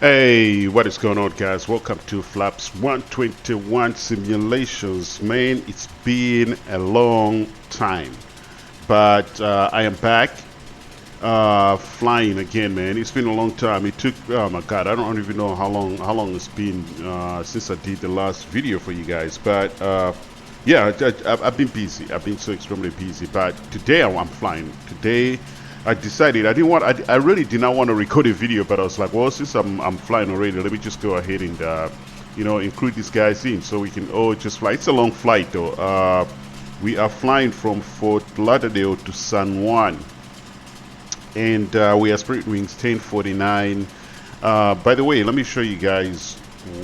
Hey, what is going on, guys? Welcome to FLAPS121 simulations. Man, it's been a long time, but I am back flying again, man. It's been a long time. It took, oh my God, I don't even know how long it's been since I did the last video for you guys. But yeah, I've been busy. I've been so extremely busy. But today I'm flying. Today I decided I really did not want to record a video, but I was like, well, since I'm flying already, let me just go ahead and include these guys in so we can all just fly. It's a long flight though. We are flying from Fort Lauderdale to San Juan, and we are Spirit Wings 1049. By the way, let me show you guys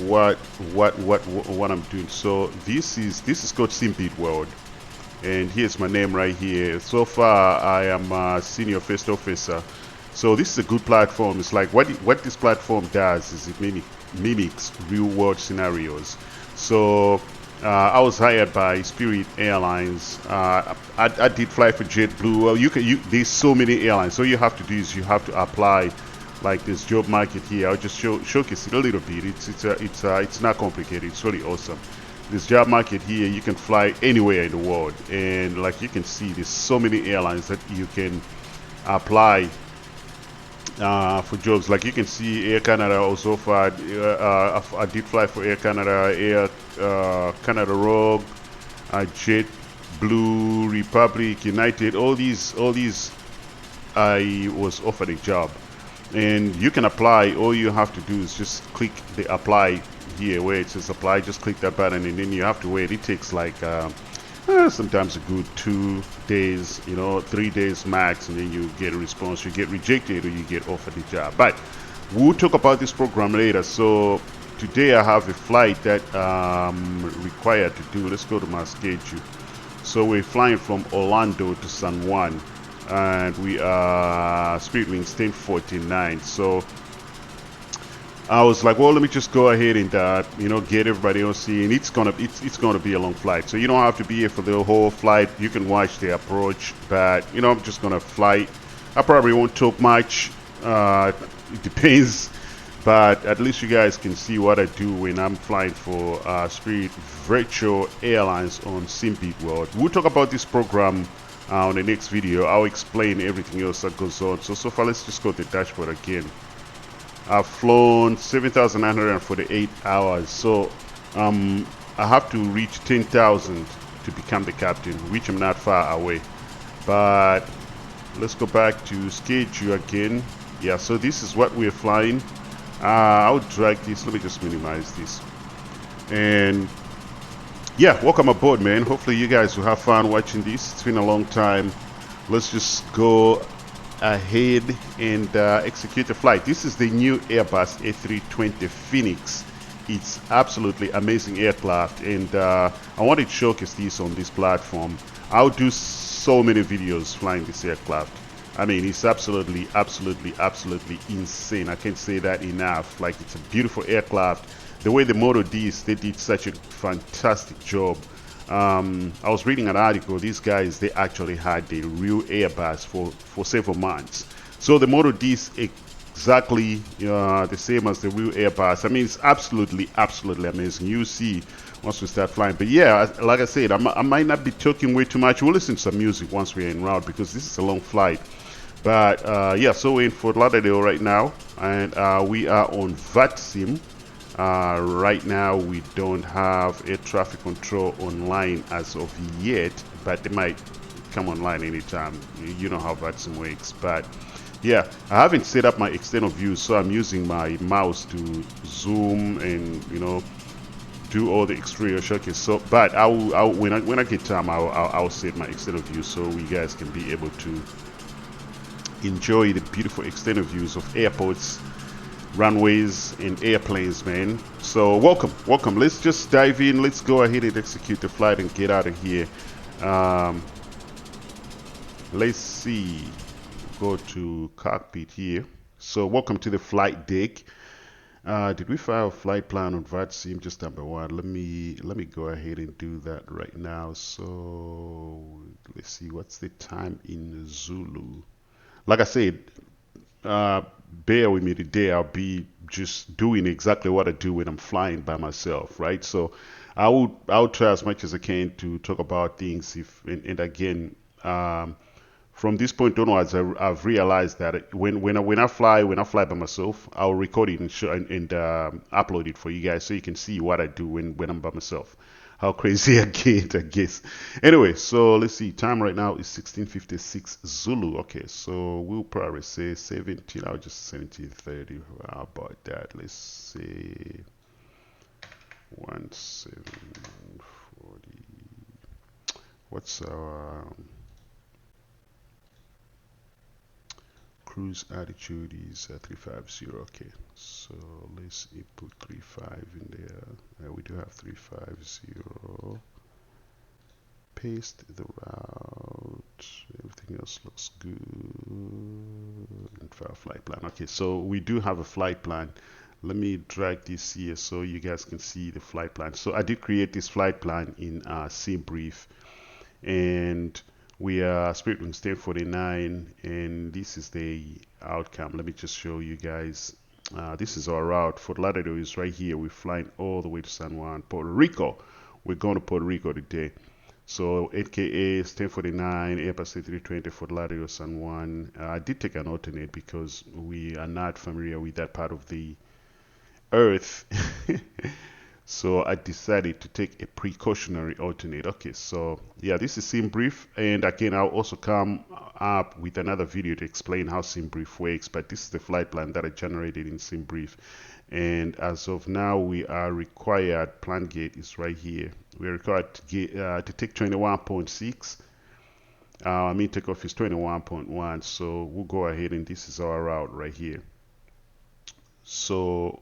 what what I'm doing. So this is called Simpit World, and here's my name right here. So far, I am a senior first officer. So this is a good platform. It's like what this platform does is it mimics real world scenarios. So I was hired by Spirit Airlines. I did fly for JetBlue. Well, there's so many airlines. So you have to do is you have to apply like this job market here. I'll just showcase it a little bit. It's not complicated. It's really awesome. This job market here, you can fly anywhere in the world, and like you can see, there's so many airlines that you can apply for jobs. Like you can see, Air Canada also offered. I did fly for Air Canada, Air Canada Rogue, Jet Blue, Republic, United. All these, I was offered a job, and you can apply. All you have to do is just click the apply here where it says apply. Just click that button, and then you have to wait. It takes like sometimes a good 2 days, 3 days max, and then you get a response. You get rejected or you get offered the job. But we'll talk about this program later. So today I have a flight that required to do. Let's go to my schedule. So we're flying from Orlando to San Juan, and we are Spirit Wings 1049. So I was like, well, let me just go ahead and get everybody on scene. It's gonna be a long flight, so you don't have to be here for the whole flight. You can watch the approach, but I'm just gonna fly. I probably won't talk much. It depends, but at least you guys can see what I do when I'm flying for Spirit Virtual Airlines on Simpit World. We'll talk about this program on the next video. I'll explain everything else that goes on. So far, let's just go to the dashboard again. I've flown 7,948 hours. So I have to reach 10,000 to become the captain, which I'm not far away. But let's go back to schedule again. Yeah, so this is what we're flying. I'll drag this. Let me just minimize this. And yeah, welcome aboard, man. Hopefully you guys will have fun watching this. It's been a long time. Let's just go ahead and execute the flight. This is the new Airbus A320 Phoenix. It's absolutely amazing aircraft, and I wanted to showcase this on this platform. I'll do so many videos flying this aircraft. I mean, it's absolutely insane. I can't say that enough. Like, it's a beautiful aircraft. The way the Moto Ds, they did such a fantastic job. I was reading an article. These guys, they actually had the real Airbus for several months. So the Moto D is exactly the same as the real Airbus. I mean, it's absolutely amazing. You see once we start flying. But yeah, like I said, I might not be talking way too much. We'll listen to some music once we're en route because this is a long flight. But yeah, so we're in Fort Lauderdale right now, and we are on VATSIM. Right now, we don't have air traffic control online as of yet, but they might come online anytime. You know how VATSIM works. But yeah, I haven't set up my external view, so I'm using my mouse to zoom and do all the exterior showcase. So, but when I get time, I'll set my external view so you guys can be able to enjoy the beautiful external views of airports, runways, and airplanes, man. So welcome. Let's just dive in. Let's go ahead and execute the flight and get out of here. Let's see. Go to cockpit here. So welcome to the flight deck. Did we file a flight plan on VATSIM? Just number one. Let me go ahead and do that right now. So let's see what's the time in Zulu. Like I said, bear with me today. I'll be just doing exactly what I do when I'm flying by myself, right? So I would try as much as I can to talk about things. If and again, from this point onwards, I've realized that when I fly by myself, I'll record it and upload it for you guys so you can see what I do when I'm by myself. How crazy I get, I guess. Anyway, so let's see. Time right now is 16:56 Zulu. Okay, so we'll probably say 17. I'll just 17:30. How about that? Let's say 1740. What's our cruise altitude is 350. Okay, so let's input 35 in there. We do have 350. Paste the route. Everything else looks good. And for our flight plan. Okay, so we do have a flight plan. Let me drag this here so you guys can see the flight plan. So I did create this flight plan in SimBrief, and we are Spirit Wings 1049, and this is the outcome. Let me just show you guys. This is our route. Fort Lauderdale is right here. We're flying all the way to San Juan, Puerto Rico. We're going to Puerto Rico today. So 8KA is 1049, Airbus A320, Fort Lauderdale, San Juan. I did take an alternate because we are not familiar with that part of the Earth. So I decided to take a precautionary alternate. Okay, so yeah, this is SimBrief, and again, I'll also come up with another video to explain how SimBrief works, but this is the flight plan that I generated in SimBrief. And as of now, we are required, plan gate is right here. We're required to take 21.6. Mean takeoff is 21.1, so we'll go ahead, and this is our route right here. So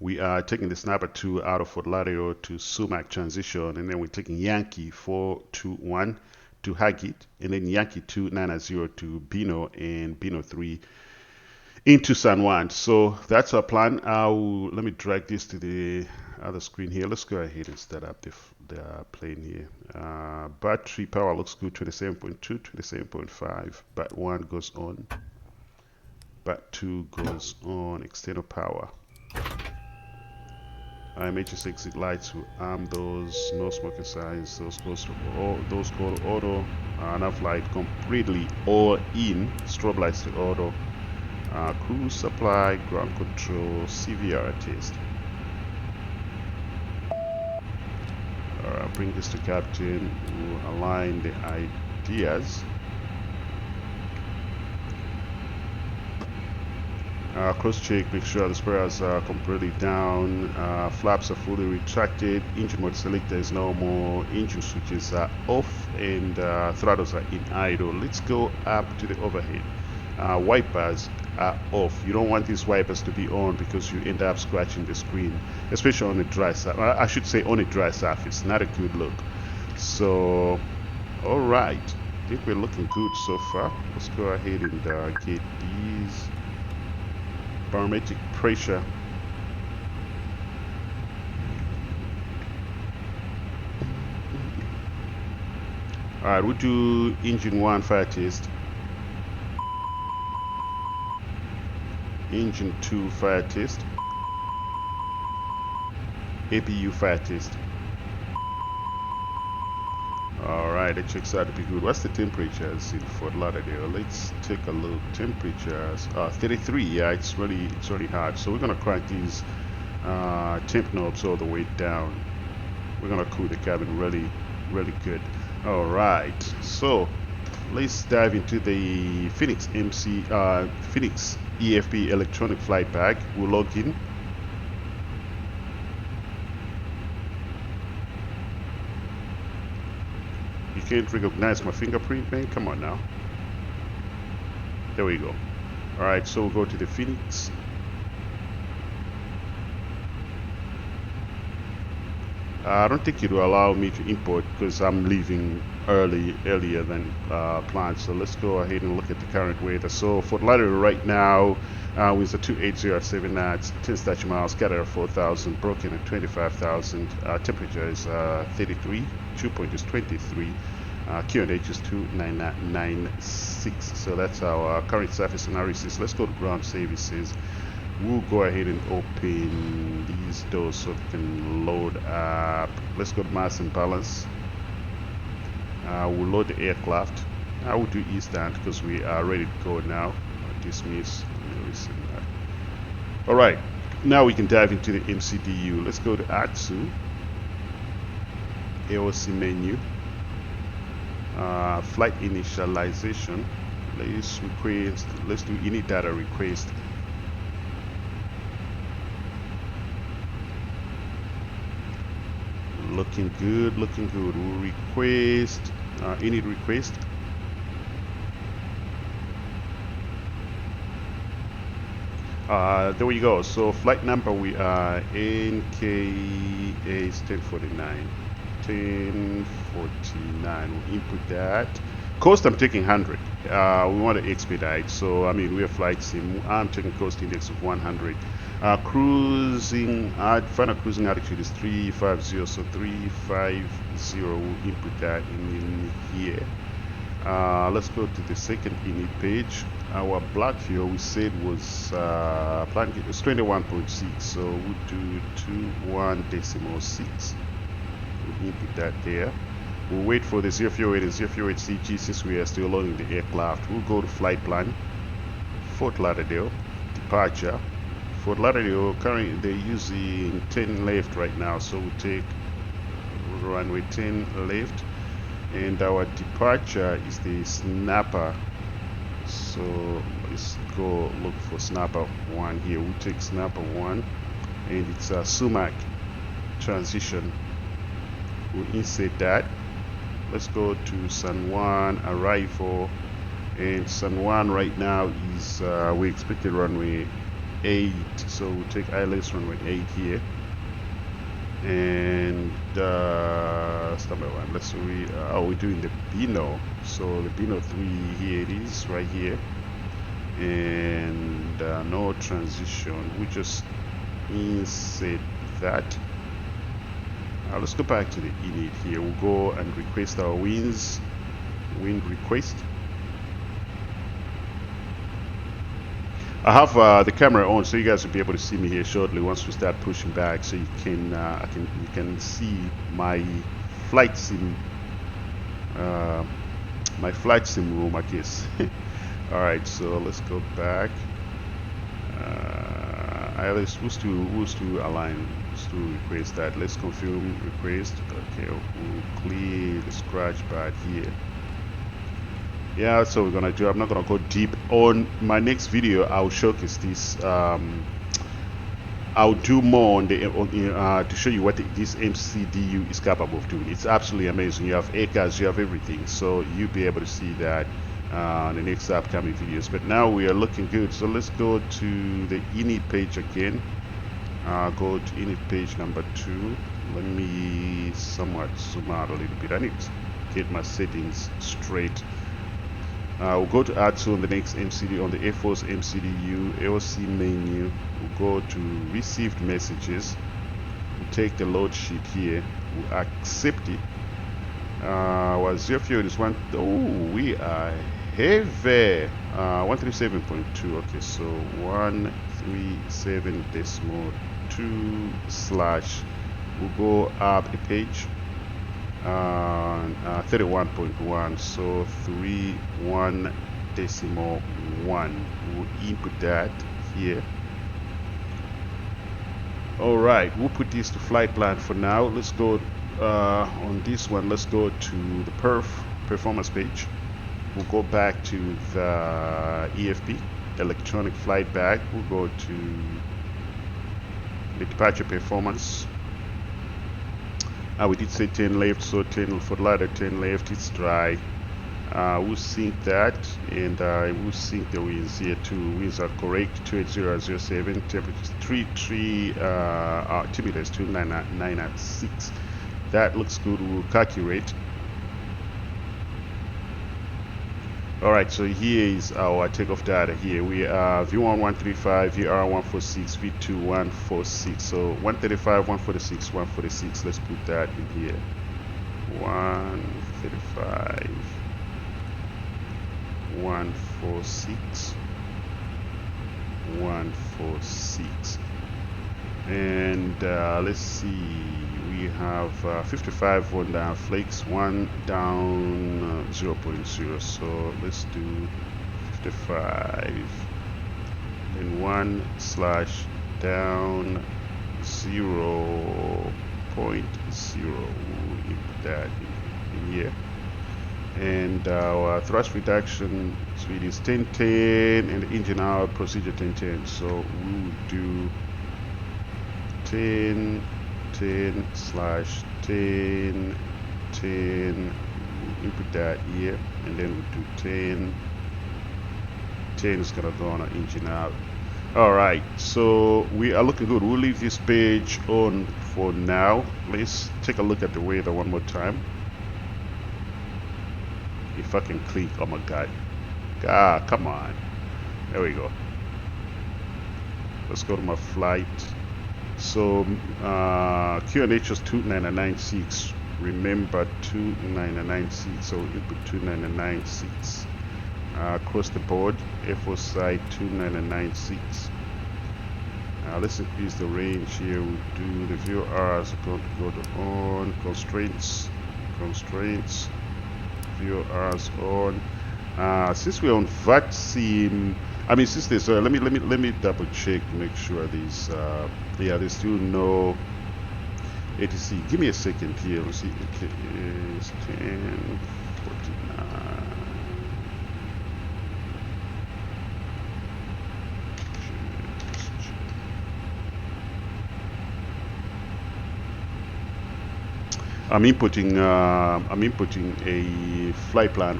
we are taking the Sniper 2 out of Fort Lauderdale to Sumac transition, and then we're taking Yankee 421 to Haggett, and then Yankee 290 to Bino, and Bino 3 into San Juan. So that's our plan. Let me drag this to the other screen here. Let's go ahead and start up the plane here. Battery power looks good, 27.2, 27.5. Bat 1 goes on. Bat 2 goes on. External power. Emergency exit lights will arm those, no smoking signs, those go to auto, nav light completely all in, strobe lights to auto, cruise supply, ground control, CVR test. Alright, bring this to captain, we'll align the ideas. Cross check, make sure the spirals are completely down, flaps are fully retracted, engine mode selector is normal, engine switches are off, and throttles are in idle. Let's go up to the overhead. Wipers are off. You don't want these wipers to be on because you end up scratching the screen, especially on a dry surface. I should say on a dry surface. Not a good look. So, all right. I think we're looking good so far. Let's go ahead and get these. Barometric pressure. Alright, we'll do engine 1 fire test. Engine 2 fire test. APU fire test. Alright, it checks out to be good. What's the temperatures in Fort Lauderdale? Let's take a look. Temperatures 33. Yeah, it's really hot. So we're gonna crank these temp knobs all the way down. We're gonna cool the cabin really good. Alright, so let's dive into the Phoenix Phoenix EFB electronic flight bag. We'll log in. You can't recognize my fingerprint, man? Come on now. There we go. Alright, so we'll go to the Phoenix. I don't think it will allow me to import because I'm leaving earlier than planned. So let's go ahead and look at the current weather. So Fort Lauderdale right now with a 280 at 7 knots, 10 statute miles, scatter at 4,000, broken at 25,000. Temperature is 33, dew point is 23. QNH is 2996. So that's our current surface analysis. Let's go to ground services. we'll go ahead and open these doors so we can load up. Let's go to mass and balance. We'll load the aircraft. I will do Eastern because we are ready to go now. Dismiss. All right, now we can dive into the MCDU. Let's go to ATSU, AOC menu, flight initialization. Let's do init data request. Looking good, looking good. We'll request init request. There we go. So flight number, we are NKA 1049. 1049. We'll input that. Coast, I'm taking 100. We want to expedite, so I mean we have flight sim. I'm taking coast index of 100. Cruising, final cruising altitude is 350, so 350. We'll input that in here. Let's go to the second init page. Our black fuel we said was plan it was 21.6, so we'll do 21.6. We'll input that there. We'll wait for the 048 and 048 CG since we are still loading the aircraft. We'll go to flight plan, Fort Lauderdale, departure. Fort Lauderdale, currently they're using 10 left right now, so we'll take runway 10 left. And our departure is the Snapper, so let's go look for Snapper 1 here. We'll take Snapper 1, and it's a sumac transition. We'll insert that. Let's go to San Juan arrival, and San Juan right now is we expected runway 8, so we'll take ILS runway 8 here. And standby 1. Let's we're doing the Bino, so the Bino 3 here it is right here, and no transition. We just insert that. Let's go back to the init here. We'll go and request our wind request. I have the camera on, so you guys will be able to see me here shortly once we start pushing back, so you can you can see my flight sim room, I guess. All right, so let's go back. Who's to align, to request that. Let's confirm request. Okay, we'll clear the scratch pad here. Yeah, that's what we're gonna do. I'm not gonna go deep. On my next video, I'll showcase this. I'll do more on the to show you what this MCDU is capable of doing. It's absolutely amazing. You have acres, you have everything, so you'll be able to see that in the next upcoming videos. But now we are looking good. So let's go to the init page again. Go to init page number 2. Let me somewhat zoom out a little bit. I need to get my settings straight. We'll go to ATSU on the next MCD, on the Air Force MCDU, AOC menu. We'll go to received messages. We'll take the load sheet here. We'll accept it. Our zero fuel is one. Oh, we are heavy. 137.2. Okay, so 137.2/ we'll go up a page. 31.1, so 31.1. We'll input that here. All right, we'll put this to flight plan for now. Let's go on this one. Let's go to the performance page. We'll go back to the EFP, electronic flight bag. We'll go to the departure performance. We did say 10 left, so 10 for the ladder, 10 left, it's dry. We'll sync that, and we'll sync the winds here too. Winds are correct, 28007, temperature 33, altimeter 296. That looks good. We'll calculate. Alright, so here is our takeoff data here. We are V1135, VR146, V2146. So 135, 146, 146. Let's put that in here. 135, 146, 146. And let's see, we have 55 on down flakes, 1 down 0.0. So let's do 55 and 1 slash down 0.0. We'll input that in here. And our thrust reduction speed is 1010 and the engine out procedure 1010. So we'll do 10 10 slash 10 10. We'll input that here, and then we'll do 10 10 is gonna go on our engine out. All right, so we are looking good. We'll leave this page on for now. Let's take a look at the weather one more time. If I can click, oh my god, come on, there we go. Let's go to my flight. So QNH was 29996. Remember 29996, so input 29996 across the board. FO side 29996. Let's increase the range here. We'll do the VORs, going to go to on, constraints, VORs on. Since we're on vaccine, I mean, since there's let me double check to make sure these yeah, there's still no ATC. Give me a second here. Let's see. Okay, it's 1049. I'm inputting a flight plan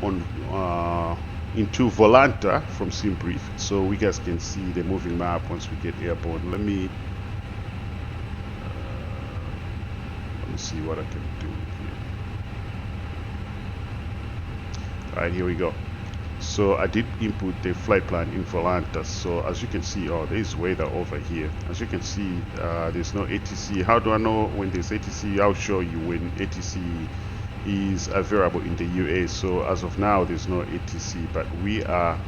on into Volanta from SimBrief, so we guys can see the moving map once we get airborne. Let me see what I can do here. All right, here we go. So I did input the flight plan in Volanta. So as you can see, oh, there's weather over here. As you can see, there's no ATC. How do I know when there's ATC? I'll show you when ATC is available in the UA. So as of now, there's no ATC, but we are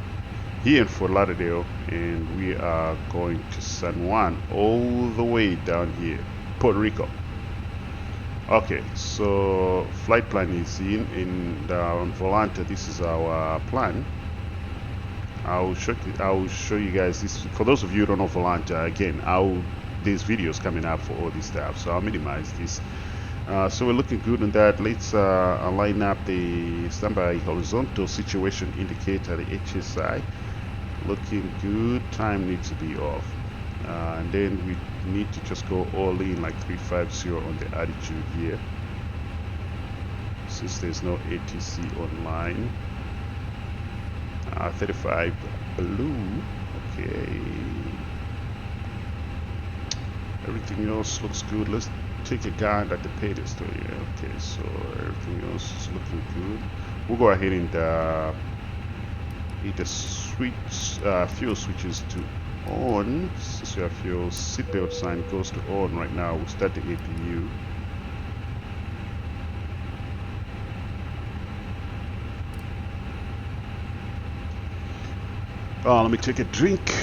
here in Fort Lauderdale, and we are going to San Juan, all the way down here, Puerto Rico. Okay, so flight plan is in on Volanta. This is our plan. I'll show you guys this. For those of you who don't know Volanta, again, there's videos coming up for all this stuff, so I'll minimize this. So we're looking good on that. Let's line up the standby horizontal situation indicator, the HSI. Looking good. Time needs to be off. And then we need to just go all in like 350 on the attitude here, since there's no ATC online. 35 blue. Okay, everything else looks good. Let's take a guide at the pedestal here. Okay, so everything else is looking good. We'll go ahead and hit the switch, fuel switches to on. Since you have your seatbelt sign goes to on right now, we'll start the APU. Let me take a drink.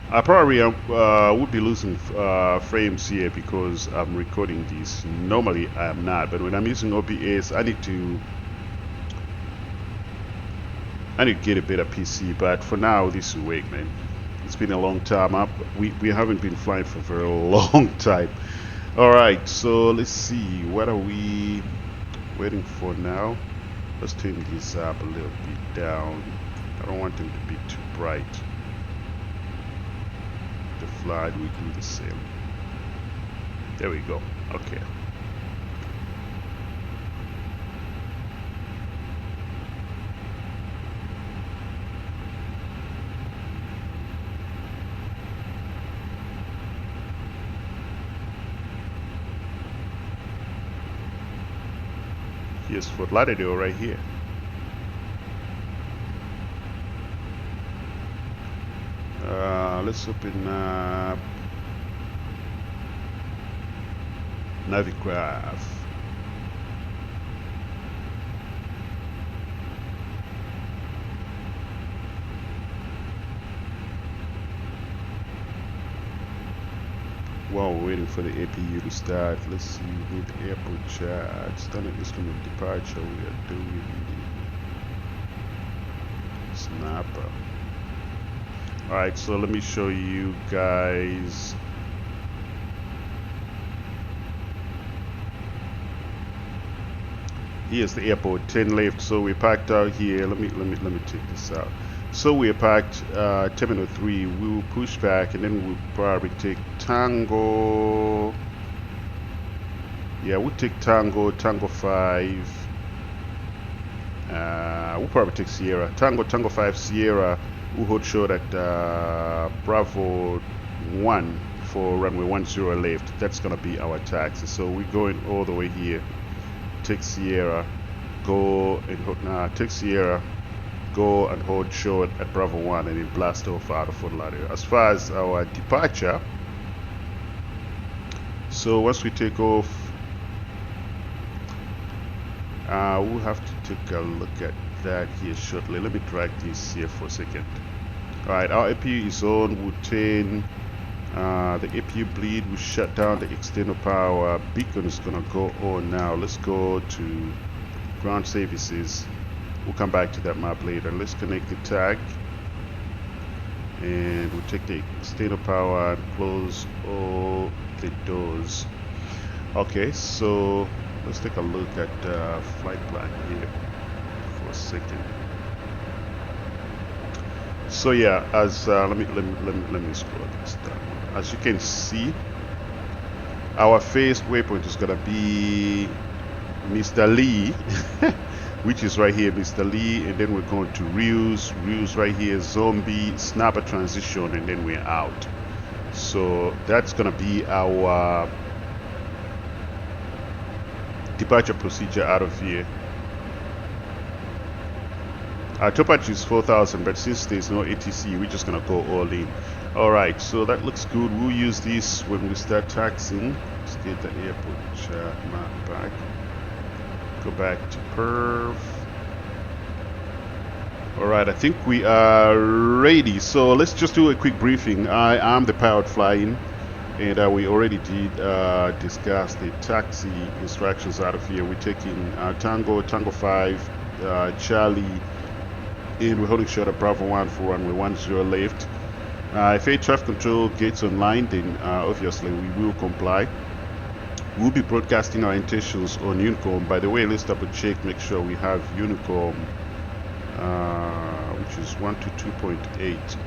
I probably would be losing frames here because I'm recording this. Normally I am not, but when I'm using OBS, I need to get a better PC. But for now, this will work, man. It's been a long time up. We haven't been flying for a very long time. All right, so let's see. What are we waiting for now? Let's turn this up a little bit down. I don't want them to be too bright. The flight we do the same. There we go. Okay. Here's Fort Lauderdale right here. let's open up Navicraft. While we're waiting for the APU to start, let's see, we need the airport charge, standard instrument departure, we are doing the snapper. Alright, so let me show you guys. Here's the airport, 10 left, so we parked out here. Let me take this out. So we are parked terminal 3. We will push back and then we'll probably take Tango. Yeah, we'll take Tango 5. We'll probably take Sierra. Tango 5 Sierra. We'll hold short at Bravo 1 for runway 10 left. That's gonna be our taxi. So we're going all the way here. Take Sierra, go and hold, take Sierra, go and hold short at Bravo 1 and then blast off out of Fort Lauderdale. As far as our departure, so once we take off, we'll have to take a look at that here shortly. Let me drag this here for a second. Alright, our APU is on. We'll turn the APU bleed. Will shut down the external power. Beacon is gonna go on now. Let's go to ground services. We'll come back to that map later. Let's connect the tag and we'll take the external power and close all the doors. Okay, so let's take a look at flight plan here for a second. So yeah, as let me scroll this down. As you can see, our first waypoint is gonna be Mr. Lee, which is right here, Mr. Lee, and then we're going to Reels right here, Zombie, Snapper transition, and then we're out. So that's gonna be our departure procedure out of here. Our topage is 4,000, but since there's no ATC, we're just gonna go all in. Alright, so that looks good. We'll use this when we start taxiing. Let's get the airport map back. Go back to Perf. Alright, I think we are ready. So let's just do a quick briefing. I am the pilot flying, and we already did discuss the taxi instructions out of here. We're taking Tango 5, Charlie, and we're holding short at Bravo 1 for runway 10 left. If air traffic control gets online, then obviously we will comply. We'll be broadcasting our intentions on Unicom. By the way, let's double check, make sure we have Unicom, which is 122.8.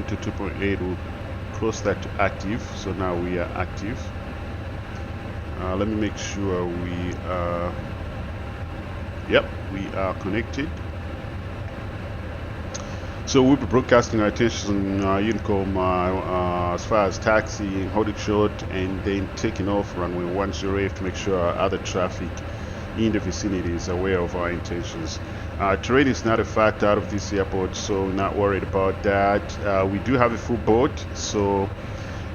To 2.8, we'll close that to active. So now we are active. Let me make sure we are, yep, we are connected. So we'll be broadcasting our attention on Unicom as far as taxi, holding short, and then taking off runway 10 to make sure other traffic in the vicinity is aware of our intentions. Terrain is not a factor out of this airport, so not worried about that. We do have a full boat, so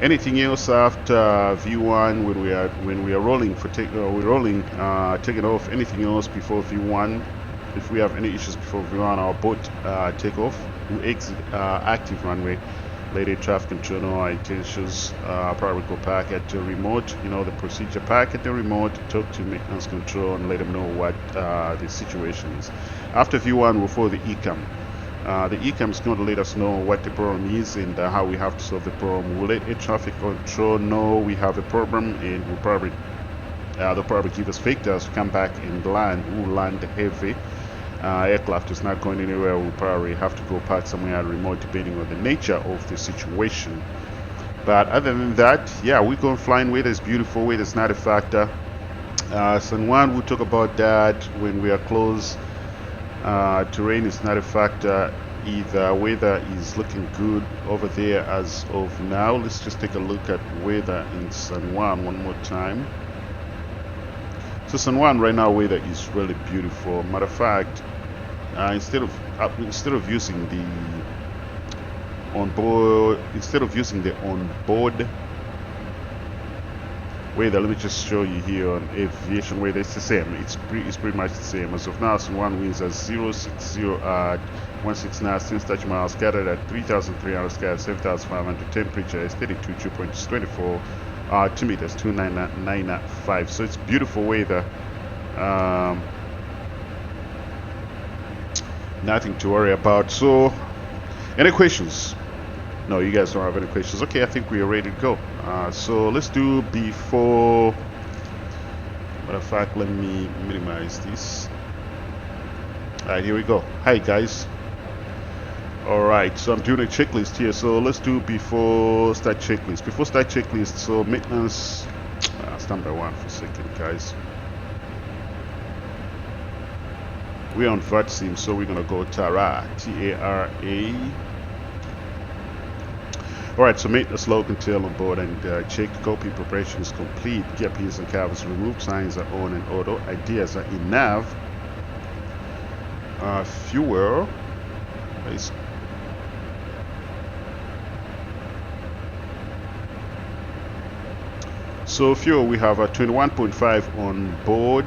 anything else after V1 when we are rolling for taking off. Anything else before V1, if we have any issues before V1, our boat take off. We exit active runway. Let air traffic control know our intentions. Probably go park at the remote. You know the procedure. Park at the remote. Talk to maintenance control and let them know what the situation is. After V1, we'll follow the ECAM. The ECAM is going to let us know what the problem is and how we have to solve the problem. We'll let air traffic control know we have a problem, and we'll probably they'll probably give us vectors to come back and land. We'll land heavy. Aircraft is not going anywhere. We'll probably have to go park somewhere remote depending on the nature of the situation. But other than that, yeah, we're going flying. Weather is beautiful. Weather is not a factor. San Juan, we'll talk about that when we are close. Terrain is not a factor either. Weather is looking good over there as of now. Let's just take a look at weather in San Juan one more time. So San Juan right now, weather is really beautiful. Matter of fact, instead of using the onboard weather, let me just show you here on aviation weather. It's the same. It's pretty much the same. As of now, Sun 1 winds at 060 at 16 knots, 10 touch miles, scattered at 3,300, scattered 7,500. Temperature is 32 dew point is 24. Altimeter 299.5. So it's beautiful weather. Nothing to worry about. So, any questions? No, you guys don't have any questions. Okay, I think we are ready to go. So let's do before. Matter of fact, let me minimize this. Alright, here we go. Hi guys. Alright, so I'm doing a checklist here. So let's do before start checklist. Before start checklist, so maintenance. Stand by one for a second, guys. We're on VATSIM, so we're gonna go TARA, T-A-R-A. Alright, so maintenance local tail on board and check copy preparation is complete. Gear pins and covers removed. Signs are on and auto. Ideas are in nav. Fuel is so fuel, we have a 21.5 on board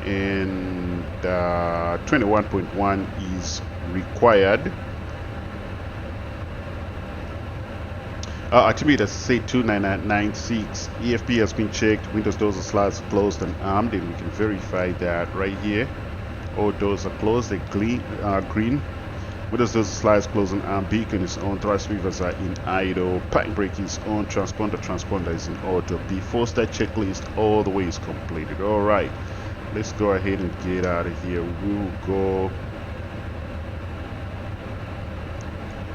and 21.1 is required. Altimeter say 29996. EFP has been checked. Windows doors and slides closed and armed, and we can verify that right here. All doors are closed. They're green. Windows doors and slides closed and armed. Beacon is on. Thrust levers are in idle. Pipe brake is on. Transponder is in auto. Before start checklist all the way is completed. All right, let's go ahead and get out of here. We'll go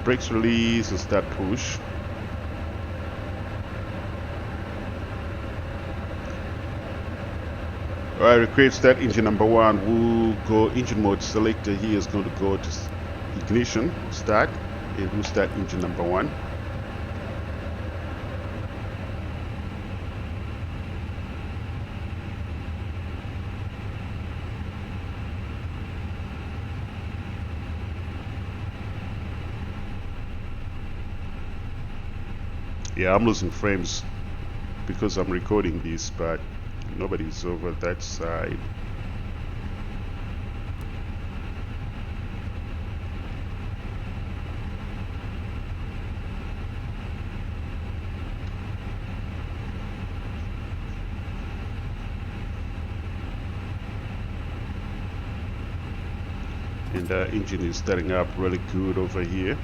brakes release and start push. Alright, recreate start engine number one. We'll go engine mode selector here is going to go to ignition, start, and we'll start engine number one. Yeah, I'm losing frames because I'm recording this, but nobody's over that side. And the engine is starting up really good over here.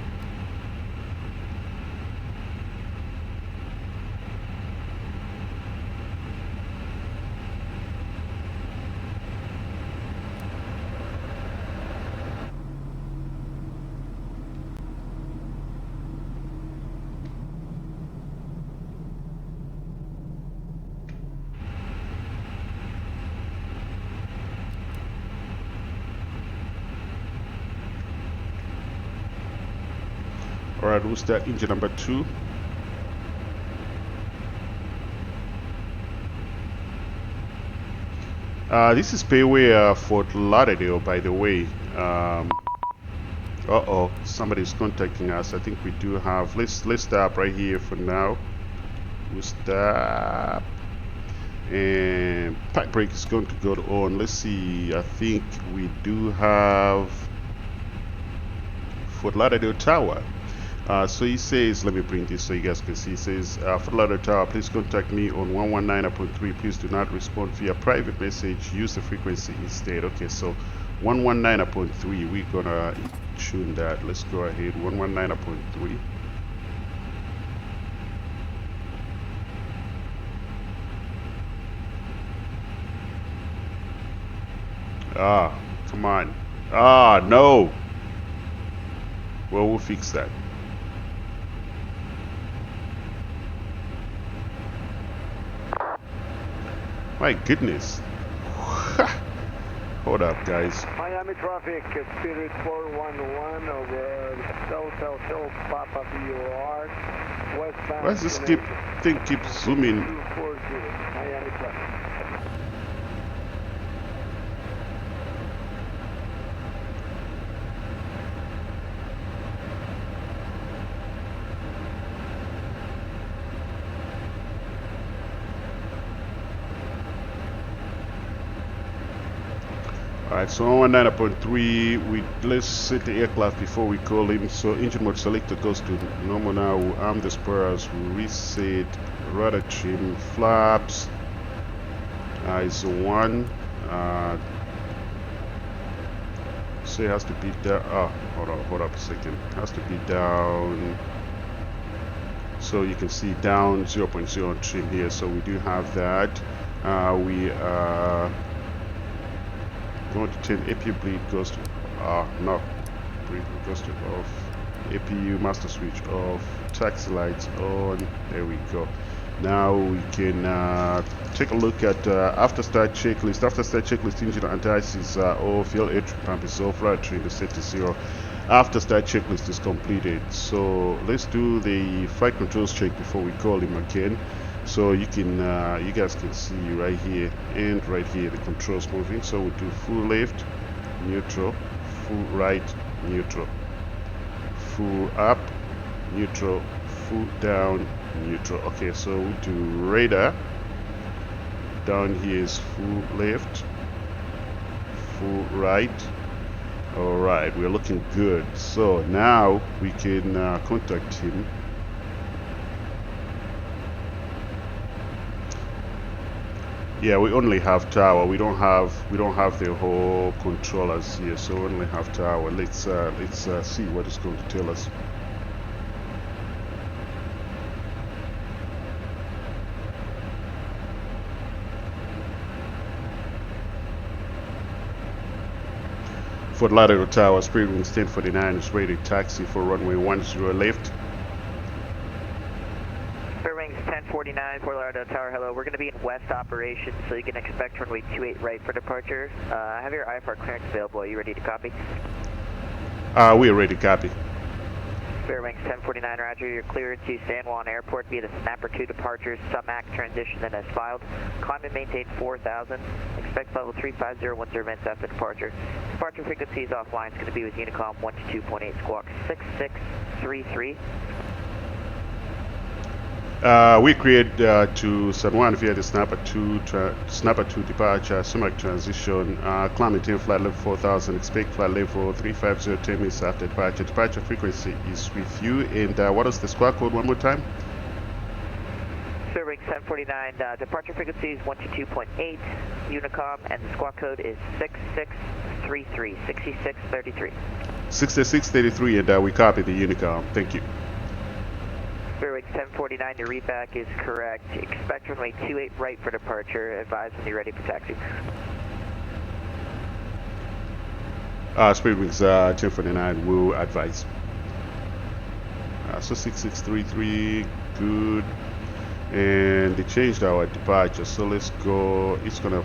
Alright, we'll start engine number two. This is Payway Fort Lauderdale, by the way. Uh-oh, somebody's contacting us. I think we do have. Let's stop right here for now. We'll stop. And pipe brake is going to go to on. Let's see. I think we do have Fort Lauderdale Tower. So he says, let me bring this so you guys can see. He says, Fort Lauderdale Tower, please contact me on 119.3. Please do not respond via private message. Use the frequency instead. Okay, so 119.3. We're gonna tune that. Let's go ahead. 119.3. Ah, come on. Ah, no. Well, we'll fix that. My goodness. Hold up, guys. Miami traffic, Spirit 411 over Delta Hill, Papa VOR, westbound. Why does this thing keep zooming? 240, Miami traffic. Alright, so on 19.3, let's set the aircraft before we call him. So engine mode selector goes to normal now. We'll arm the spurs, we'll reset, rudder trim, flaps. Is 1. So it has to be down. Hold up a second. It has to be down. So you can see down 0.0 on trim here. So we do have that. We are going to turn APU bleed goes to no, bleed goes to off, APU master switch off, taxi lights on. There we go. Now we can take a look at after start checklist. After start checklist, engine anti-ice is off, fuel air pump is off, rudder trim is set to 0. After start checklist is completed. So let's do the flight controls check before we call him again. So you can you guys can see right here and right here the controls moving. So we do full left, neutral, full right, neutral, full up, neutral, full down, neutral. Okay, so we do radar. Down here is full left, full right. All right, we're looking good. So now we can contact him. Yeah, we only have tower. We don't have the whole controllers here, so we only have tower. Let's see what it's going to tell us. Fort Lauderdale Tower, Spirit Wings 1049 is ready. Taxi for runway 10 left. Spirit Wings 1049, Fort Lauderdale Tower, hello. We're going to be in west operations, so you can expect runway 28 right for departure. Have your IFR clearance available. Are you ready to copy? We are ready to copy. Spirit Wings 1049, roger. You're cleared to San Juan Airport via the Snapper 2 departures, Sumac transition and as filed. Climb and maintain 4000. Expect level 350 once your events after departure. Departure frequencies offline is going to be with Unicom 122.8 squawk 6633. We create to San Juan via the Snapper 2 departure, Sumac transition, climb maintain flight level 4000, expect flight level 350 10 minutes after departure. Departure frequency is with you, and what is the squawk code one more time? Spirit Wings 1049, departure frequency is 122.8 Unicom, and the squawk code is 6633, 6633. 6633, and we copy the Unicom. Thank you. Spirit Wings 1049, your readback is correct. Expect runway 28 right for departure. Advise when you're ready for taxi. Spirit Wings 1049 will advise. So 6633, good. And they changed our departure, so let's go. It's gonna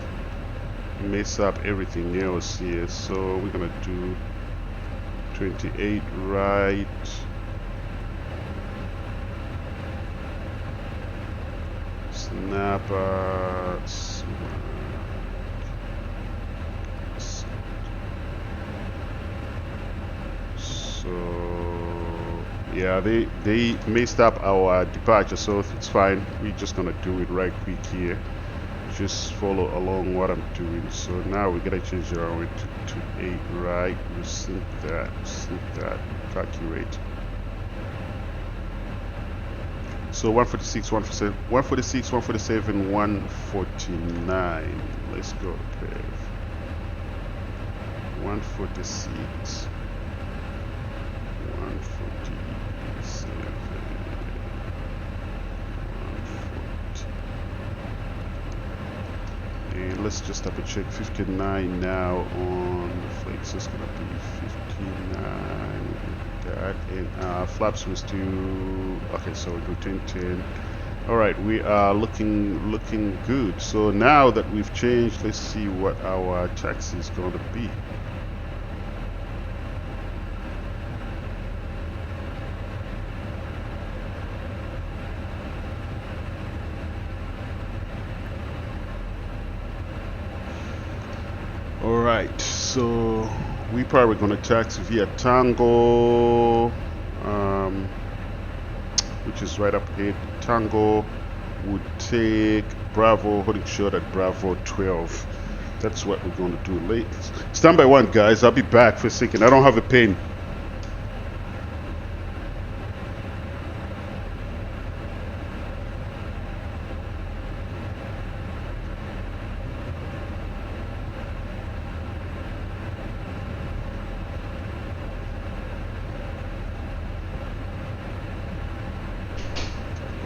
mess up everything else here, so we're gonna do 28 right. Snapper. So yeah, they messed up our departure, so it's fine. We're just gonna do it right quick here. Just follow along what I'm doing. So now we're gonna change it around to 8 right. We'll sync that, calculate. So 146, 147, 149. Let's go, Pev. 146. 147. 140. And let's just double check 59 now on the flex. It's gonna be 59. That and flaps was to okay, so we go 1010. All right, we are looking good. So now that we've changed, let's see what our taxi is going to be. All right, so we probably going to taxi via Tango, which is right up ahead. Tango would take Bravo, holding short at Bravo 12. That's what we're going to do late. Stand by 1, guys. I'll be back for a second. I don't have a pen.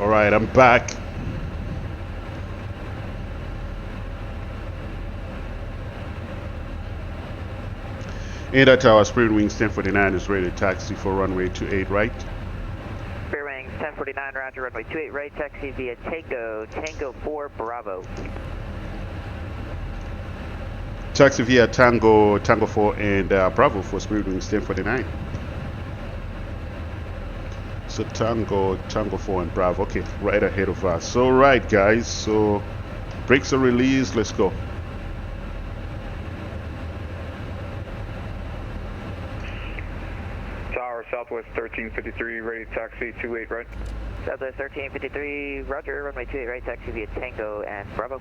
All right, I'm back. Ada Tower, Spirit Wings 1049 is ready to taxi for runway 28 right. Spirit Wings 1049, roger, runway 28 right, taxi via Tango 4 Bravo. Taxi via Tango 4 and Bravo for Spirit Wings 1049. So Tango 4 and Bravo, okay, right ahead of us. So right guys, so brakes are released, let's go. Tower, Southwest 1353, ready to taxi 28 right. Southwest 1353, roger, runway 28 right, taxi via Tango and Bravo.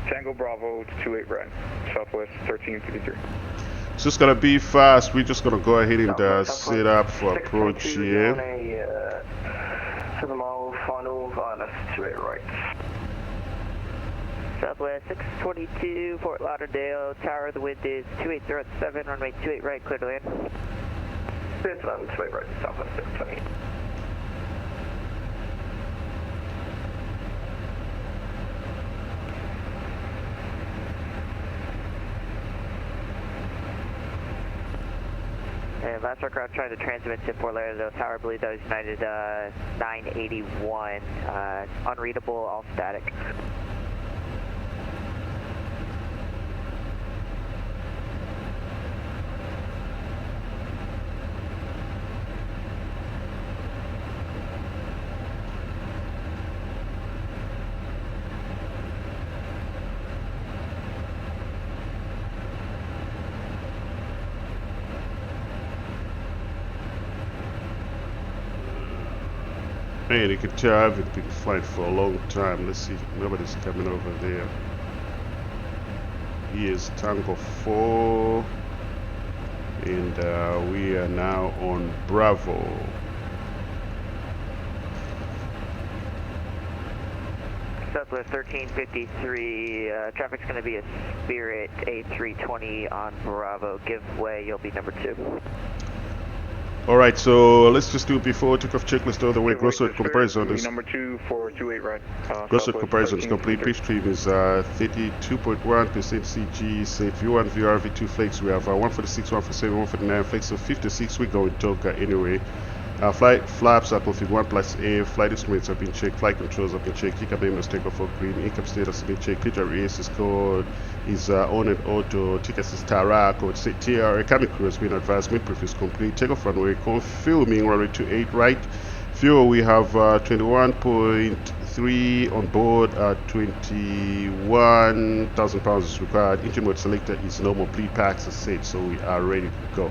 Tango Bravo to 28 right, Southwest 1353. So it's gonna be fast. We're just gonna go ahead and set up for approach here. 7 mile final via 28 right. Southwest 622, Fort Lauderdale, tower, the wind is 2807, runway 28 right, clear to land. It's 28 right, Southwest 620. And last aircraft trying to transmit to Fort Lauderdale Tower, I believe that was United 981, unreadable, all static. Man, you can tell I haven't been flying for a long time. Let's see, nobody's coming over there. Here's Tango 4. And we are now on Bravo. Southwest 1353, traffic's going to be a Spirit A320 on Bravo. Give way, you'll be number 2. Alright, so let's just do it before takeoff checklist all the way. Gross weight comparison is number 2 for 28 right. gross weight comparison is complete. Pitch stream is 32.1% CG. Say V1, VR, V2 flex. We have 146, 147, 149 flex. So 56 we go in Toga anyway. Flight flaps are configured 1 plus A. Flight instruments have been checked. Flight controls have been checked. Kick-up aim is takeoff for green. Income status has been checked. PWS code is on and auto. Tickets is Tara. Code TR. Cabin crew has been advised. Mid-proof is complete. Takeoff runway. Confirming runway 28 right. Fuel we have 21.3 on board. 21,000 pounds is required. Engine mode selector is normal. Bleed packs are set, so we are ready to go.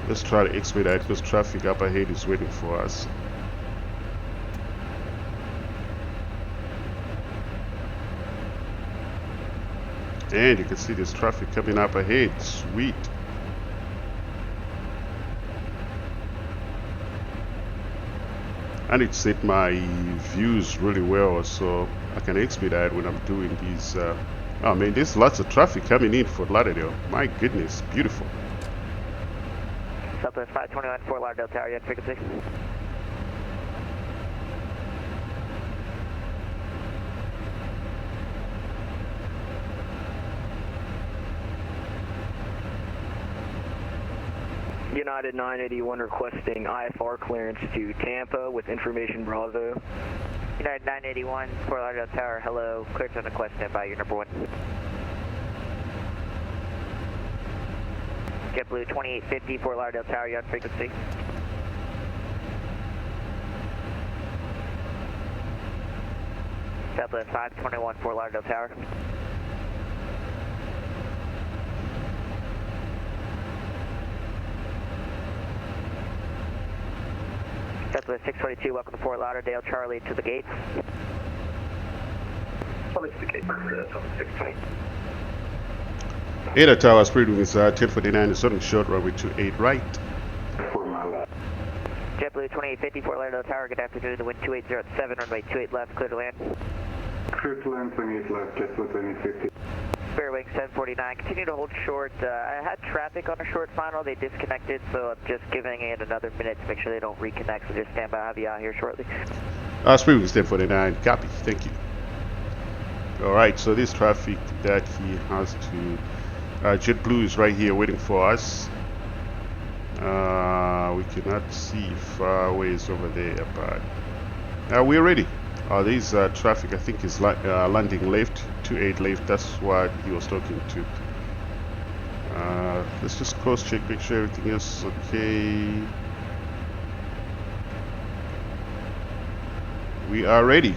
Let's try to expedite because traffic up ahead is waiting for us. And you can see there's traffic coming up ahead. Sweet. I need to set my views really well so I can expedite when I'm doing these. Oh man, there's lots of traffic coming in for Lauderdale. My goodness, beautiful. Southwest 521, Fort Lauderdale Tower, you have frequency. United 981 requesting IFR clearance to Tampa with information Bravo. United 981, Fort Lauderdale Tower, hello, clearance on request, stand by, your number 1. JetBlue 2850, Fort Lauderdale Tower, you on frequency. Southwest 521, Fort Lauderdale Tower. Southwest 622, welcome to Fort Lauderdale, Charlie to the gate. Charlie to the gate, 620. 8 Tower, speed is 1049, starting short runway 28 right. JetBlue 2850, Fort Lauderdale Tower, good afternoon, the wind 2807, runway 28 left, clear to land. Clear to land, 28 left, JetBlue 2850. Fairwing 749, continue to hold short. I had traffic on a short final, they disconnected, so I'm just giving it another minute to make sure they don't reconnect, so just stand by, I'll have you out here shortly. Speed is 1049, copy, thank you. Alright, so this traffic that he has to, JetBlue is right here waiting for us. We cannot see far ways over there, but we're ready. This traffic, I think, is landing left, 28 left. That's what he was talking to. Let's just cross check, make sure everything is okay. We are ready.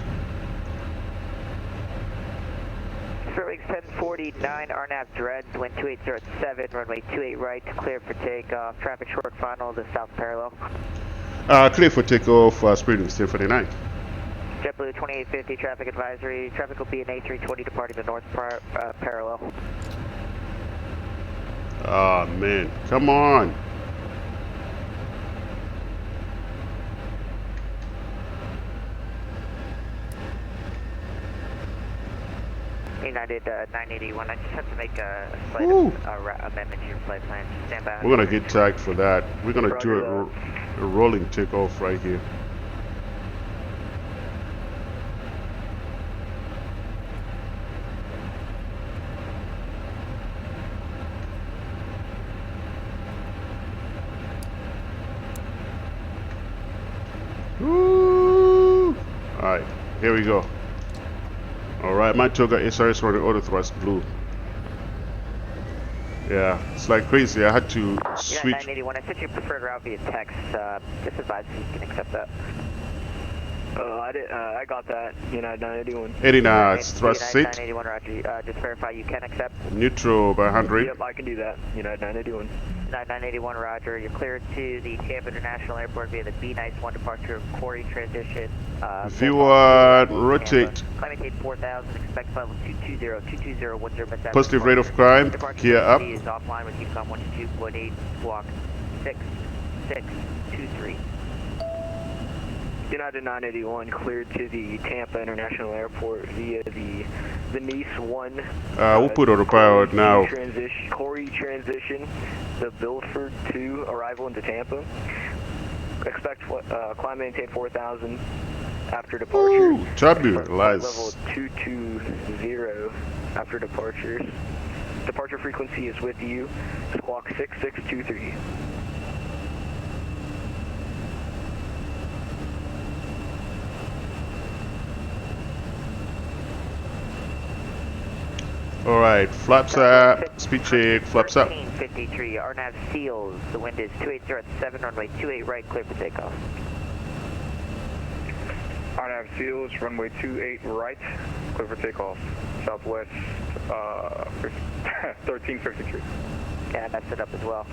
Fairwing 749, RNAV Dreads, wind 2807, runway 28 right, clear for takeoff. Traffic short final, the south parallel. Clear for takeoff, speed is 1049. JetBlue 2850, traffic advisory. Traffic will be an A320 departing the north parallel. Ah, man, come on. United 981, I just have to make a slight amendment to your flight plan. Stand by. We're gonna get tagged for that. We're gonna do a rolling takeoff right here. Woo! Alright, here we go. Alright, my Toga SRS running auto thrust blue. Yeah, it's like crazy. I had to switch. 981, I sent you preferred route via text. Just advise if you can accept that. I got that. United 981. 89, thrust sit. 981, Roger. Just verify you can accept. Neutral by 100. Yep, I can do that. United 981. 981, Roger. You're cleared to the Tampa International Airport via the B-91 departure Corey transition. V1, rotate. Climb maintain 4000, expect level 220, Positive rate of climb, gear up. Is offline with UCOM 122.8, squawk 6623. United 981 cleared to the Tampa International Airport via the Nice 1. We'll put autopilot now. Corey transition, the Bilford 2 arrival into Tampa. Expect climb maintain 4000 after departure. Ooh, turbulence. Level 220 after departure. Departure frequency is with you. Squawk 6623. Alright, flaps up, speed check, flaps up. 1353, RNAV seals. The wind is 2807, runway 28 right, clear for takeoff. RNAV seals, runway 28 right, clear for takeoff. Southwest 1353. Yeah, I messed it up as well.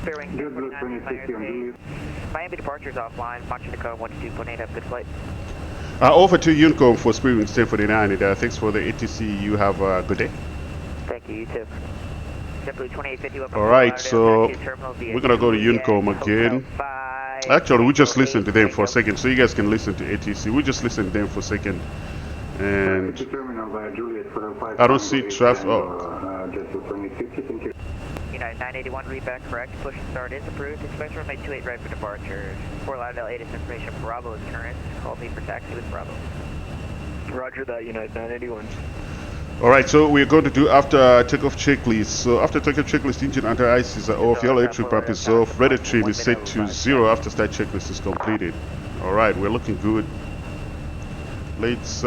Fairwing 749, Miami departures offline, Poncho Dakota 122.8, have a good flight. Over to Unicom for speed wind 1049. Thanks for the ATC. You have a good day. Thank you, you too. JetBlue 2850. Alright, so we're gonna go to Unicom again. Actually, we just listen to them for a second, so you guys can listen to ATC. We just listen to them for a second. And I don't see traffic. Oh. United 981, read back correct. Push and start is approved. Expect runway 28 right for departure. Fort Lauderdale 8 is information. Bravo is current. Call me for taxi with Bravo. Roger that, United 981. Alright, so we're going to do after takeoff checklist. So after takeoff checklist, engine anti-ice is off, yellow electric pump is off, radar trim is set to 0 after start checklist is completed. Alright, we're looking good. Let's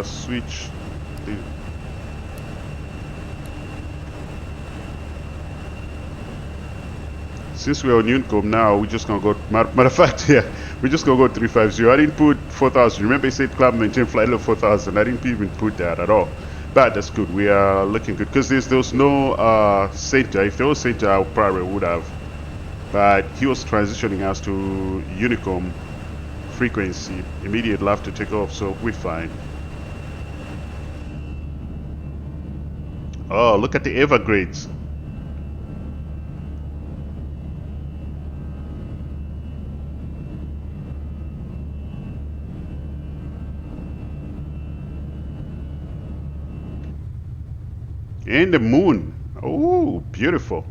switch the since we're on Unicom now, we're just gonna go. Matter of fact, yeah, we're just gonna go 350. I didn't put 4000. Remember, I said club maintain flight level 4000. I didn't even put that at all. But that's good. We are looking good because there was no center. If there was center, I probably would have but he was transitioning us to Unicom frequency immediately after takeoff, so we're fine. Oh, look at the Evergrades. And the moon. Oh, beautiful.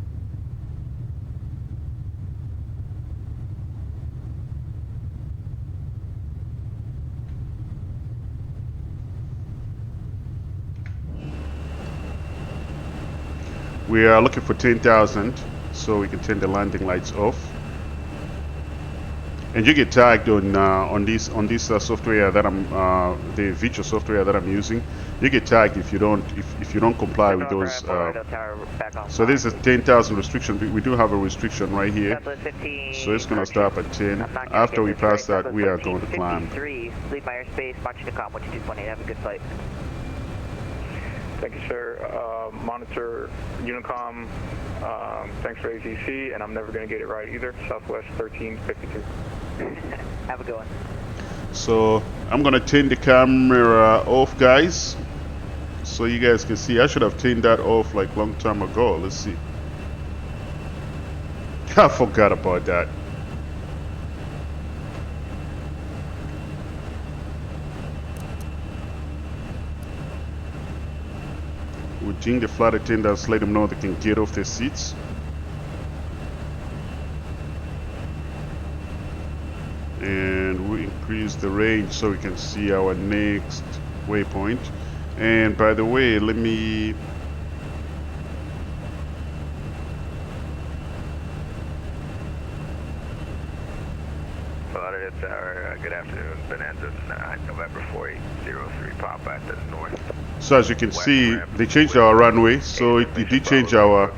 We are looking for 10,000 so we can turn the landing lights off. And you get tagged on this software that I'm the virtual software that I'm using. You get tagged if you don't comply with those. So this is 10,000 restriction. We do have a restriction right here. So it's gonna stop at 10. After we pass that, we are going to climb. Leave my airspace, marching to com 122.8. Have a good flight. Thank you, sir. Monitor Unicom. Thanks for ATC, and I'm never going to get it right either. Southwest 1352. Have a good one. So I'm gonna turn the camera off, guys, so you guys can see. I should have turned that off like long time ago. Let's see. I forgot about that. We'll ding the flight attendants, let them know they can get off their seats. And we increase the range so we can see our next waypoint. And by the way, let me Florida Tower, good afternoon, Bonanza 9, November 4803, Papa at the north. So as you can see, they changed our runway, so it did change our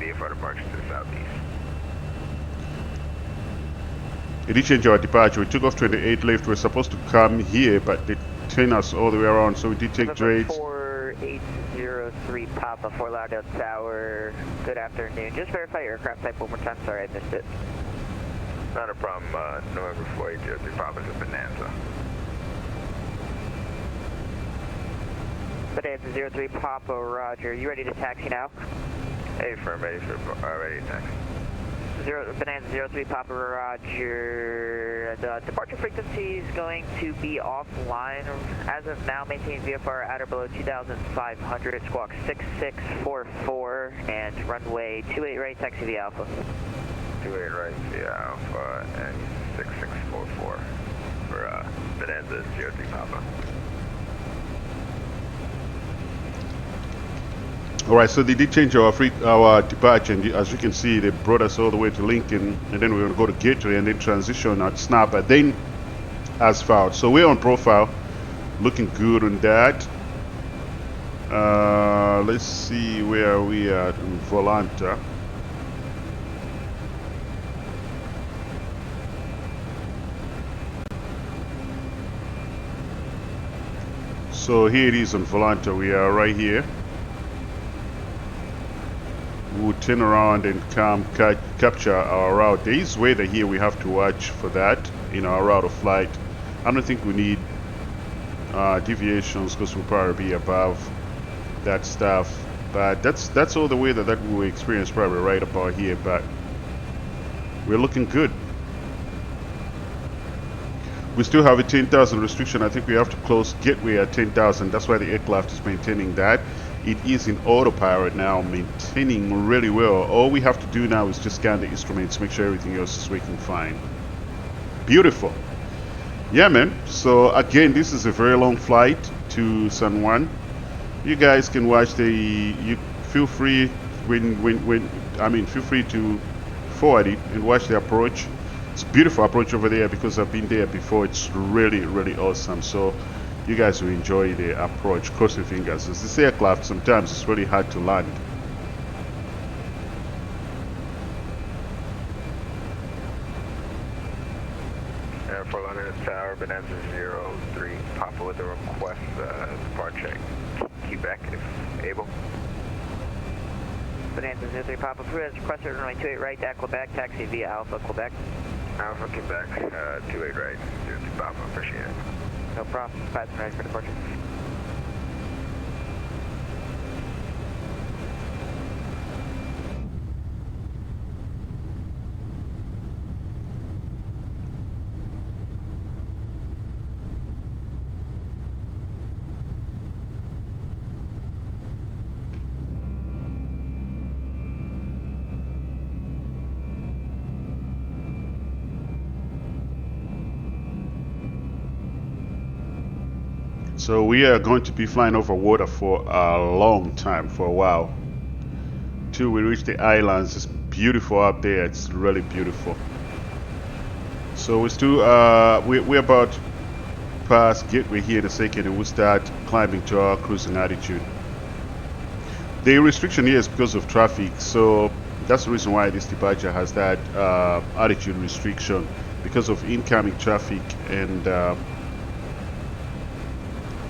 departure. We took off 28 left. We're supposed to come here, but they turned us all the way around, so we did take trades. 4803 Papa, Fort Lauderdale Tower, good afternoon. Just verify your aircraft type one more time, sorry I missed it. Not a problem, November 4803, Papa is a Bonanza. Bonanza 03 Papa, roger. You ready to taxi now? Hey, firm, ready to taxi. Bonanza 03 Papa, roger. The departure frequency is going to be offline. As of now, maintain VFR at or below 2,500, squawk 6644, and runway 28 right, taxi via Alpha. 28 right via Alpha and 6644 for Bonanza 03 Papa. Alright, so they did change our departure, and as you can see, they brought us all the way to Lincoln, and then we're going to go to Gateway, and then transition at Snap, and then Asphalt. So we're on profile, looking good on that. Let's see where we are in Volanta. So here it is on Volanta. We are right here. We'll turn around and come capture our route. There is weather here, we have to watch for that in our route of flight. I don't think we need deviations because we'll probably be above that stuff. But that's all the weather that we will experience probably right about here, but we're looking good. We still have a 10,000 restriction. I think we have to close Gateway at 10,000. That's why the aircraft is maintaining that. It is in autopilot now, maintaining really well. All we have to do now is just scan the instruments, make sure everything else is working fine. Beautiful. Yeah, man. So again, this is a very long flight to San Juan. You guys can watch you feel free feel free to forward it and watch the approach. It's a beautiful approach over there because I've been there before. It's really, really awesome. So you guys will enjoy the approach. Cross your fingers. As this aircraft, sometimes it's really hard to land. Air Fort Lauderdale Tower, Bonanza 03, Papa with a request, departure Quebec if able. Bonanza 03 Papa, Prudence, requested runway 28 right at Quebec, taxi via Alpha, Quebec. Alpha, Quebec, 28 right, 03 Papa, appreciate it. No problem, 5 ready for departure. So we are going to be flying over water for a long time, for a while. Till we reach the islands. It's beautiful up there. It's really beautiful. So we're still we're about past Gateway here in a second, and we'll start climbing to our cruising altitude. The restriction here is because of traffic, so that's the reason why this departure has that altitude restriction, because of incoming traffic. And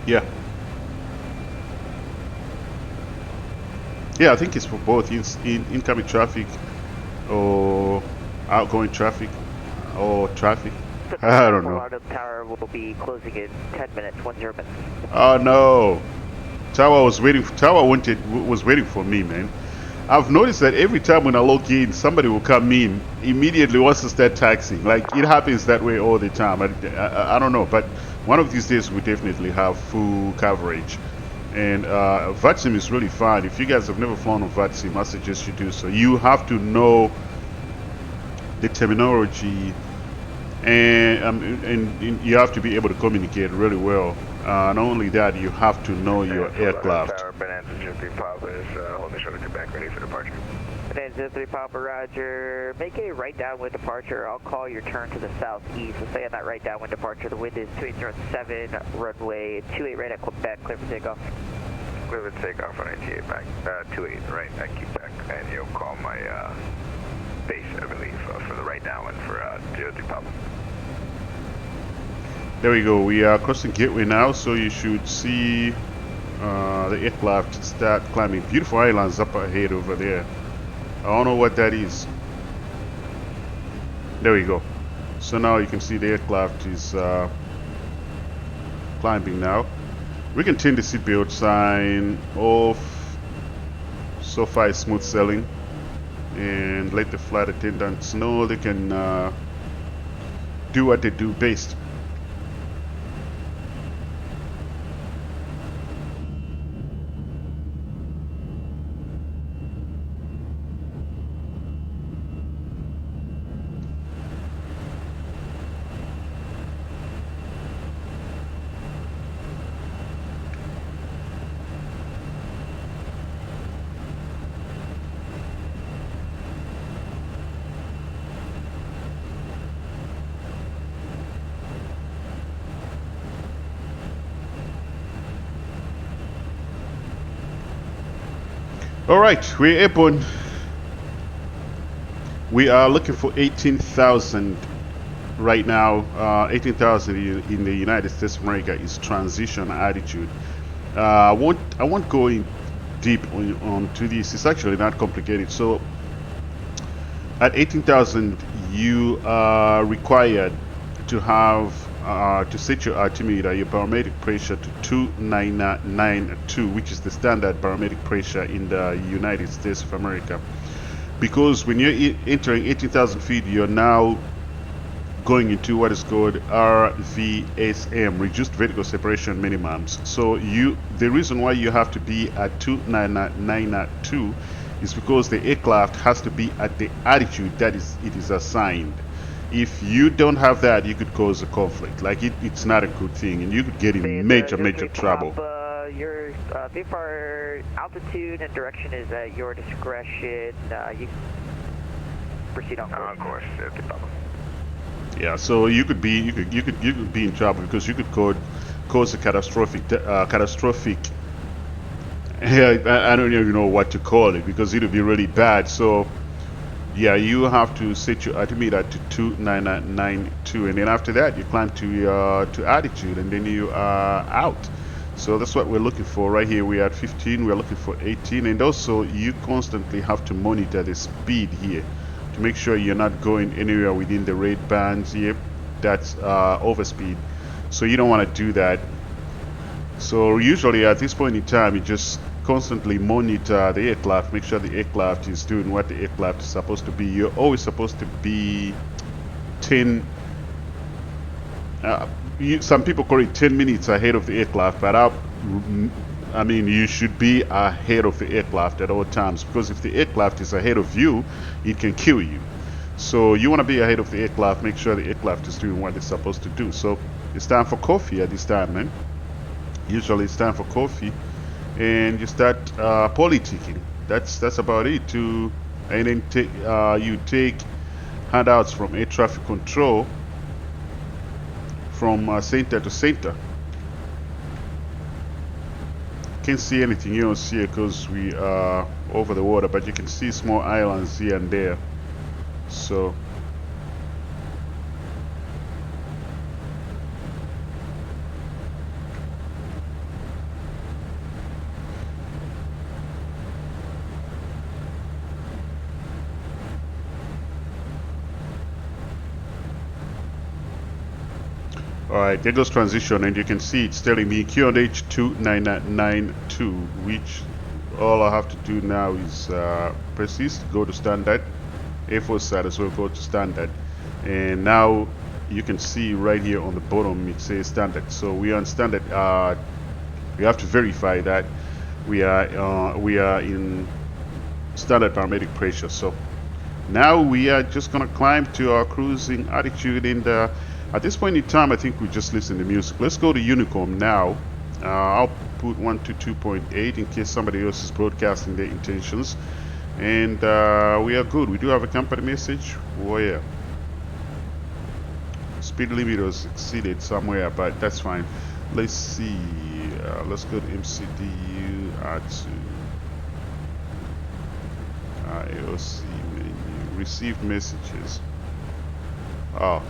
yeah, I think it's for both incoming traffic or outgoing traffic or traffic. I don't know. The tower will be closing in 10 minutes, 10 minutes. Oh no, Tower was waiting for me, man. I've noticed that every time when I log in, somebody will come in immediately wants to start taxiing. Like, it happens that way all the time. I don't know, but one of these days we definitely have full coverage. And VATSIM is really fun. If you guys have never flown on VATSIM, I suggest you do so. You have to know the terminology, and you have to be able to communicate really well. Not only that, you have to know your aircraft. Tower, Bonanza 03 Papa is holding short of Quebec, ready for departure. Bonanza 03 Papa, roger. Make a right downwind departure. I'll call your turn to the southeast. We'll stay on that right downwind departure. The wind is 2807, runway 28 right at Quebec, clear for takeoff. Clear for takeoff on 88 back, 28 right at Quebec, and you'll call my base, I believe, for the right downwind for 03 Papa. There we go. We are crossing Gateway now, so you should see the aircraft start climbing. Beautiful islands up ahead over there. I don't know what that is. There we go. So now you can see the aircraft is climbing now. We can turn the seatbelt sign off. So far it's smooth sailing. And let the flight attendants know they can do what they do best. Alright, we're airborne. We are looking for 18,000 right now. 18,000 in the United States of America is transition altitude. I won't go in deep onto this. It's actually not complicated. So at 18,000 you are required to have to set your altimeter, your barometric pressure to 2992, which is the standard barometric pressure in the United States of America. Because when you're entering 18,000 feet, you're now going into what is called RVSM, reduced vertical separation minimums. So the reason why you have to be at 2992 is because the aircraft has to be at the altitude that it is assigned. If you don't have that, you could cause a conflict. Like, it's not a good thing, and you could get in major trouble. Your VFR altitude and direction is at your discretion. You proceed on course. On course, okay, Papa. Yeah, so you could be in trouble because you could cause a catastrophic. I don't even know what to call it, because it would be really bad. So yeah, you have to set your altimeter to 2992, and then after that you climb to altitude, and then you are out. So that's what we're looking for right here. We're at 15, we're looking for 18, and also you constantly have to monitor the speed here to make sure you're not going anywhere within the rate bands here. That's overspeed, so you don't want to do that. So usually at this point in time, you just constantly monitor the aircraft, make sure the aircraft is doing what the aircraft is supposed to be. You're always supposed to be 10 some people call it 10 minutes ahead of the aircraft, but I mean, you should be ahead of the aircraft at all times, because if the aircraft is ahead of you, it can kill you. So you want to be ahead of the aircraft, make sure the aircraft is doing what it's supposed to do. So it's time for coffee at this time, man. Usually it's time for coffee, and you start politicking. That's about it. And then you take handouts from air traffic control from center to center. Can't see anything you don't see it because we are over the water, but you can see small islands here and there. So alright, there goes transition, and you can see it's telling me QNH 29992, which all I have to do now is persist, go to standard, Air Force side as well, go to standard, and now you can see right here on the bottom it says standard. So we are on standard. We have to verify that we are in standard barometric pressure. So now we are just gonna climb to our cruising altitude, and at this point in time, I think we just listen to music. Let's go to Unicom now. I'll put 122.8 in case somebody else is broadcasting their intentions. And we are good. We do have a company message. Oh yeah. Speed limit was exceeded somewhere, but that's fine. Let's see. Let's go to MCDU R2. AOC menu. Received messages. Oh.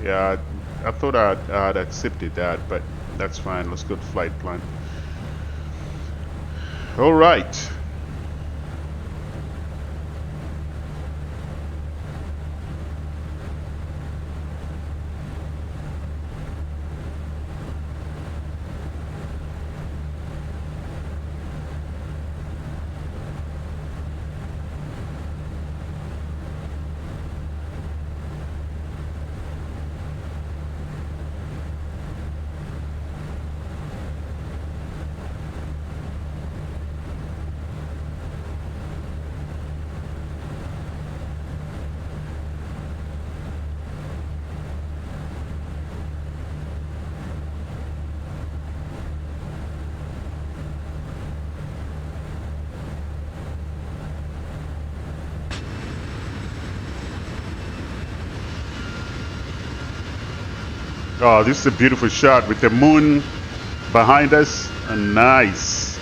Yeah, I thought I'd accepted that, but that's fine. Let's go to flight plan. All right. Oh, this is a beautiful shot with the moon behind us. Nice.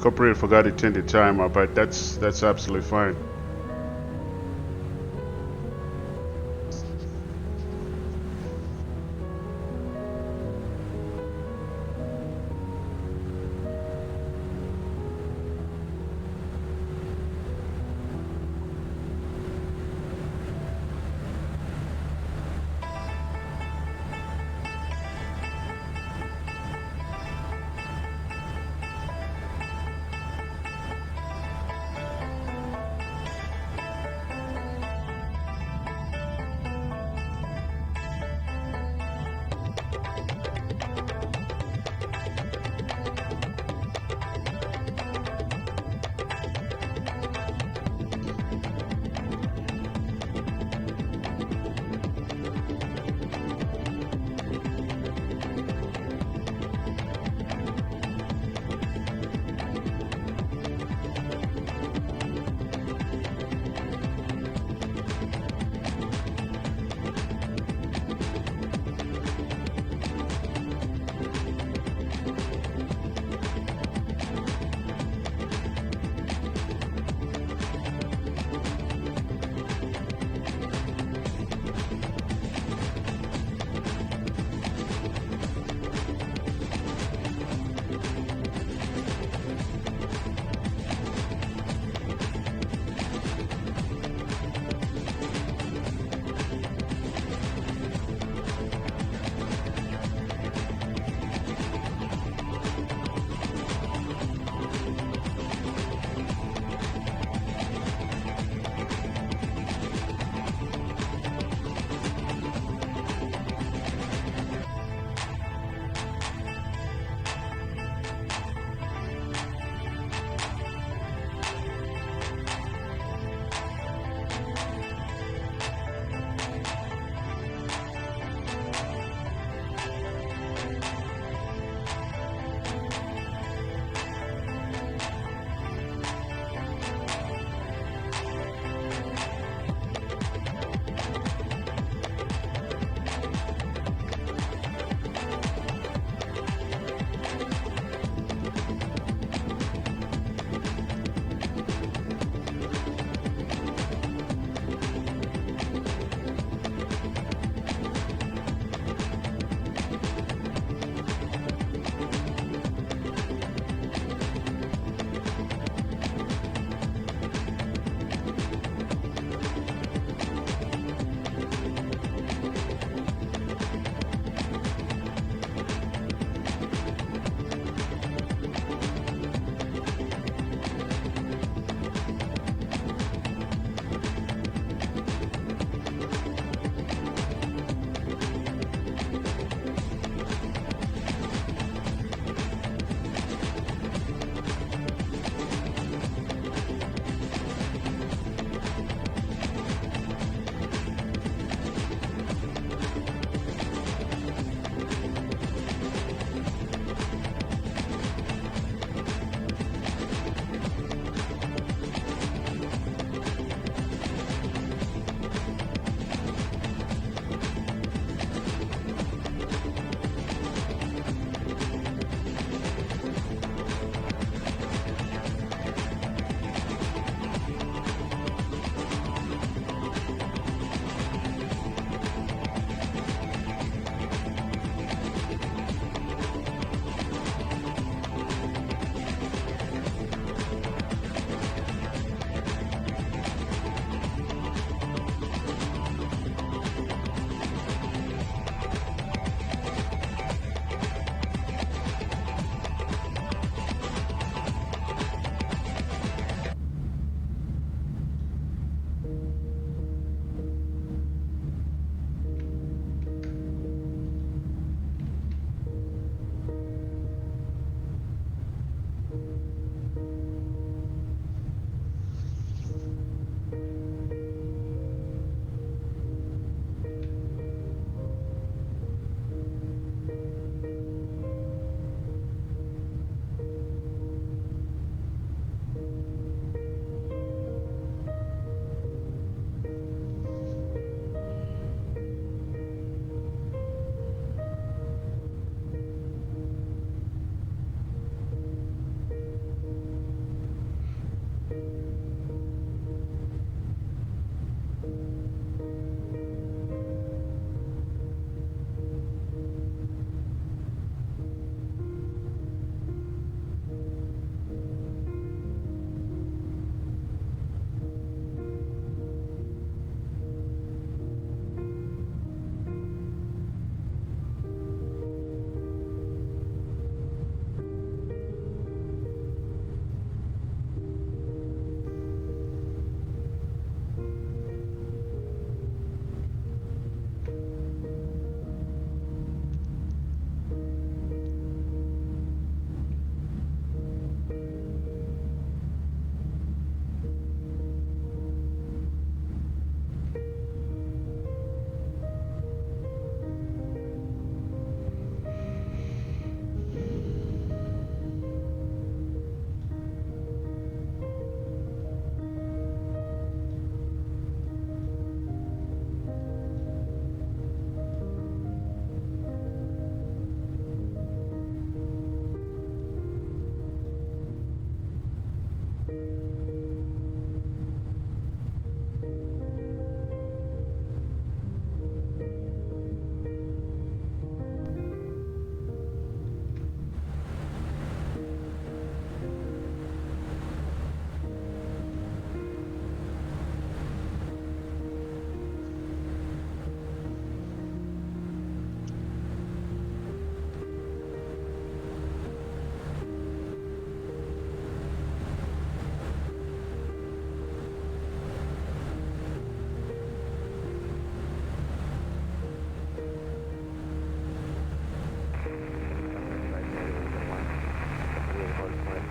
Corporate forgot to turn the timer, but that's absolutely fine.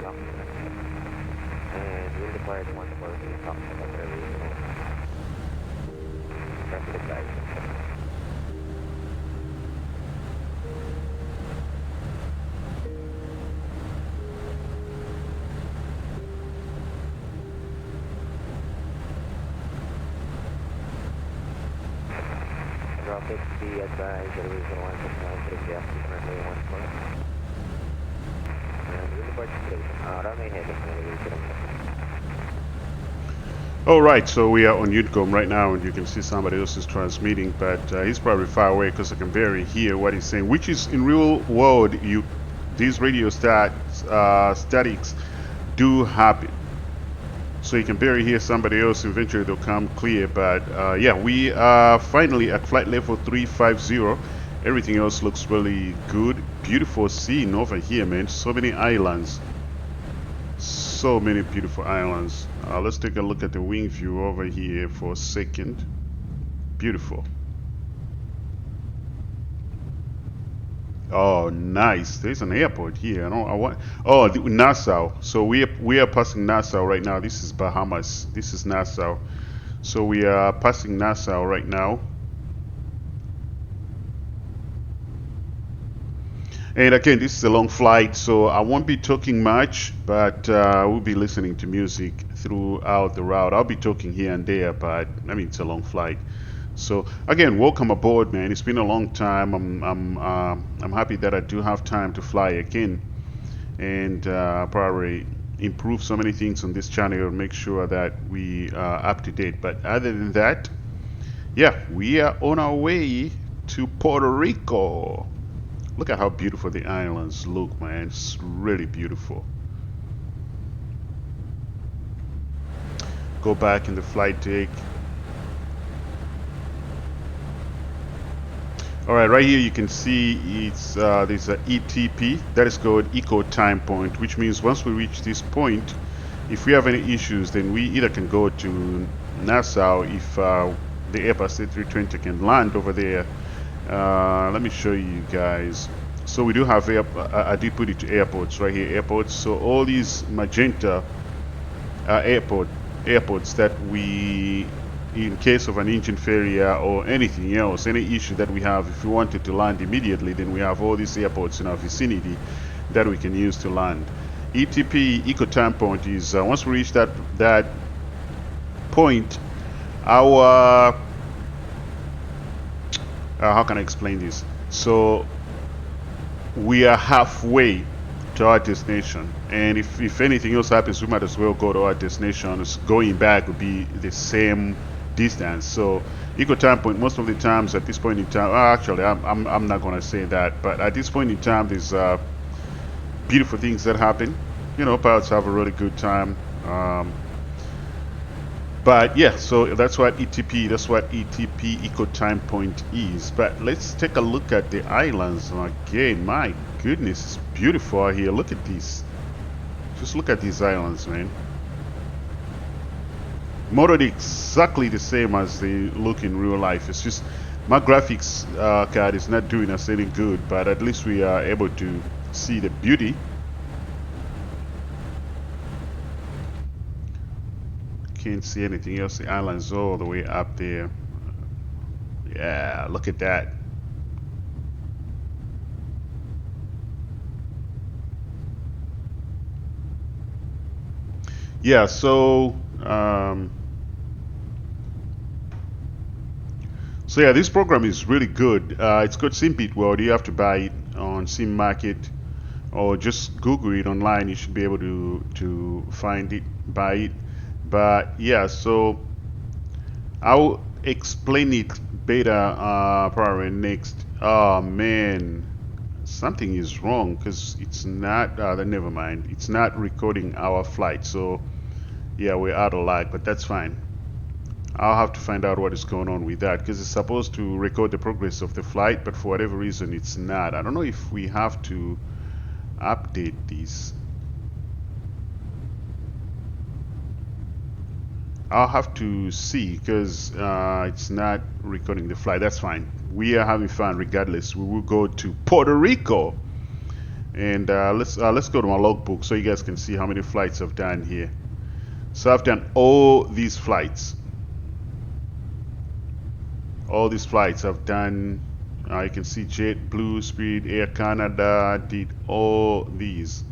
And we'll deploy one more to talk about the regional traffic advice. Traffic, be advised that regional 169 for the Japanese runway 14. And we'll deploy to station. Runway heading for the regional. Alright, so we are on Unicom right now, and you can see somebody else is transmitting, but he's probably far away because I can barely hear what he's saying, which is in real world, these radio statics do happen. So you can barely hear somebody else, eventually they'll come clear, but yeah, we are finally at flight level 350. Everything else looks really good. Beautiful scene over here, man. So many islands. So many beautiful islands. Let's take a look at the wing view over here for a second. Beautiful. Oh, nice. There's an airport here. Nassau. So we are passing Nassau right now. This is Bahamas. This is Nassau. So we are passing Nassau right now. And again, this is a long flight, so I won't be talking much, but we'll be listening to music throughout the route. I'll be talking here and there, but I mean, it's a long flight. So again, welcome aboard, man. It's been a long time. I'm happy that I do have time to fly again, and probably improve so many things on this channel and make sure that we are up to date. But other than that, yeah, we are on our way to Puerto Rico. Look at how beautiful the islands look, man. It's really beautiful. Go back in the flight deck. Alright, right here you can see it's there's an ETP that is called Eco Time Point, which means once we reach this point, if we have any issues, then we either can go to Nassau if the Airbus A320 can land over there. Let me show you guys. So we do have I did put it to airports right here, airports. So all these magenta airports that we, in case of an engine failure or anything else, any issue that we have, if we wanted to land immediately, then we have all these airports in our vicinity that we can use to land. ETP, Eco Time Point, is once we reach that point, our how can I explain this? So we are halfway to our destination, and if anything else happens, we might as well go to our destination. Going back would be the same distance. So Eco Time Point, most of the times at this point in time, actually I'm not gonna say that, but at this point in time, there's beautiful things that happen. You know, pilots have a really good time. But yeah, so that's what ETP Eco Time Point is. But let's take a look at the islands again. My goodness, it's beautiful out here. Look at these. Just look at these islands, man. Modeled exactly the same as they look in real life. It's just my graphics card is not doing us any good, but at least we are able to see the beauty. Can't see anything else. The island's all the way up there. Yeah, look at that. Yeah, so yeah, this program is really good. It's called SimBit World. You have to buy it on Sim Market, or just Google it online. You should be able to find it, buy it. But yeah, so I'll explain it better probably next. Oh man, something is wrong because it's not never mind, it's not recording our flight. So yeah, we're out of luck, but that's fine. I'll have to find out what is going on with that, because it's supposed to record the progress of the flight, but for whatever reason it's not. I don't know if we have to update this. I'll have to see, because it's not recording the flight. That's fine. We are having fun regardless. We will go to Puerto Rico. And let's go to my logbook so you guys can see how many flights I've done here. So I've done all these flights. All these flights I've done. You can see JetBlue, Spirit, Air Canada, did all these.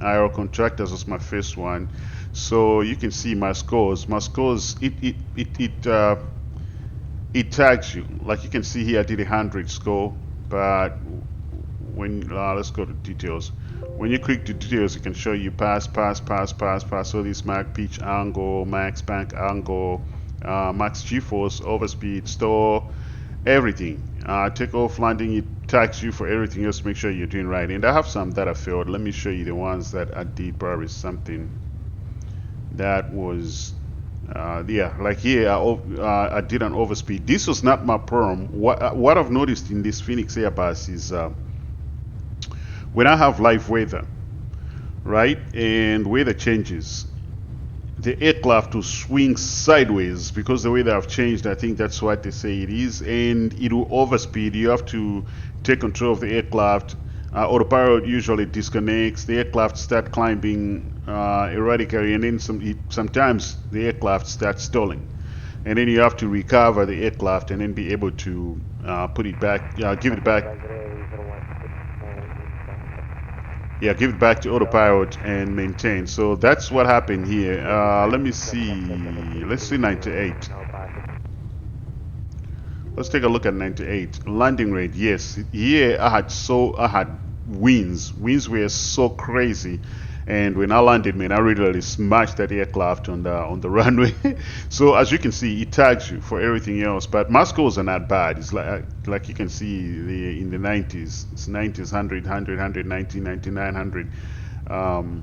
Aero Contractors was my first one. So you can see my scores. My scores, it tags you. Like you can see here, I did 100 score, but when let's go to details. When you click the details, it can show you pass, so this max pitch angle, max bank angle, max G-force, overspeed, stall, everything. Takeoff, landing, it tags you for everything else. Make sure you're doing right. And I have some that I failed. Let me show you the ones that I did. Probably something that was yeah, like here I did an overspeed. This was not my problem. What I've noticed in this Phoenix Airbus is when I have live weather, right, and weather changes, the aircraft will swing sideways because the weather have changed. I think that's what they say it is, and it will overspeed. You have to take control of the aircraft. Autopilot usually disconnects. The aircraft start climbing erratically, and then sometimes the aircraft starts stalling, and then you have to recover the aircraft and then be able to put it back, give it back. Yeah, give it back to autopilot and maintain. So that's what happened here. Let me see. Let's see 98. Let's take a look at 98. Landing rate, yes. Here I had winds. Winds were so crazy. And when I landed, man, I really smashed that aircraft on the runway. So as you can see, it tags you for everything else. But my scores are not bad. It's like you can see in the 90s. It's 90s, 100, 190, 99, 100.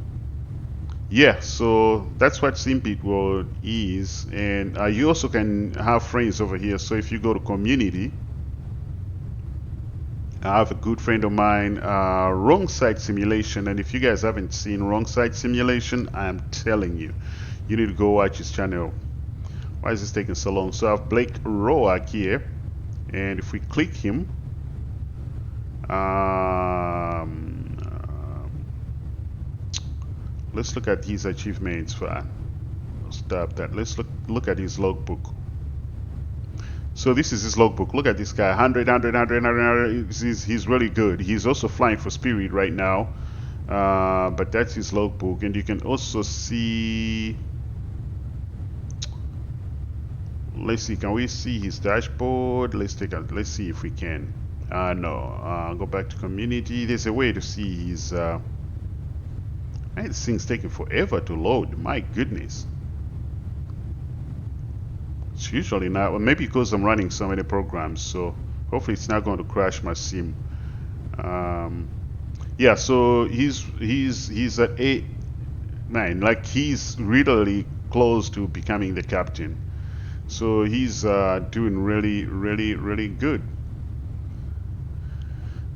Yeah, so that's what SimPit World is. And you also can have friends over here. So if you go to community, I have a good friend of mine, Wrong Side Simulation, and if you guys haven't seen Wrong Side Simulation, I'm telling you, you need to go watch his channel. Why is this taking so long? So I have Blake Roark here, and if we click him, let's look at his achievements. Stop that. Let's look at his logbook. So this is his logbook. Look at this guy, 100, 100, 100, 100. He's really good. He's also flying for Spirit right now. But that's his logbook. And you can also see, let's see, can we see his dashboard? Let's see if we can. No, go back to community. There's a way to see his, man, this thing's taking forever to load. My goodness. It's usually not, well, maybe because I'm running so many programs, so hopefully it's not going to crash my sim. Yeah, so he's at 8, 9, like he's really close to becoming the captain. So he's doing really good.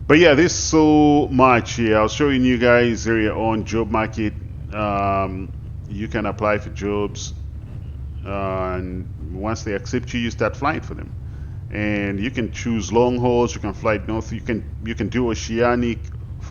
But yeah, there's so much here. I was showing you guys earlier on job market. You can apply for jobs. And once they accept you, you start flying for them, and you can choose long hauls. You can fly north. You can do oceanic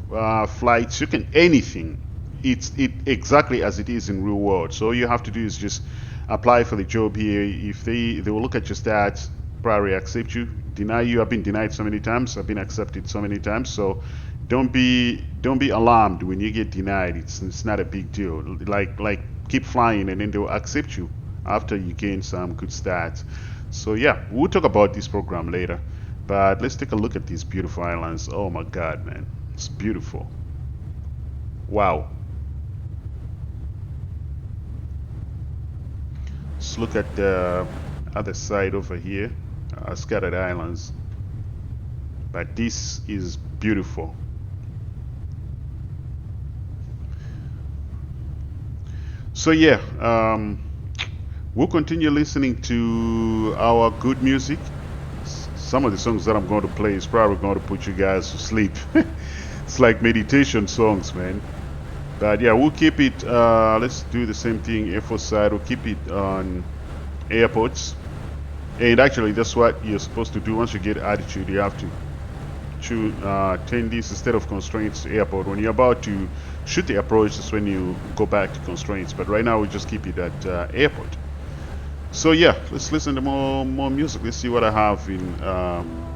flights. You can anything. It's exactly as it is in real world. So all you have to do is just apply for the job here. If they will look at your stats, probably accept you, deny you. I've been denied so many times. I've been accepted so many times. So don't be alarmed when you get denied. It's not a big deal. Like keep flying, and then they'll accept you after you gain some good stats. So yeah, we'll talk about this program later, but let's take a look at these beautiful islands. Oh my god, man, it's beautiful. Wow. Let's look at the other side over here, scattered islands, but this is beautiful. So yeah, we'll continue listening to our good music. Some of the songs that I'm going to play is probably going to put you guys to sleep. It's like meditation songs, man. But yeah, we'll keep it, let's do the same thing, Air Force side. We'll keep it on airports. And actually, that's what you're supposed to do. Once you get attitude, you have to turn this instead of constraints to airport. When you're about to shoot the approach, is when you go back to constraints. But right now we just keep it at airport. So yeah, let's listen to more music. Let's see what I have in.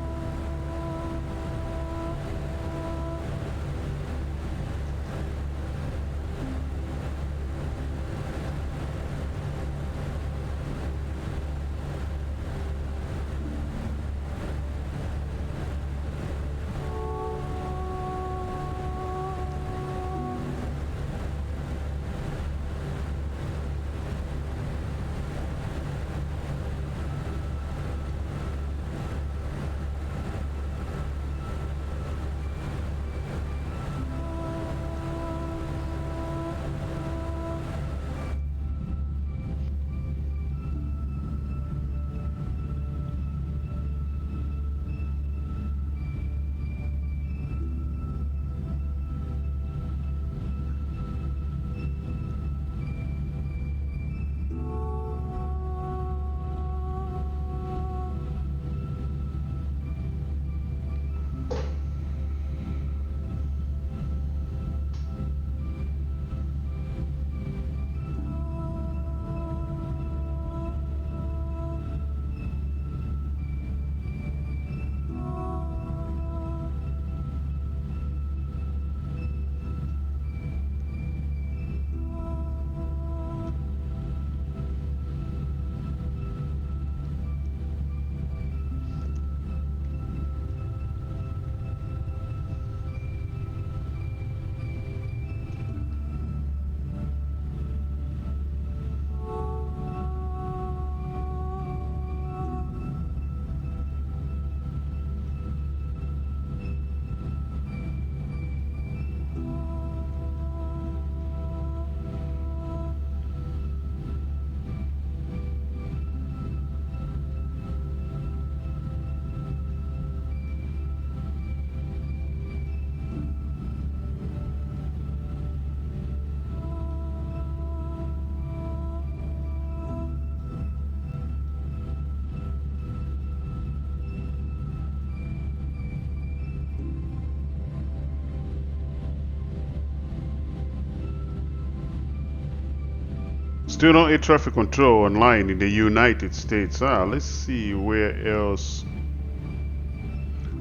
Still no air traffic control online in the United States. Let's see where else.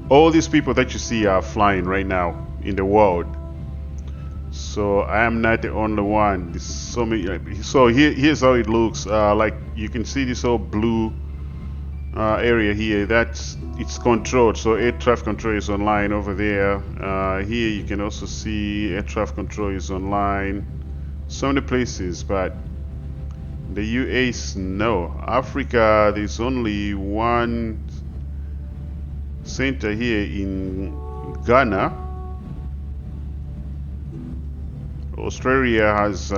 All these people that you see are flying right now in the world. So I am not the only one. There's so many. So here's how it looks. Like you can see this whole blue area here. It's controlled. So air traffic control is online over there. Here you can also see air traffic control is online. So many places, but the US, no. Africa, there's only one center here in Ghana. Australia has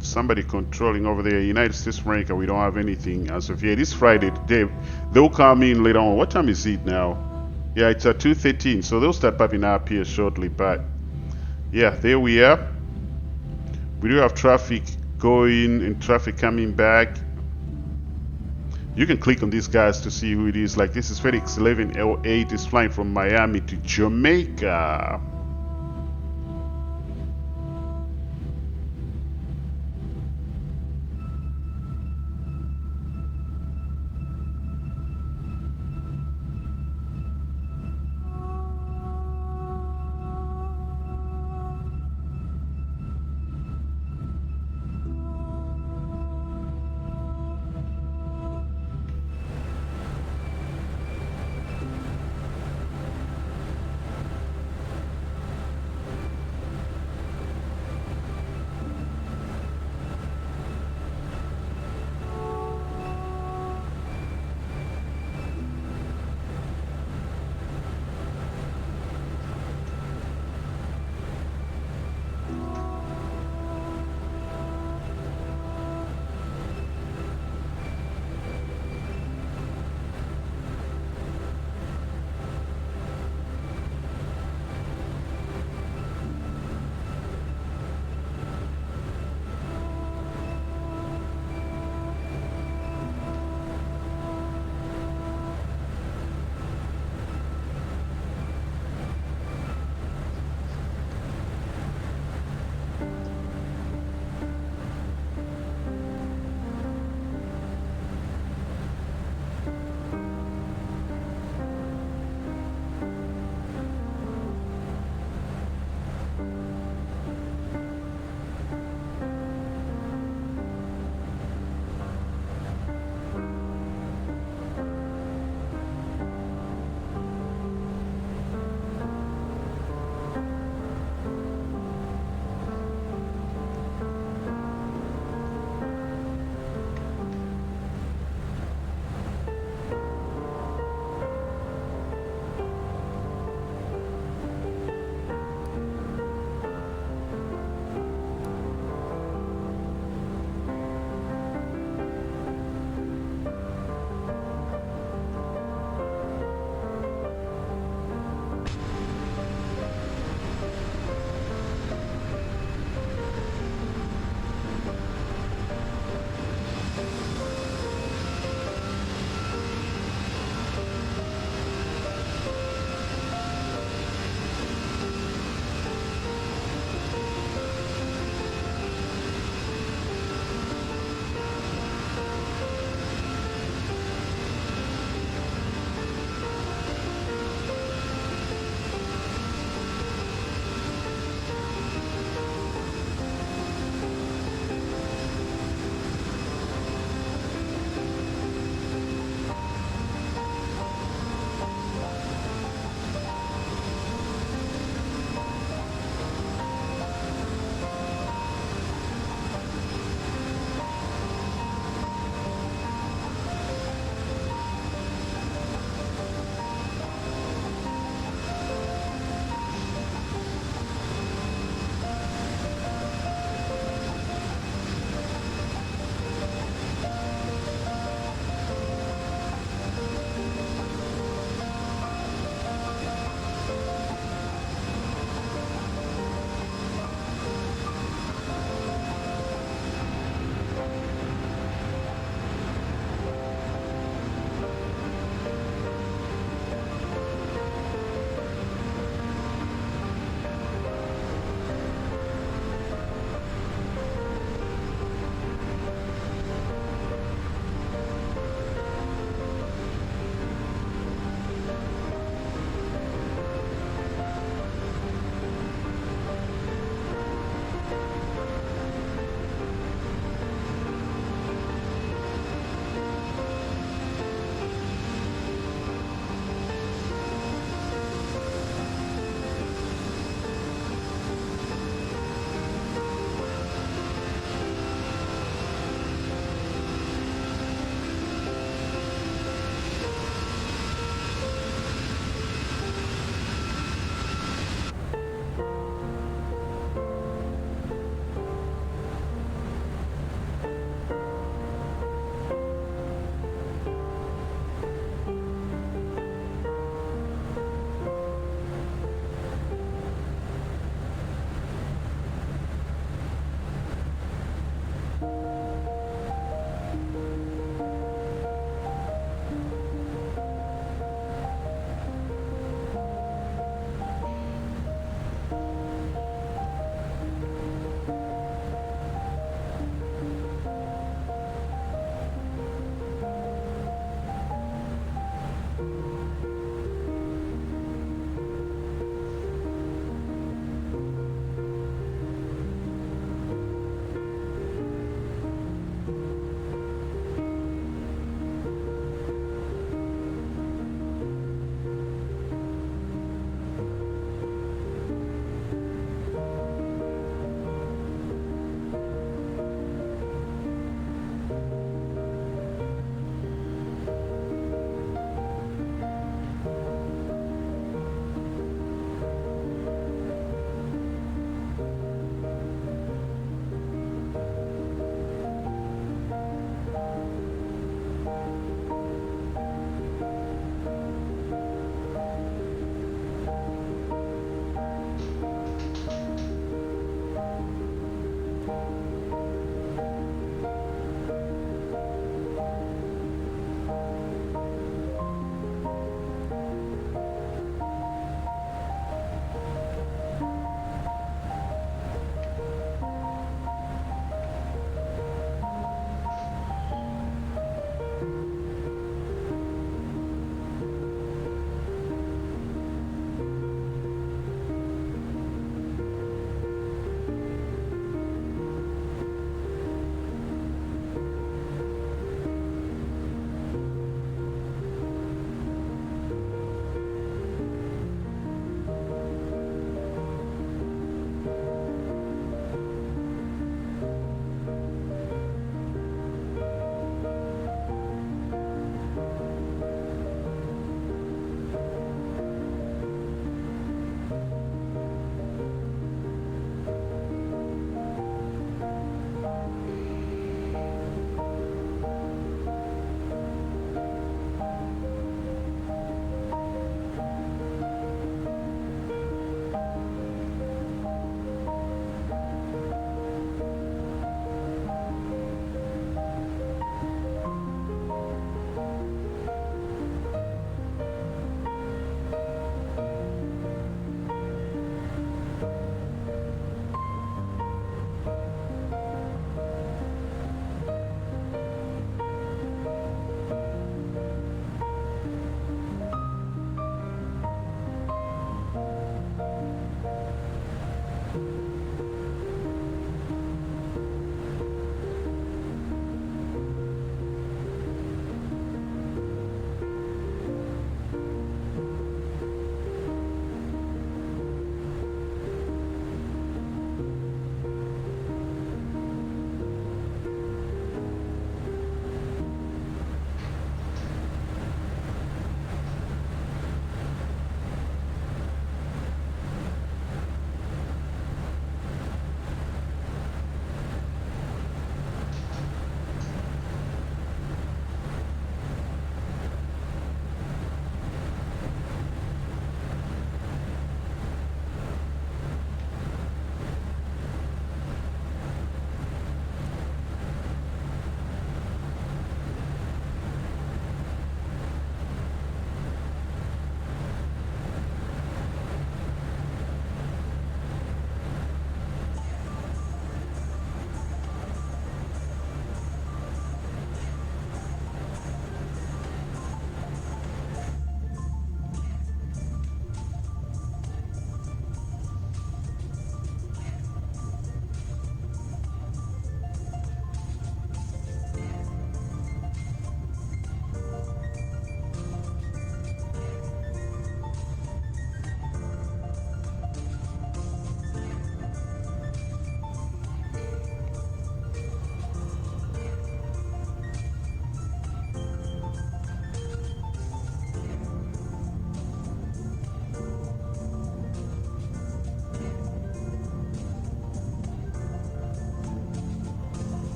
somebody controlling over there. United States of America, we don't have anything as of yet. This Friday, they'll come in later on. What time is it now? Yeah, it's at 2:13, so they'll start popping up here shortly. But yeah, there we are. We do have traffic going and traffic coming back. You can click on these guys to see who it is. Like this is FedEx 11L8 is flying from Miami to Jamaica.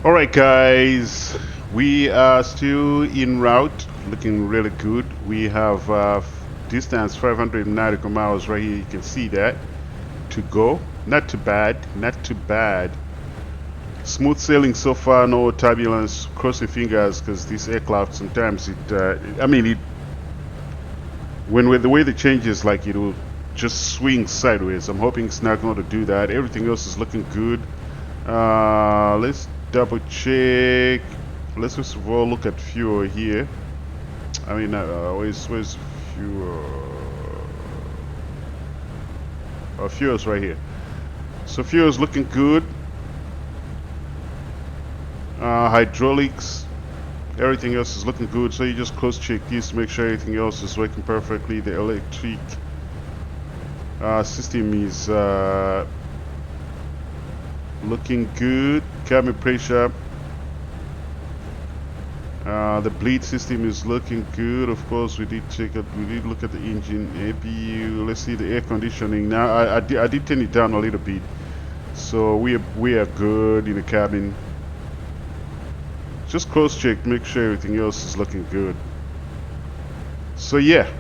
All right, guys, we are still en route, looking really good. We have distance 500 nautical miles right here. You can see that to go. Not too bad, not too bad. Smooth sailing so far, no turbulence. Cross your fingers, because this aircraft sometimes with the way the changes, like it'll just swing sideways. I'm hoping it's not going to do that. Everything else is looking good. Let's double check. Let's first of all look at fuel here. I mean, where's fuel? Fuel's right here. So fuel's looking good. Hydraulics, everything else is looking good. So you just close check this to make sure everything else is working perfectly. The electric system is looking good. Cabin pressure, the bleed system is looking good. Of course, we did look at the engine, APU. Let's see the air conditioning. Now I did turn it down a little bit, so we are good in the cabin. Just close check, make sure everything else is looking good. So yeah,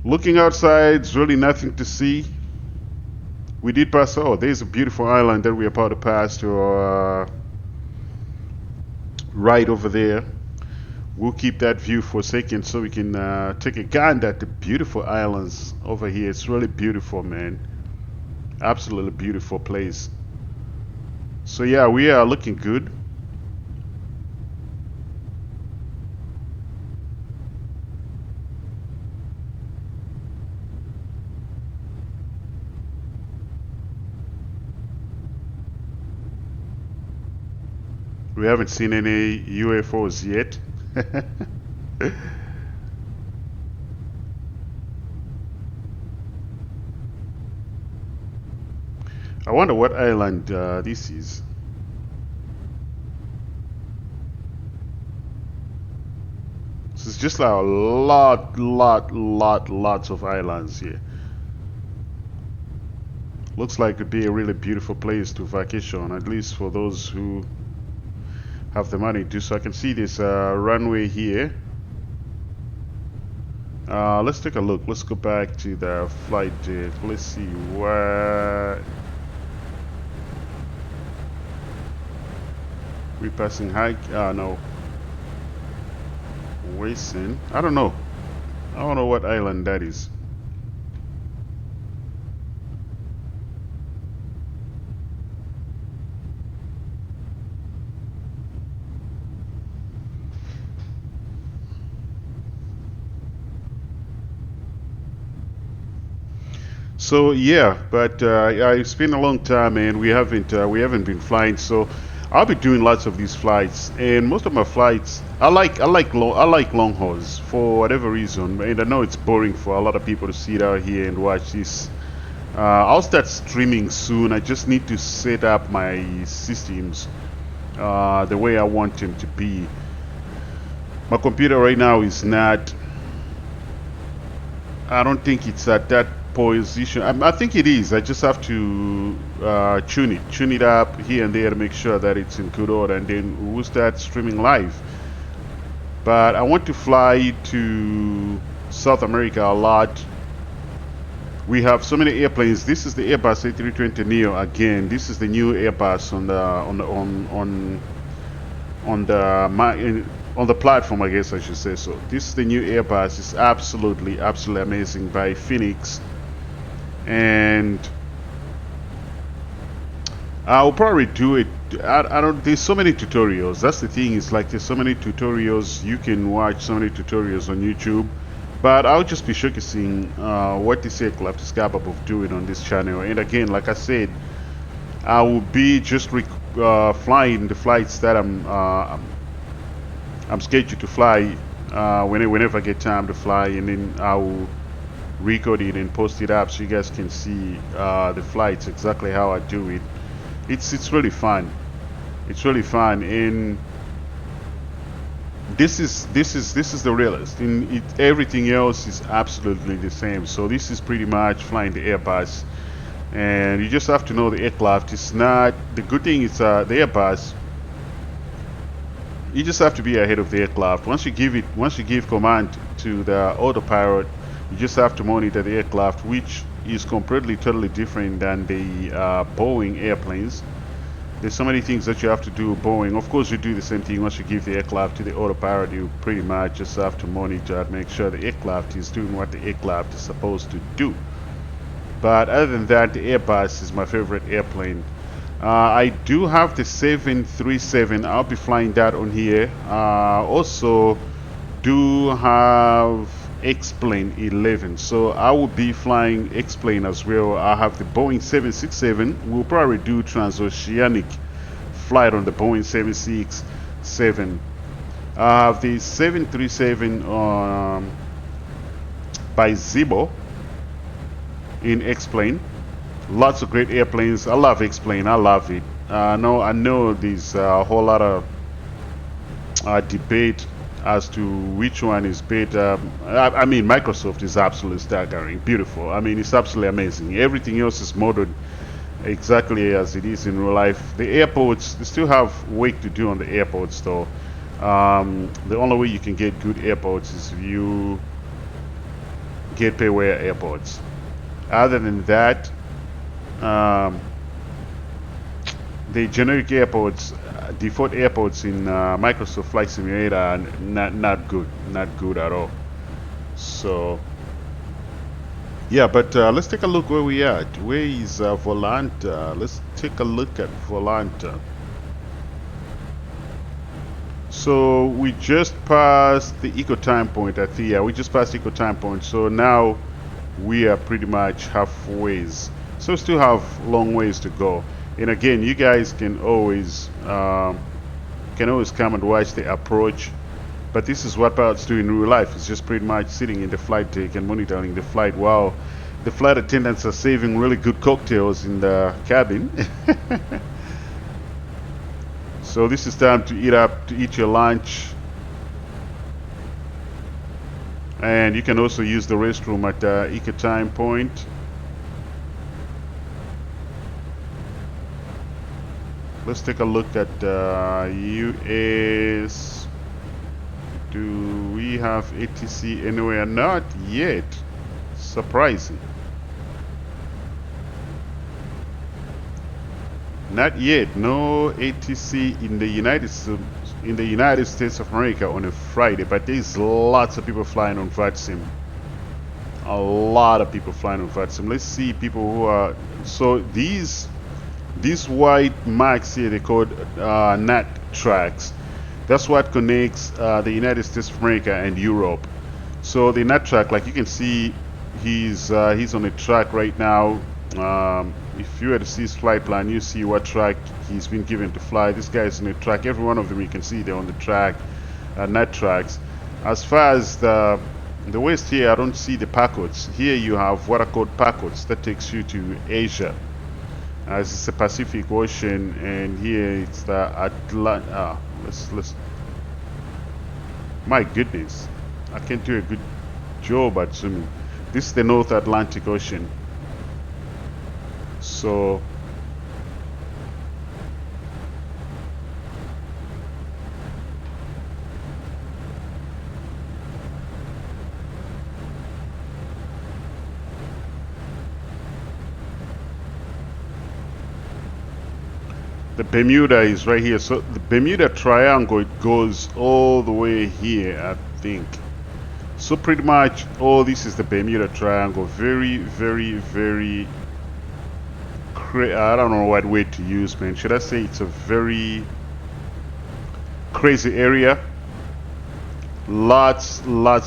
looking outside, it's really nothing to see. We did pass. Oh, there's a beautiful island that we're about to pass to. Right over there. We'll keep that view for a second so we can take a gander at the beautiful islands over here. It's really beautiful, man. Absolutely beautiful place. So yeah, we are looking good. We haven't seen any UFOs yet. I wonder what island this is. So it's just like a lots of islands here. Looks like it'd be a really beautiful place to vacation, at least for those who have the money to. So I can see this runway here. Let's take a look. Let's go back to the flight deck. Let's see what we're passing high. No, Wason. I don't know. I don't know what island that is. So yeah, but it's been a long time, and we haven't been flying. So I'll be doing lots of these flights, and most of my flights I like long hauls for whatever reason. And I know it's boring for a lot of people to sit out here and watch this. I'll start streaming soon. I just need to set up my systems the way I want them to be. My computer right now is not. I don't think it's at that position. I think it is. I just have to tune it up here and there to make sure that it's in good order, and then we'll start streaming live. But I want to fly to South America a lot. We have so many airplanes. This is the Airbus A320neo again. This is the new Airbus on the platform, I guess I should say so. This is the new Airbus. It's absolutely amazing, by Phoenix. And I'll probably do it. I don't. There's so many tutorials. That's the thing. It's like there's so many tutorials. You can watch so many tutorials on YouTube. But I'll just be showcasing what this aircraft is capable of doing on this channel. And again, like I said, I will be just flying the flights that I'm scheduled to fly whenever I get time to fly, and then I will record it and post it up so you guys can see the flights exactly how I do it. It's really fun. It's really fun, and this is the realest. Everything else is absolutely the same. So this is pretty much flying the Airbus and you just have to know the aircraft. It's not the good thing is the Airbus. You just have to be ahead of the aircraft. Once you give command to the autopilot, you just have to monitor the aircraft, which is completely totally different than the Boeing airplanes. There's so many things that you have to do. Boeing, of course, you do the same thing. Once you give the aircraft to the autopilot, you pretty much just have to monitor and make sure the aircraft is doing what the aircraft is supposed to do. But other than that, the Airbus is my favorite airplane. I do have the 737. I'll be flying that on here. Also do have X-Plane 11, so I will be flying X-Plane as well. I have the Boeing 767. We'll probably do transoceanic flight on the Boeing 767. I have the 737 by Zibo in X-Plane. Lots of great airplanes. I love X-Plane. I love it. I know there's a whole lot of debate as to which one is better. I mean, Microsoft is absolutely staggering, beautiful. I mean, it's absolutely amazing. Everything else is modeled exactly as it is in real life. The airports, they still have work to do on the airports, though. The only way you can get good airports is if you get payware airports. Other than that, the generic airports, default airports in Microsoft Flight Simulator are not good at all. So yeah, but let's take a look where we are. Where is Volanta? Let's take a look at Volanta. So we just passed the eco time point at Thea. We just passed eco time point. So now we are pretty much halfway. So still have long ways to go. And again, you guys can always come and watch the approach. But this is what pilots do in real life. It's just pretty much sitting in the flight deck and monitoring the flight while the flight attendants are serving really good cocktails in the cabin. So this is time to eat your lunch. And you can also use the restroom at the eco time point. Let's take a look at US. Do we have ATC anywhere? Not yet. Surprising. Not yet. No ATC in the United States of America on a Friday, but there's lots of people flying on VATSIM. A lot of people flying on VATSIM. Let's see people who are. So these white marks here, they called NAT tracks. That's what connects the United States of America and Europe. So the NAT track, like you can see, he's on a track right now. If you were to see his flight plan, you see what track he's been given to fly. This guy is on a track. Every one of them you can see they're on the track, NAT tracks. As far as the west here, I don't see the packets. Here you have what are called packets that takes you to Asia. As it's the Pacific Ocean, and here it's the Atlantic. Let's. My goodness, I can't do a good job at zooming. This is the North Atlantic Ocean. So the Bermuda is right here. So the Bermuda Triangle, it goes all the way here, I think. So pretty much all this is the Bermuda Triangle. Very, very, very I don't know what word to use, man. Should I say it's a very crazy area? Lots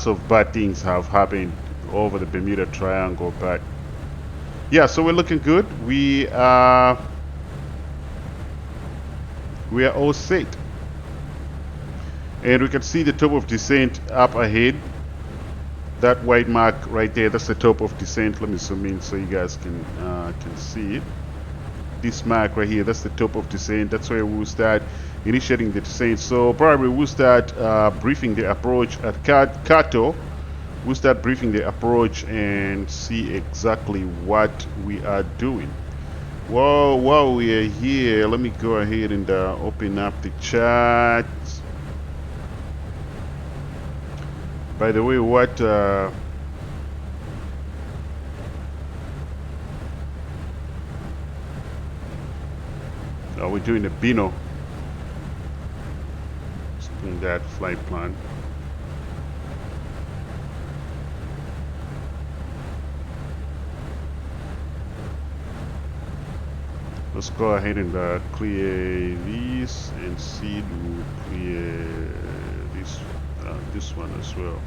of bad things have happened over the Bermuda Triangle, but yeah, so we're looking good. We are all set, and we can see the top of descent up ahead. That white mark right there, that's the top of descent. Let me zoom in so you guys can see it. This mark right here, that's the top of descent. That's where we'll start initiating the descent. So probably we'll start briefing the approach at Kato we'll start briefing the approach and see exactly what we are doing. Well, while we are here, let me go ahead and open up the chat. By the way, what are we doing? A Bino in that flight plan. Let's go ahead and clear these and see to clear this one as well.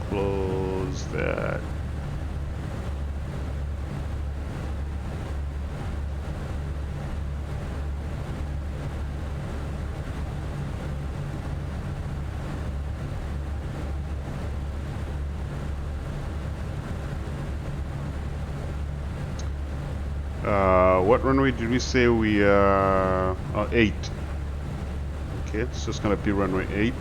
Close that. What runway did we say we are? 8. Okay, it's just gonna be runway 8.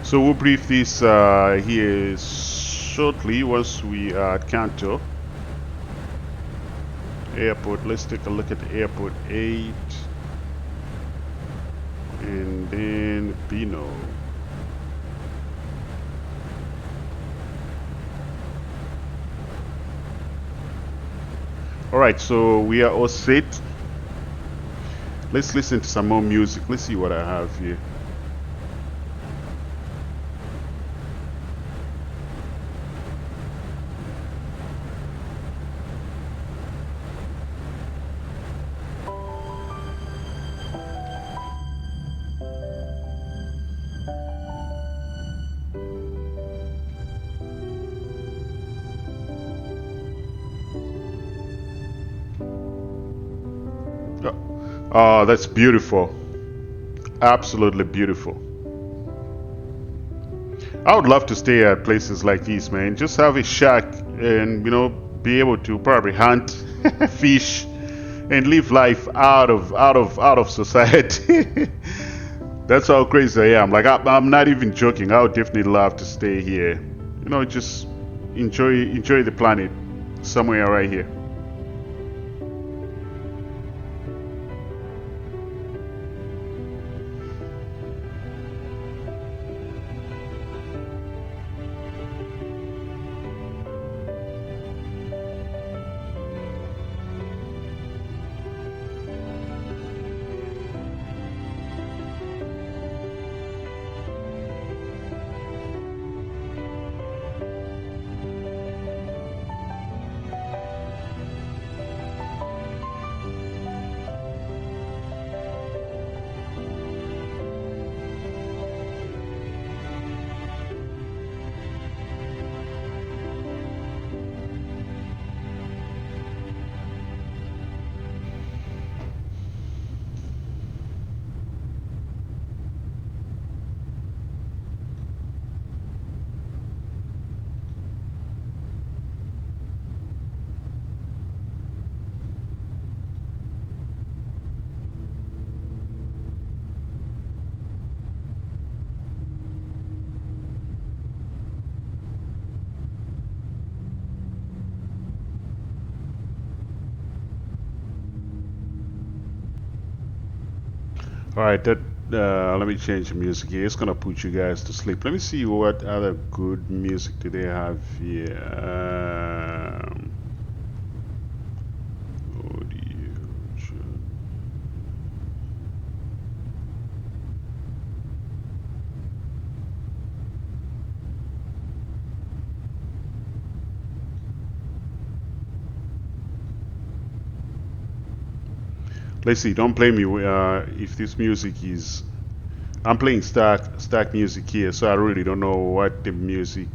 So we'll brief this here shortly once we are at Kanto Airport. Let's take a look at the Airport 8 and then Bino. Alright, so we are all set. Let's listen to some more music. Let's see what I have here. Oh, that's beautiful. Absolutely beautiful. I would love to stay at places like these, man. Just have a shack and, you know, be able to probably hunt, fish, and live life out of society. That's how crazy I am. Like, I'm not even joking. I would definitely love to stay here. You know, just enjoy the planet somewhere right here. All right, that let me change the music here. It's gonna put you guys to sleep. Let me see what other good music do they have here. Audio. Let's see. Don't blame me if this music is. I'm playing stack music here, so I really don't know what the music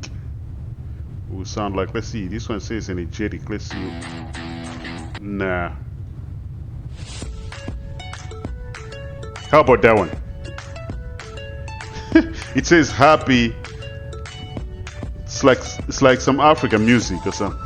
will sound like. Let's see. This one says energetic. Let's see. Nah. How about that one? It says happy, it's like some African music or something.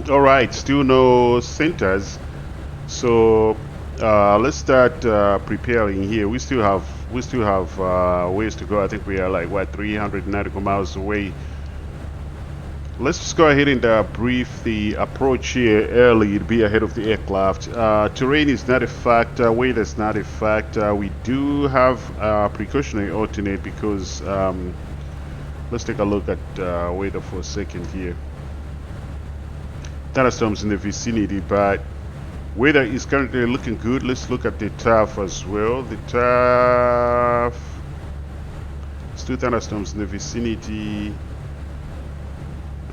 All right, still no centers. So let's start preparing here. We still have ways to go. I think we are like what 300 nautical miles away. Let's just go ahead and brief the approach here early to be ahead of the aircraft. Terrain is not a factor, weight is not a factor. We do have precautionary alternate because let's take a look at weather for a second here. Thunderstorms in the vicinity, but weather is currently looking good. Let's look at the turf as well. The turf, still thunderstorms in the vicinity.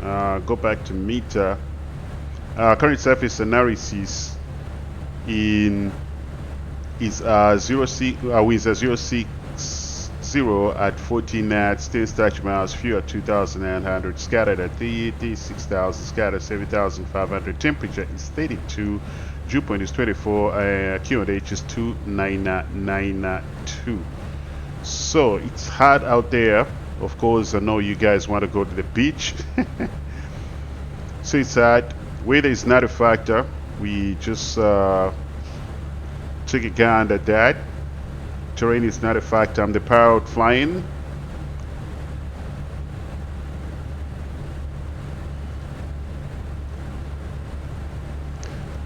Go back to meter. Current surface analysis is 06 winds at 060 at 14 knots, 10 starch miles, fuel at 2,900, scattered at 36,000, scattered 7,500. Temperature is 32 dew point is 24, Q&H is 2992. So it's hot out there. Of course, I know you guys want to go to the beach. So it's hot. Weather is not a factor. We just take a gander at that. Terrain is not a factor. I'm the pilot flying.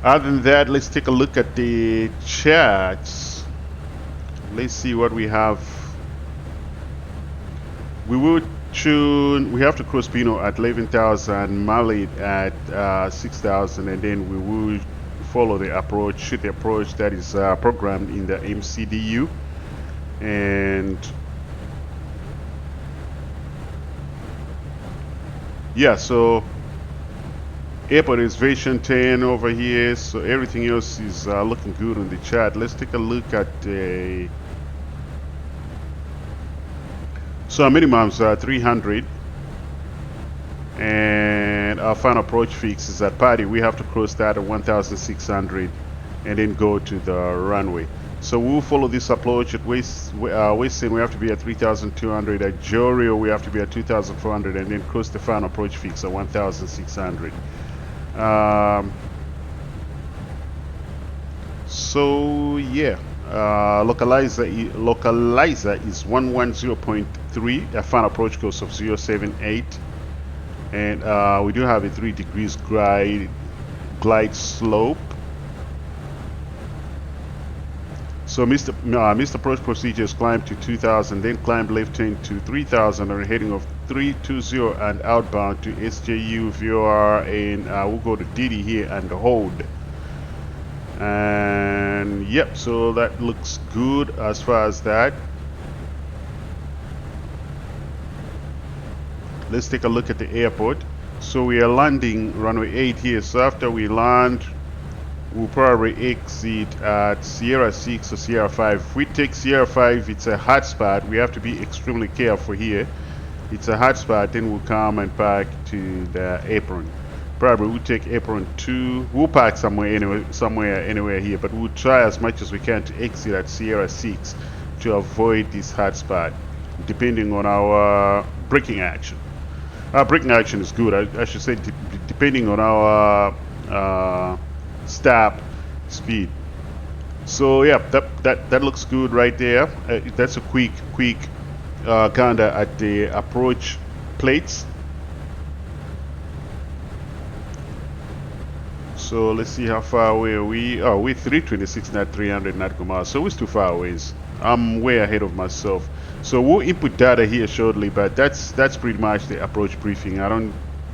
Other than that, let's take a look at the charts. Let's see what we have. We would tune. We have to cross Pino at 11,000, Mallet at 6,000, and then we will follow the approach, shoot the approach that is programmed in the MCDU. And yeah, so airport is version 10 over here, so everything else is looking good on the chart. Let's take a look at the so our minimums are 300, and our final approach fix is at party. We have to cross that at 1,600 and then go to the runway. So we'll follow this approach at Western. We have to be at 3,200. At Jorio, we have to be at 2,400 and then cross the final approach fix at 1,600. So yeah, localizer is 110.3, a final approach course of 078, and we do have a 3 degrees glide slope. So Mr. Approach procedures climb to 2,000, then climb left turn to 3,000 on a heading of 320 and outbound to SJU VOR, and we'll go to Diddy here and hold. And yep, so that looks good as far as that. Let's take a look at the airport. So we are landing runway 8 here. So after we land, we'll probably exit at Sierra 6 or Sierra 5. If we take Sierra 5, it's a hot spot. We have to be extremely careful here. It's a hot spot, then we'll come and park to the apron. Probably we'll take apron 2. We'll park anywhere here, but we'll try as much as we can to exit at Sierra 6 to avoid this hot spot, depending on our braking action. Our braking action is good. I should say depending on our stop speed. So yeah, that looks good right there. That's a quick gander at the approach plates. So let's see how far away are we. Oh, we're 326 not 300 nautical miles, so we're still far away. I'm way ahead of myself. So we'll input data here shortly, but that's pretty much the approach briefing.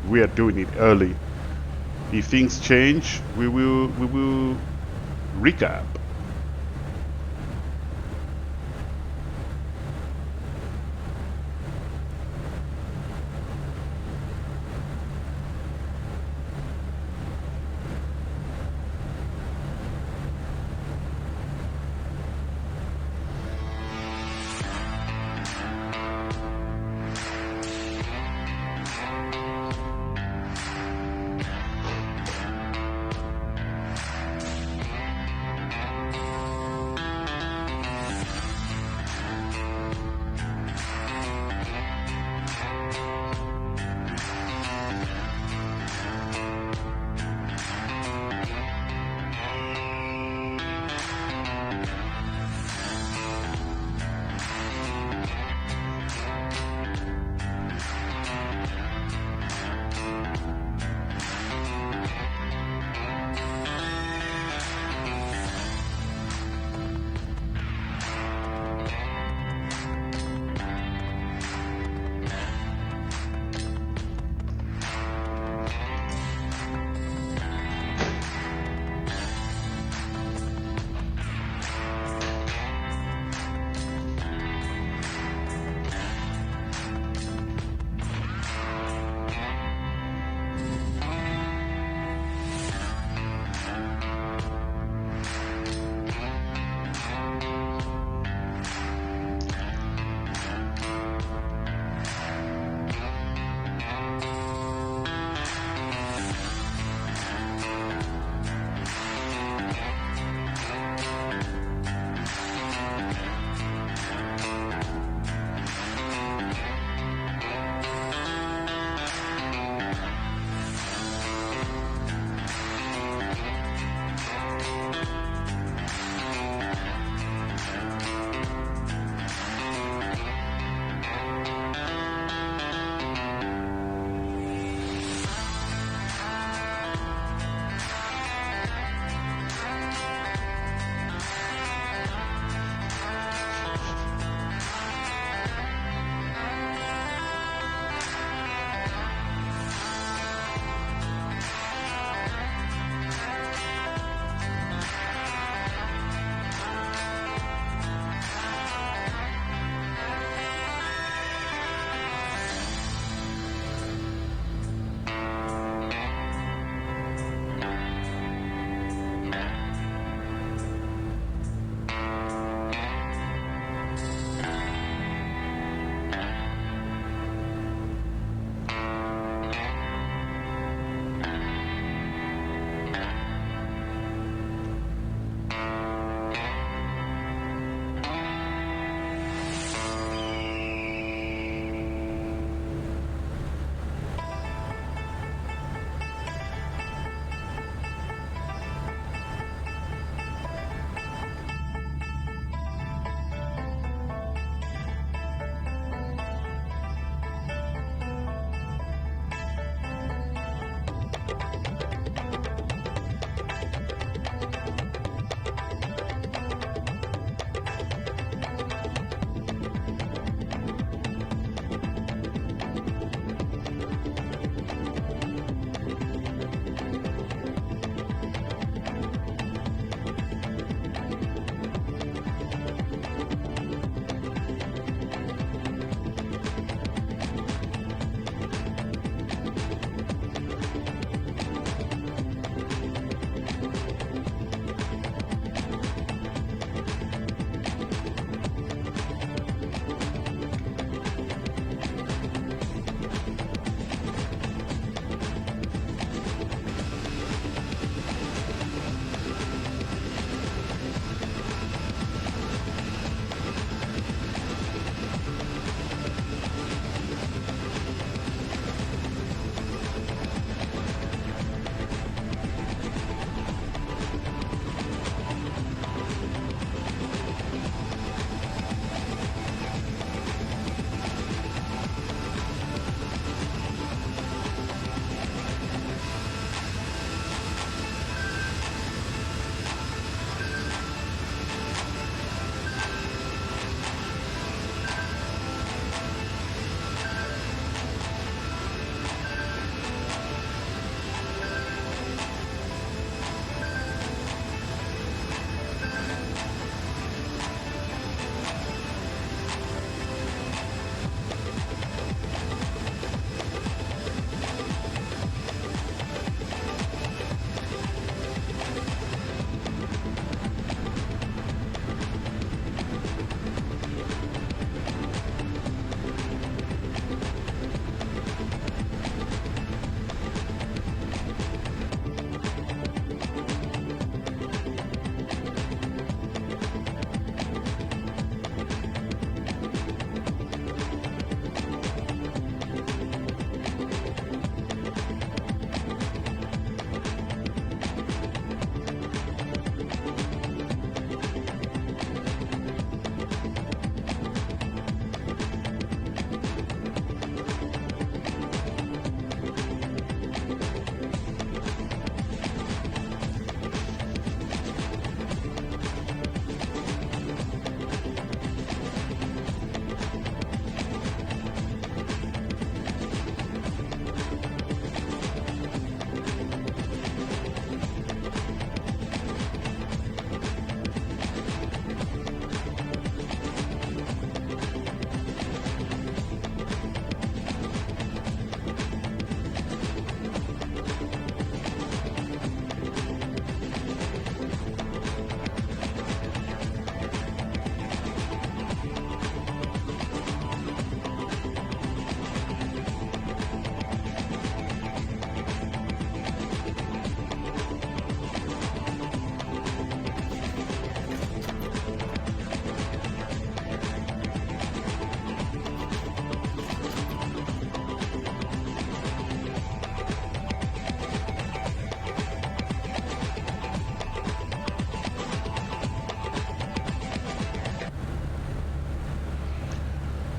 We are doing it early. If things change, we will recap.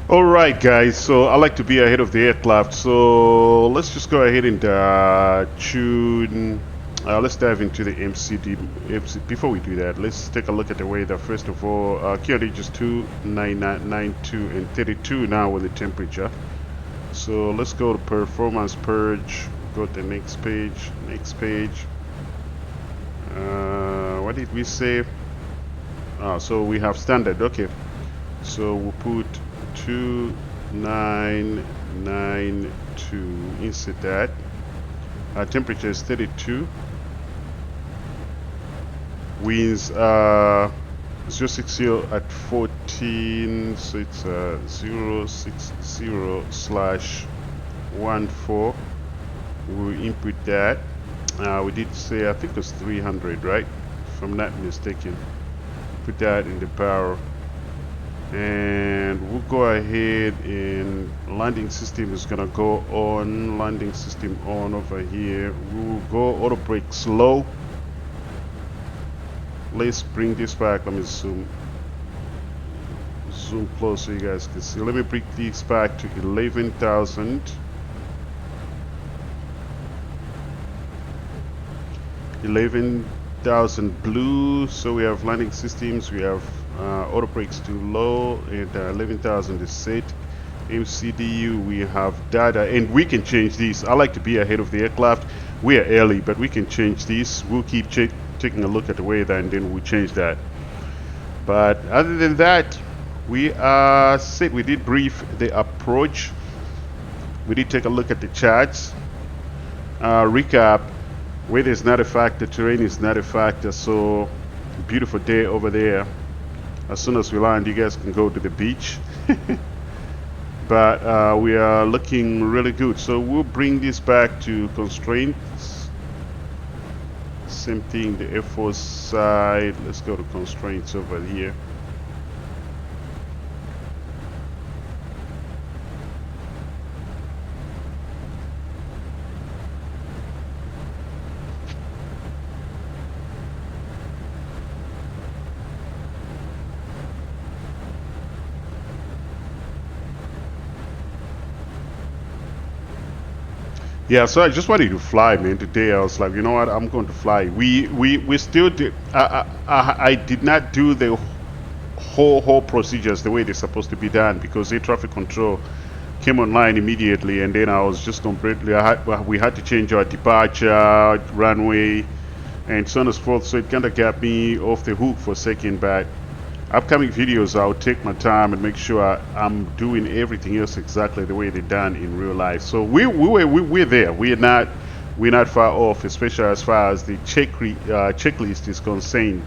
All right, guys. So I like to be ahead of the aircraft. So let's just go ahead and tune. Let's dive into the MCD. Before we do that, let's take a look at the weather. First of all, currently just 29992 and 32 now with the temperature. So let's go to performance purge. Go to the next page. Next page. What did we say? So we have standard. Okay. So we'll put 2992 insert that. Our temperature is 32. Winds 060 at 14, so it's 060/14. We'll input that. We did say, I think it was 300, right? If I'm not mistaken. Put that in the power. And we'll go ahead and landing system is gonna go on. Landing system on over here. We'll go auto brake slow. Let's bring this back. Let me zoom close so you guys can see. Let me bring this back to 11,000. 11,000 blue. So we have landing systems. We have auto brakes too low, and 11,000 is set. MCDU, we have data, and we can change these. I like to be ahead of the aircraft. We are early, but we can change these. We'll keep taking a look at the weather, and then we'll change that. But other than that, we are set. We did brief the approach. We did take a look at the charts. Recap: weather is not a factor, terrain is not a factor. So beautiful day over there. As soon as we land, you guys can go to the beach. But we are looking really good. So we'll bring this back to constraints. Same thing, the F4 side. Let's go to constraints over here. Yeah, so I just wanted to fly, man. Today I was like, you know what, I'm going to fly. We still did. I did not do the whole procedures the way they're supposed to be done, because air traffic control came online immediately, and then I was just completely. We had to change our departure runway and so on and so forth. So it kind of got me off the hook for a second, but upcoming videos I'll take my time and make sure I'm doing everything else exactly the way they're done in real life. So we're there. We're not far off, especially as far as the checklist is concerned.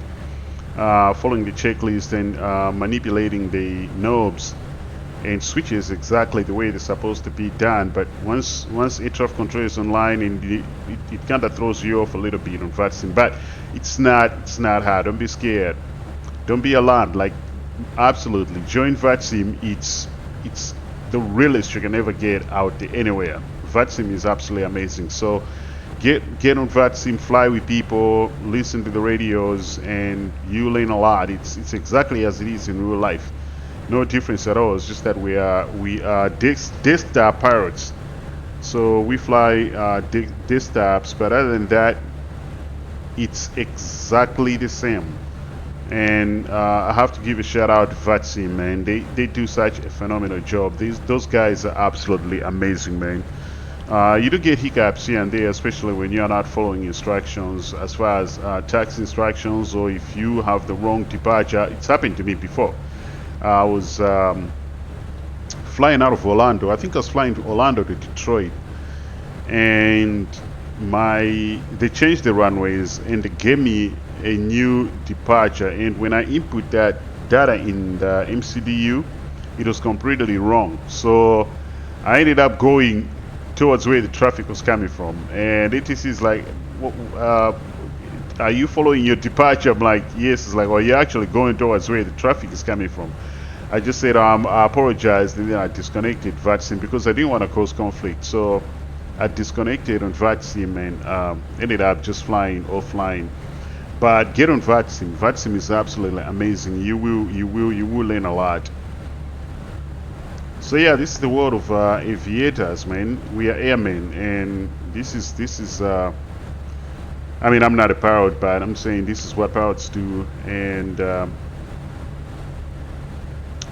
Following the checklist and manipulating the knobs and switches exactly the way they're supposed to be done. But once air traffic control is online, and it kind of throws you off a little bit on VATSIM, but it's not hard. Don't be scared. Don't be alarmed. Like, absolutely, join VATSIM. It's the realest you can ever get out there anywhere. VATSIM is absolutely amazing. So get on VATSIM, fly with people, listen to the radios, and you learn a lot. It's exactly as it is in real life. No difference at all. It's just that we are desktop pirates. So we fly desktops, but other than that, it's exactly the same. And I have to give a shout out to VATSIM, man. They do such a phenomenal job. Those guys are absolutely amazing, man. You do get hiccups here and there, especially when you're not following instructions, as far as taxi instructions, or if you have the wrong departure. It's happened to me before. I was flying out of Orlando. I think I was flying to Orlando to Detroit, and they changed the runways and they gave me a new departure, and when I input that data in the MCDU, it was completely wrong. So I ended up going towards where the traffic was coming from, and ATC is like, are you following your departure? I'm like, yes. It's like, well, you're actually going towards where the traffic is coming from. I just said I apologized, and then I disconnected VATSIM because I didn't want to cause conflict. So I disconnected on VATSIM and ended up just flying offline. But get on VATSIM. VATSIM is absolutely amazing. You will learn a lot. So yeah, this is the world of aviators, man. We are airmen, and this is. I mean, I'm not a pilot, but I'm saying this is what pilots do, and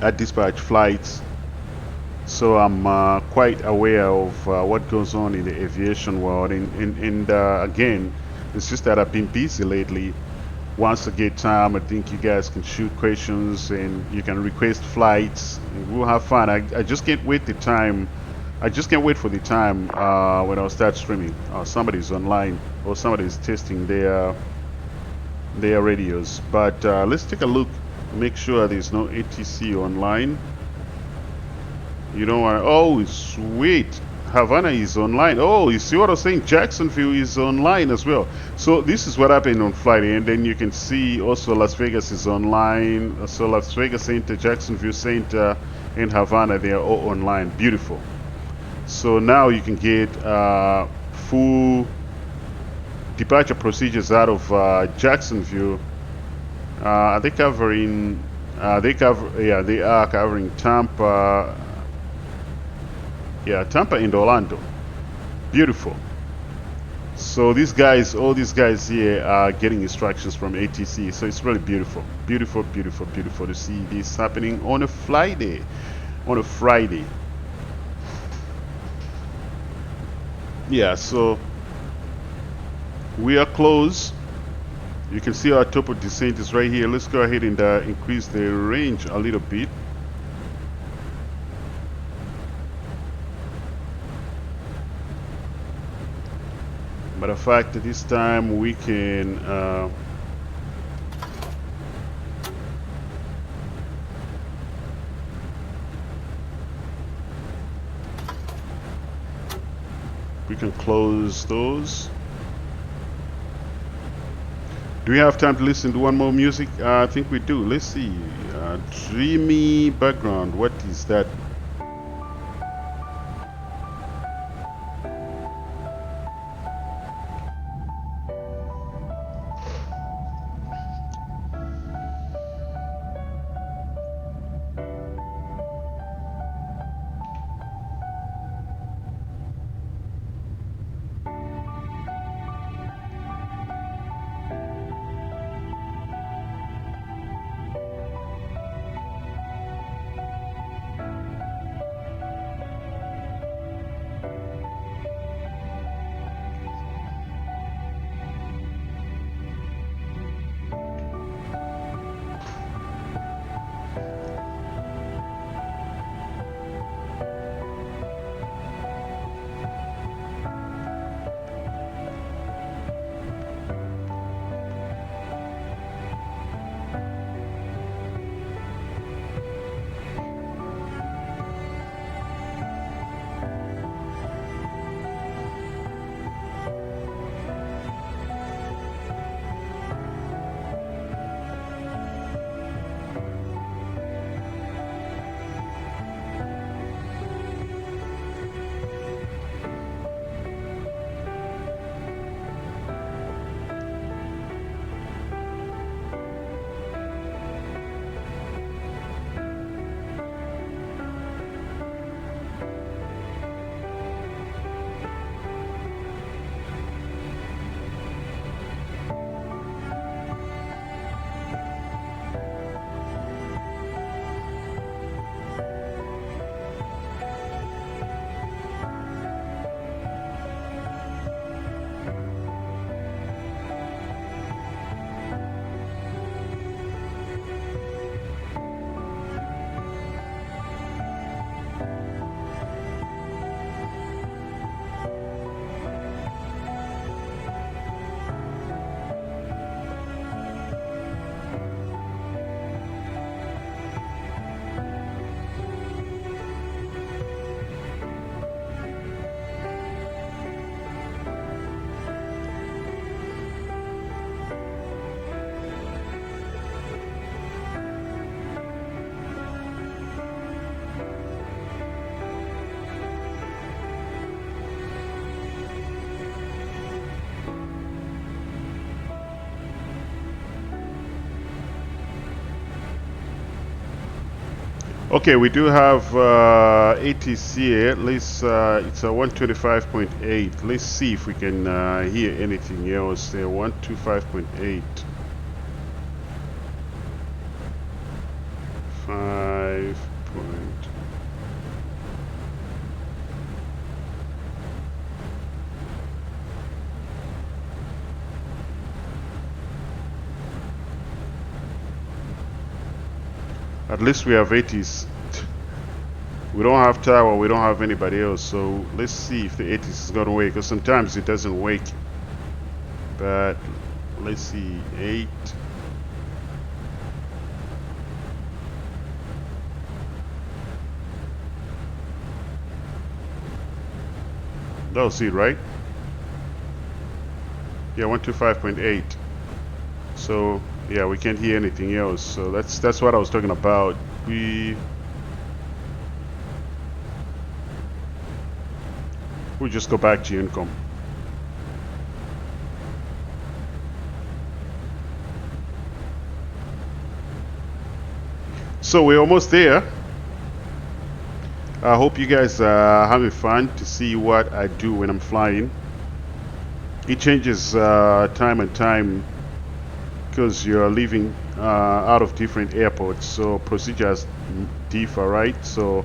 I dispatch flights, so I'm quite aware of what goes on in the aviation world. And again, it's just that I've been busy lately. Once I get time, I think you guys can shoot questions and you can request flights. And we'll have fun. I just can't wait the time. I just can't wait for the time when I'll start streaming. Somebody's online or somebody's testing their radios. But let's take a look. Make sure there's no ATC online. You don't want to. Oh, sweet. Havana is online. Oh, you see what I was saying? Jacksonville is online as well. So this is what happened on Friday, and then you can see also Las Vegas is online. So Las Vegas Center, Jacksonville Center, and Havana, they are all online. Beautiful. So now you can get full departure procedures out of Jacksonville. Are they covering? Yeah, they are covering Tampa. Yeah, Tampa and Orlando. Beautiful. So these guys, all these guys here are getting instructions from ATC. So it's really beautiful. Beautiful, beautiful, beautiful to see this happening on a Friday. On a Friday. Yeah, so we are close. You can see our top of descent is right here. Let's go ahead and increase the range a little bit. Matter of fact, this time we can close those. Do we have time to listen to one more music? I think we do. Let's see. Dreamy background. What is that? Okay, we do have ATC here. Let's it's a 125.8. Let's see if we can hear anything else there. 125.8. 5 point. At least we have 80s. We don't have tower, we don't have anybody else, so let's see if the 80s is gonna wake, because sometimes it doesn't wake. But let's see, 8. That'll see it, right? Yeah, 125.8. So yeah, we can't hear anything else. So that's what I was talking about. We'll just go back to income. So we're almost there. I hope you guys are having fun to see what I do when I'm flying. It changes time and time because you're leaving out of different airports, so procedures differ, right? So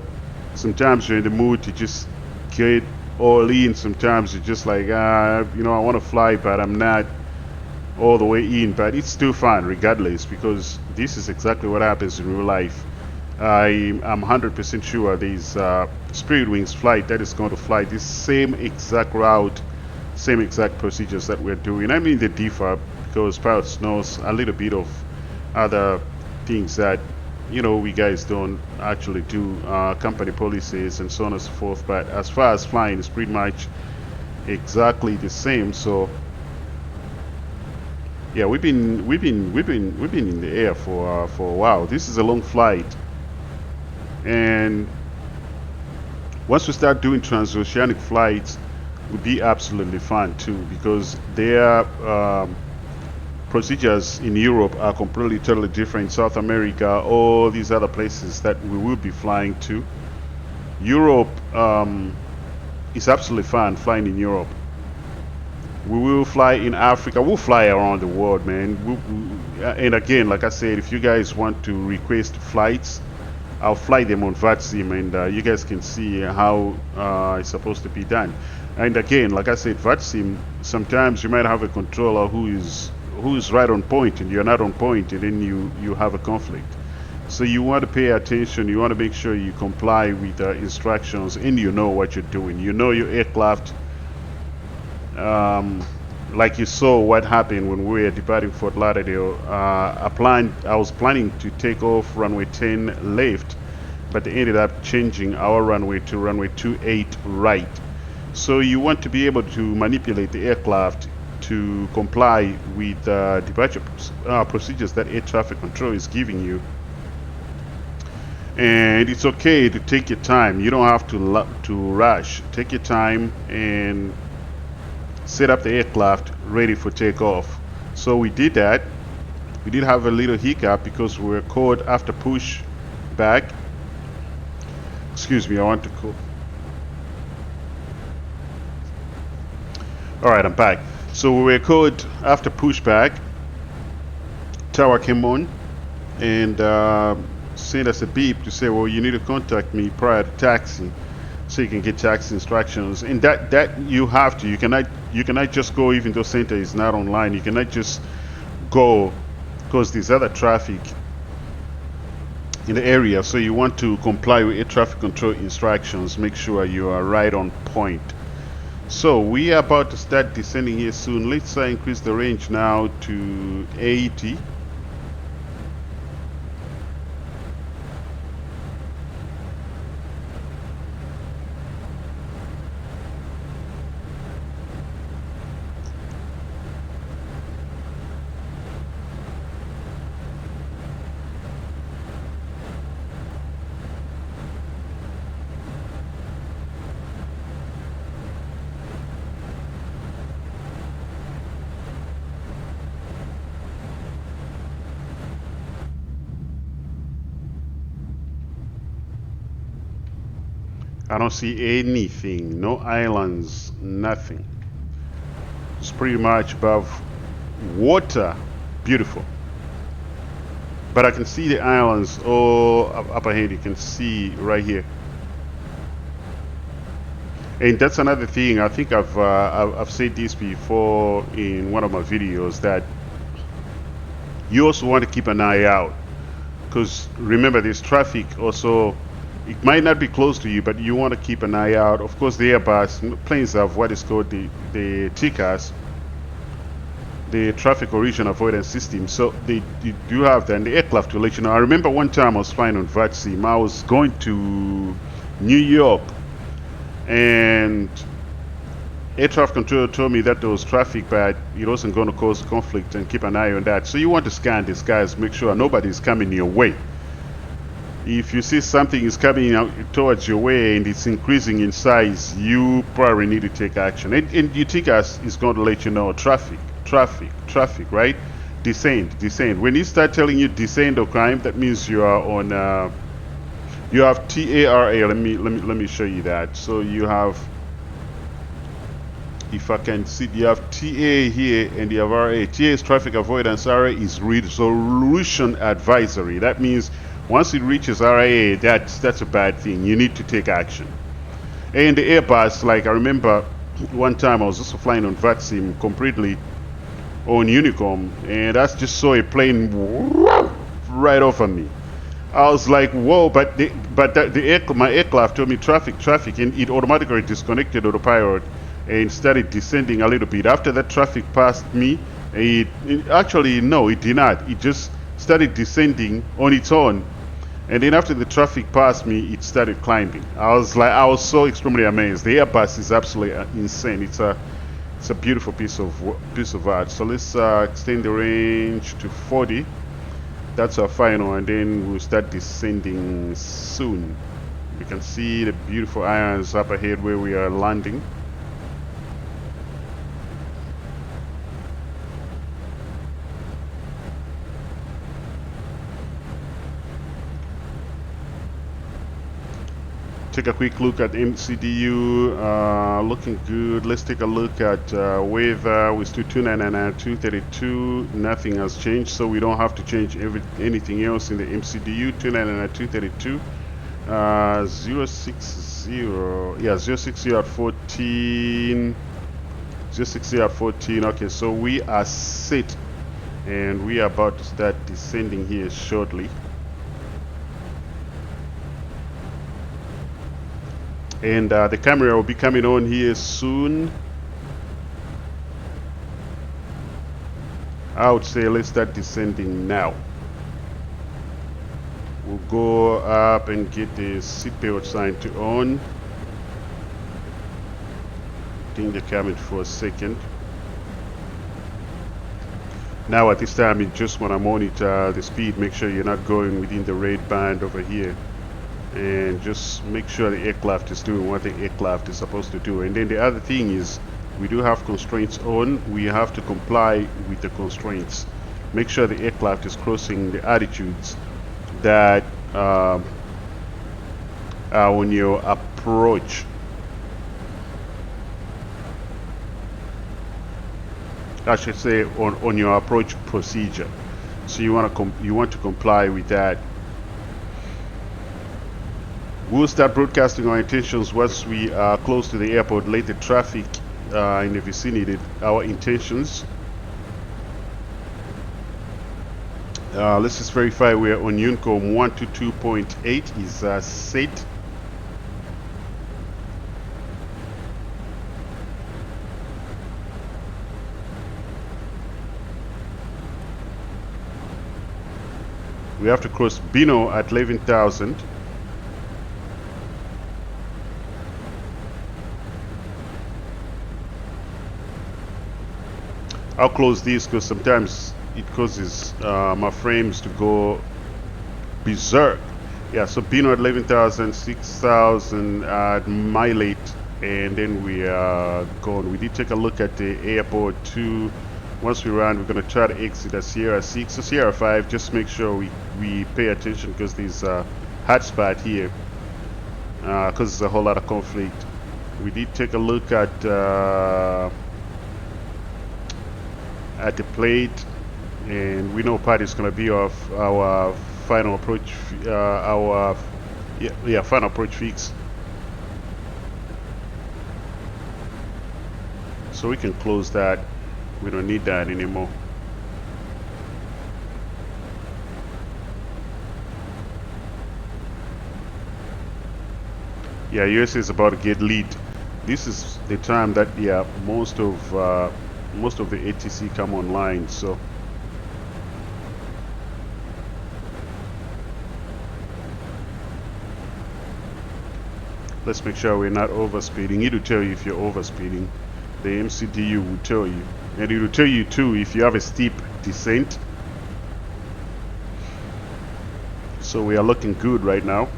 sometimes you're in the mood to just get all in. Sometimes you're just like, you know, I want to fly, but I'm not all the way in. But it's still fun regardless, because this is exactly what happens in real life. I'm 100% sure there's Spirit Wings flight that is going to fly this same exact route, same exact procedures that we're doing. I mean, they differ because pilots knows a little bit of other things that, you know, we guys don't actually do, company policies and so on and so forth. But as far as flying, it's pretty much exactly the same. So yeah, we've been in the air for a while. This is a long flight, and once we start doing transoceanic flights, it would be absolutely fun too, because their procedures in Europe are completely totally different. South America, all these other places that we will be flying to. Europe is absolutely fun flying in Europe. We will fly in Africa. We'll fly around the world, man. And again, like I said, if you guys want to request flights, I'll fly them on VATSIM, and you guys can see how it's supposed to be done. And again, like I said, VATSIM, sometimes you might have a controller who is right on point and you're not on point, and then you have a conflict. So you want to pay attention. You want to make sure you comply with the instructions, and you know what you're doing. You know your aircraft. Like you saw what happened when we were departing Fort Lauderdale. I was planning to take off runway 10 left, but they ended up changing our runway to runway 28 right. So you want to be able to manipulate the aircraft to comply with departure procedures that air traffic control is giving you. And it's okay to take your time. You don't have to rush. Take your time and set up the aircraft ready for takeoff. So we did that. We did have a little hiccup because we were caught after push back. Excuse me, I want to call. Alright, I'm back. So we were caught after pushback. Tower came on and sent us a beep to say, well, you need to contact me prior to taxi, so you can get taxi instructions. And that you have to. You cannot just go, even though center is not online. You cannot just go because there's other traffic in the area. So you want to comply with air traffic control instructions. Make sure you are right on point. So we are about to start descending here soon. Let's increase the range now to 80. I don't see anything, no islands, nothing. It's pretty much above water. Beautiful. But I can see the islands all up ahead. You can see right here. And that's another thing. I think I've said this before in one of my videos, that you also want to keep an eye out, because remember, there's traffic also. It might not be close to you, but you want to keep an eye out. Of course, the Airbus planes have what is called the TCAS, the traffic collision avoidance system. So they do have that, and the aircraft will let you know. I remember one time I was flying on VATSIM. I was going to New York, and air traffic control told me that there was traffic, but it wasn't going to cause conflict, and keep an eye on that. So you want to scan the skies, make sure nobody's coming your way. If you see something is coming out towards your way and it's increasing in size, you probably need to take action. And your TCAS is going to let you know traffic, right? Descend. When you start telling you descend or climb, that means you are on. You have TARA. Let me show you that. So you have, if I can see, you have TA here and you have RA. TA is traffic avoidance. RA is resolution advisory. That means once it reaches RA, that's a bad thing. You need to take action. And the Airbus, like I remember one time I was also flying on VATSIM completely on Unicom, and I just saw a plane right over me. I was like, whoa, but my aircraft told me traffic, and it automatically disconnected autopilot and started descending a little bit. After that traffic passed me, actually, no, it did not. It just started descending on its own. And then after the traffic passed me, it started climbing. I was so extremely amazed. The Airbus is absolutely insane. It's a beautiful piece of art. So let's extend the range to 40. That's our final, and then we'll start descending soon. You can see the beautiful islands up ahead where we are landing. Take a quick look at MCDU, looking good. Let's take a look at weather. We're still 299 232. Nothing has changed, so we don't have to change anything else in the MCDU. 299 232. 060, yeah, 060 at 14. 060 at 14. Okay, so we are set, and we are about to start descending here shortly. And the camera will be coming on here soon. I would say let's start descending now. We'll go up and get the seatbelt sign to on. Ding the camera for a second. Now at this time, you just want to monitor the speed. Make sure you're not going within the red band over here. And just make sure the aircraft is doing what the aircraft is supposed to do. And then the other thing is, we do have constraints on. We have to comply with the constraints. Make sure the aircraft is crossing the altitudes that are on your approach. I should say on your approach procedure. So you want to comply with that. We'll start broadcasting our intentions once we are close to the airport. Let the traffic in the vicinity, our intentions. Let's just verify we're on Unicom 122.8 is set. We have to cross Bino at 11,000. I'll close this because sometimes it causes my frames to go berserk. Yeah, so Bino at 11,000, 6,000 at Milate, and then we are gone. We did take a look at the airport too. Once we run, we're going to try to exit at Sierra 6 or Sierra 5. Just make sure we pay attention because there's a hot spot here. because there's a whole lot of conflict. We did take a look at the plate, and we know part is going to be off our final approach, our final approach fix. So we can close that. We don't need that anymore. Yeah, US is about to get lead. This is the time that most of the ATC come online. So let's make sure we're not overspeeding. It'll tell you if you're overspeeding. The MCDU will tell you, and it will tell you too if you have a steep descent. So we are looking good right now.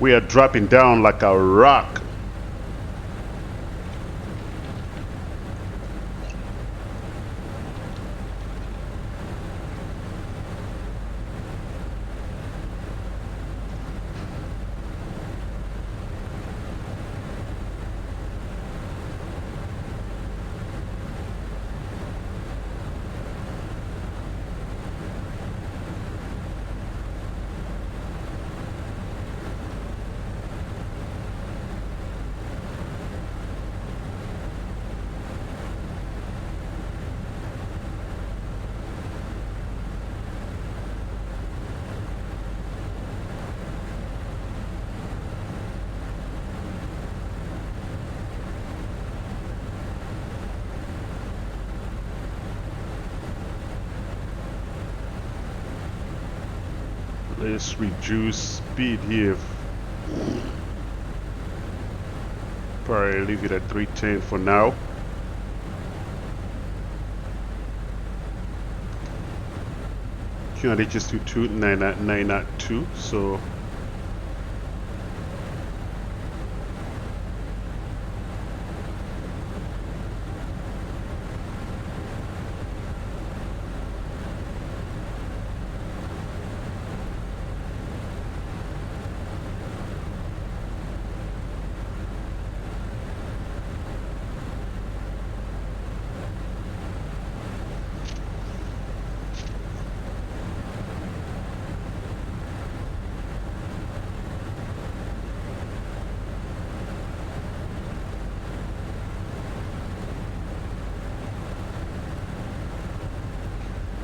We are dropping down like a rock. Let's reduce speed here. Probably leave it at 310 for now. QNHS22 902. So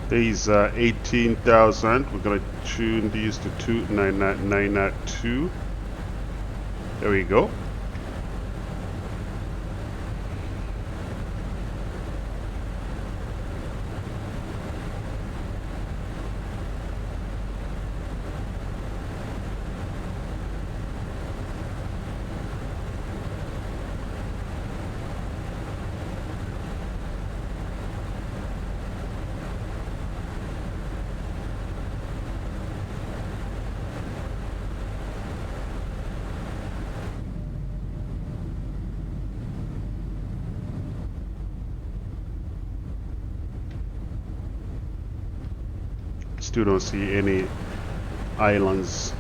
there is 18,000. We're gonna tune these to 902. There we go. Still don't see any islands.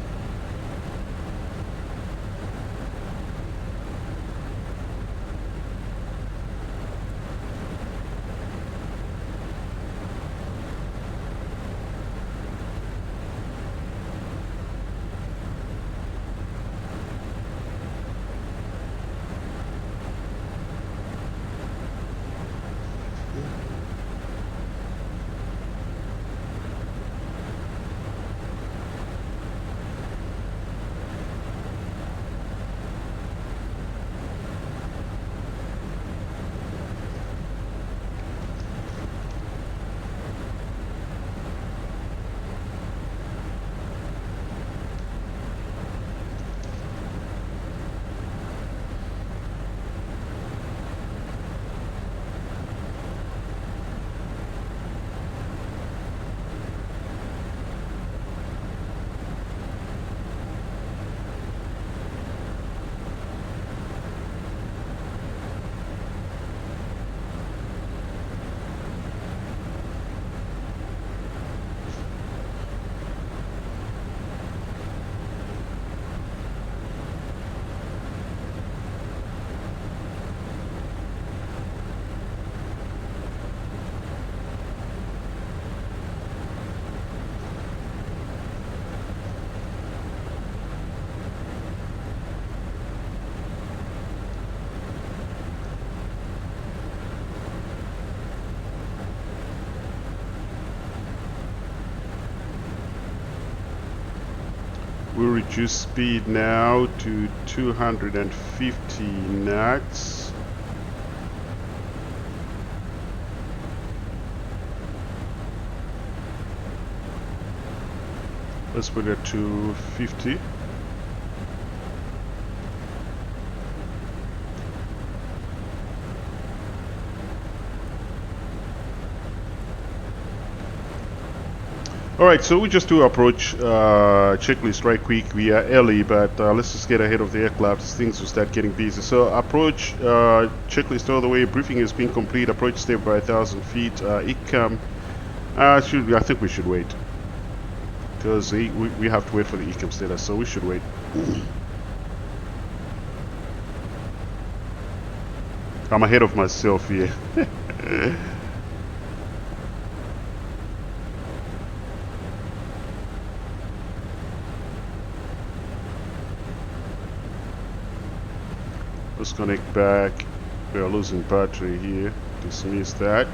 We'll reduce speed now to 250 knots. Let's put it to 50. Alright, so we just do approach checklist right quick. We are early, but let's just get ahead of the aircraft. Things will start getting busy. So approach checklist all the way. Briefing has been complete. Approach step by 1,000 feet. ECAM. I think we should wait. Because we have to wait for the ECAM status, so we should wait. I'm ahead of myself here. Let's connect back. We are losing battery here. Dismiss that.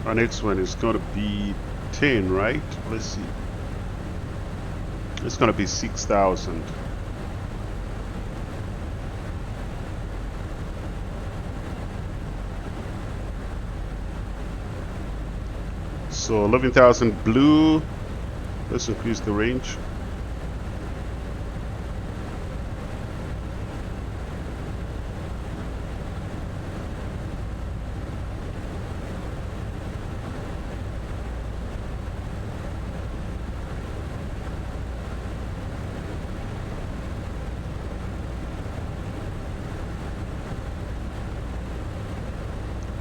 Our next one is going to be 10, right? Let's see. It's going to be 6,000. So 11,000 blue. Let's increase the range.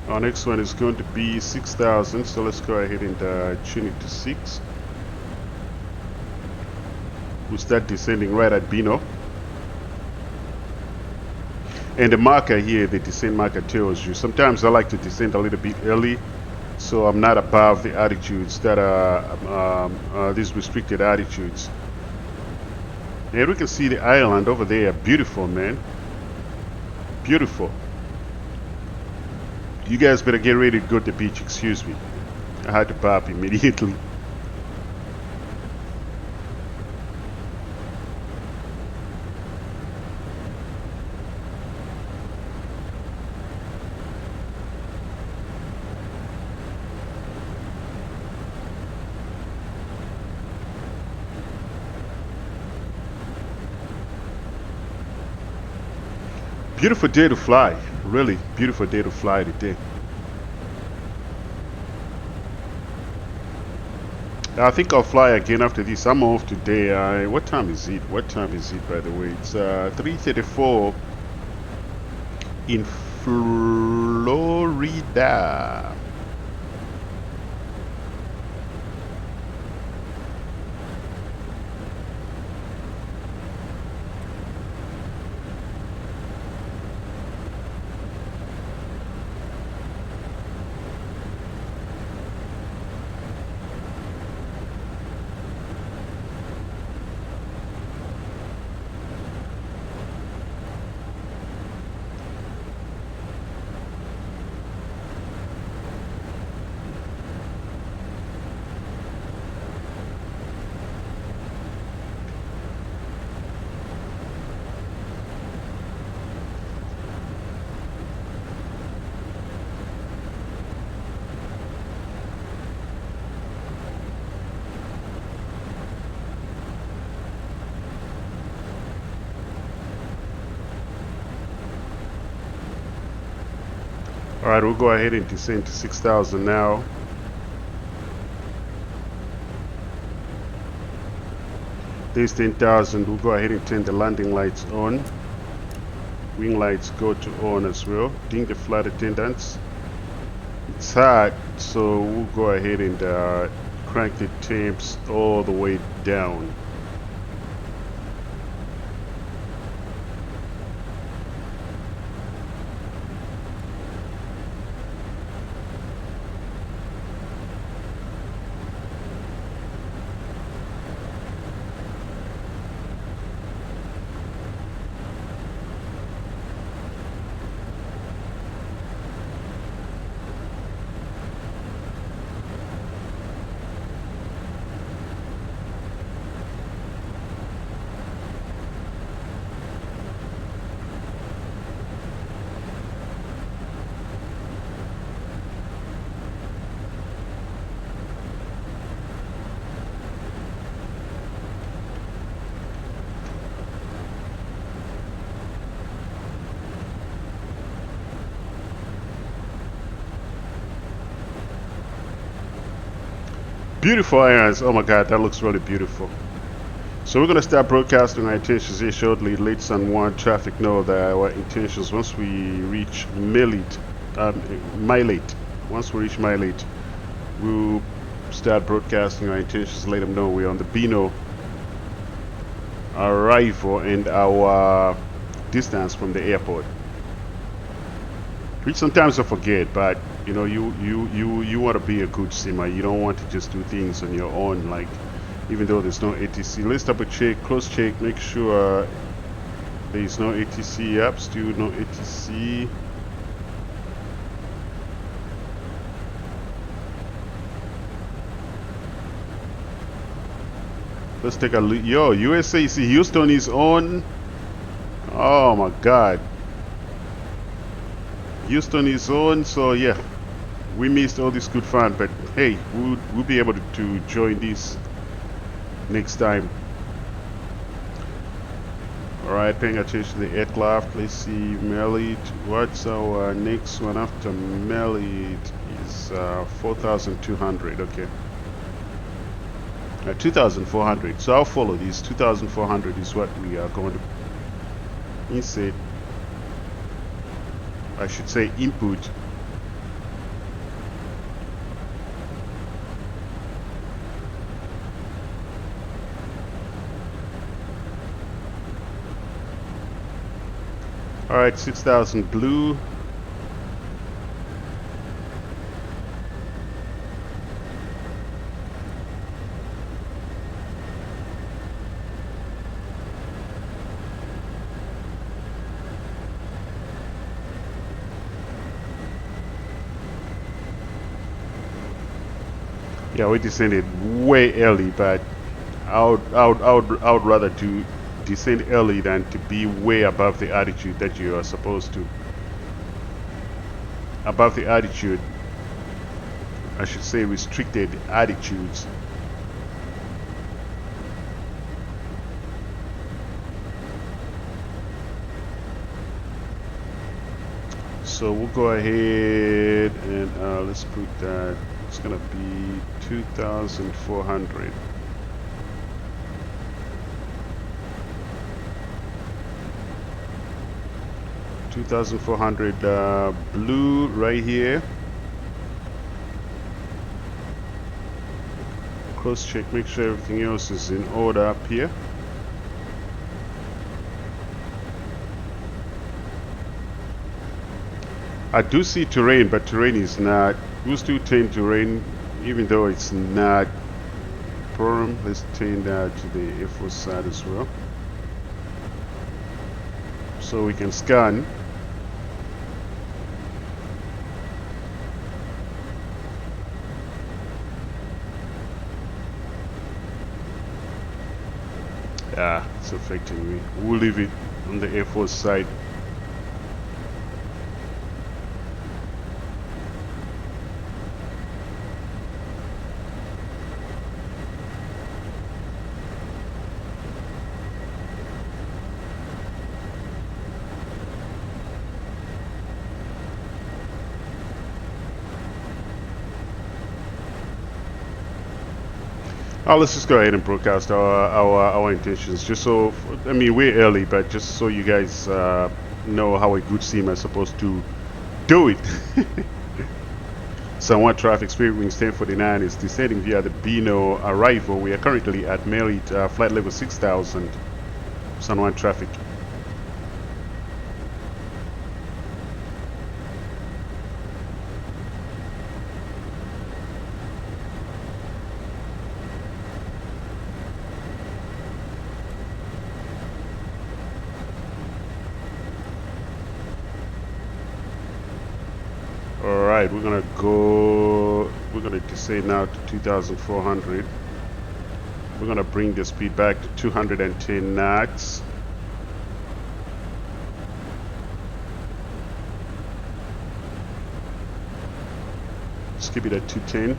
Our next one is going to be 6,000, so let's go ahead and tune it to 6. We'll start descending right at Bino. And the marker here, the descent marker tells you. Sometimes I like to descend a little bit early, so I'm not above the altitudes that are these restricted altitudes. And we can see the island over there. Beautiful, man. Beautiful. You guys better get ready to go to the beach. Excuse me. I had to pop immediately. Beautiful day to fly. Really beautiful day to fly today. I think I'll fly again after this. I'm off today. What time is it? What time is it, by the way? It's 3:34 in Florida. Alright, we'll go ahead and descend to 6,000 now. There's 10,000. We'll go ahead and turn the landing lights on. Wing lights go to on as well. Ding the flight attendants. It's hot, so we'll go ahead and crank the temps all the way down. Beautiful irons. Oh my god, that looks really beautiful. So we're going to start broadcasting our intentions here shortly. Let San Juan traffic know that our intentions once we reach Milite. Once we reach Milite, we'll start broadcasting our intentions. Let them know we're on the Bino arrival and our distance from the airport. Which sometimes I forget, but you know, you want to be a good simmer. You don't want to just do things on your own, like even though there's no ATC. Let's double check, cross check, make sure there is no ATC. Yep, still no ATC. Let's take a look. Yo, USA, see Houston is on. Oh my god. Houston is on, so yeah, we missed all this good fun, but hey, we'll be able to join this next time. Alright, paying attention to the aircraft. Let's see, Milite. What's our next one after Milite? Is 4,200. Okay. 2,400. So I'll follow this. 2,400 is what we are going to insert. I should say input. Alright, 6,000 blue. Yeah, we descended way early, but I would rather to descend early than to be way above the altitude that you are supposed to. Above the altitude, I should say restricted altitudes. So we'll go ahead and let's put that. It's gonna be 2,400. Blue right here. Cross check, make sure everything else is in order up here. I do see terrain, but terrain is not. We'll still turn terrain, even though it's not problem. Let's turn that to the Air Force side as well, so we can scan. Ah, it's affecting me. We'll leave it on the Air Force side. Let's just go ahead and broadcast our intentions. Just so, I mean, we're early, but just so you guys know how a good simmer is supposed to do it. San Juan traffic, Spirit Wings 1049 is descending via the Bino arrival. We are currently at Milite, flight level 6,000. San Juan traffic. Alright, we're gonna descend now to 2,400. We're gonna bring the speed back to 210 knots. Let's keep it at 210.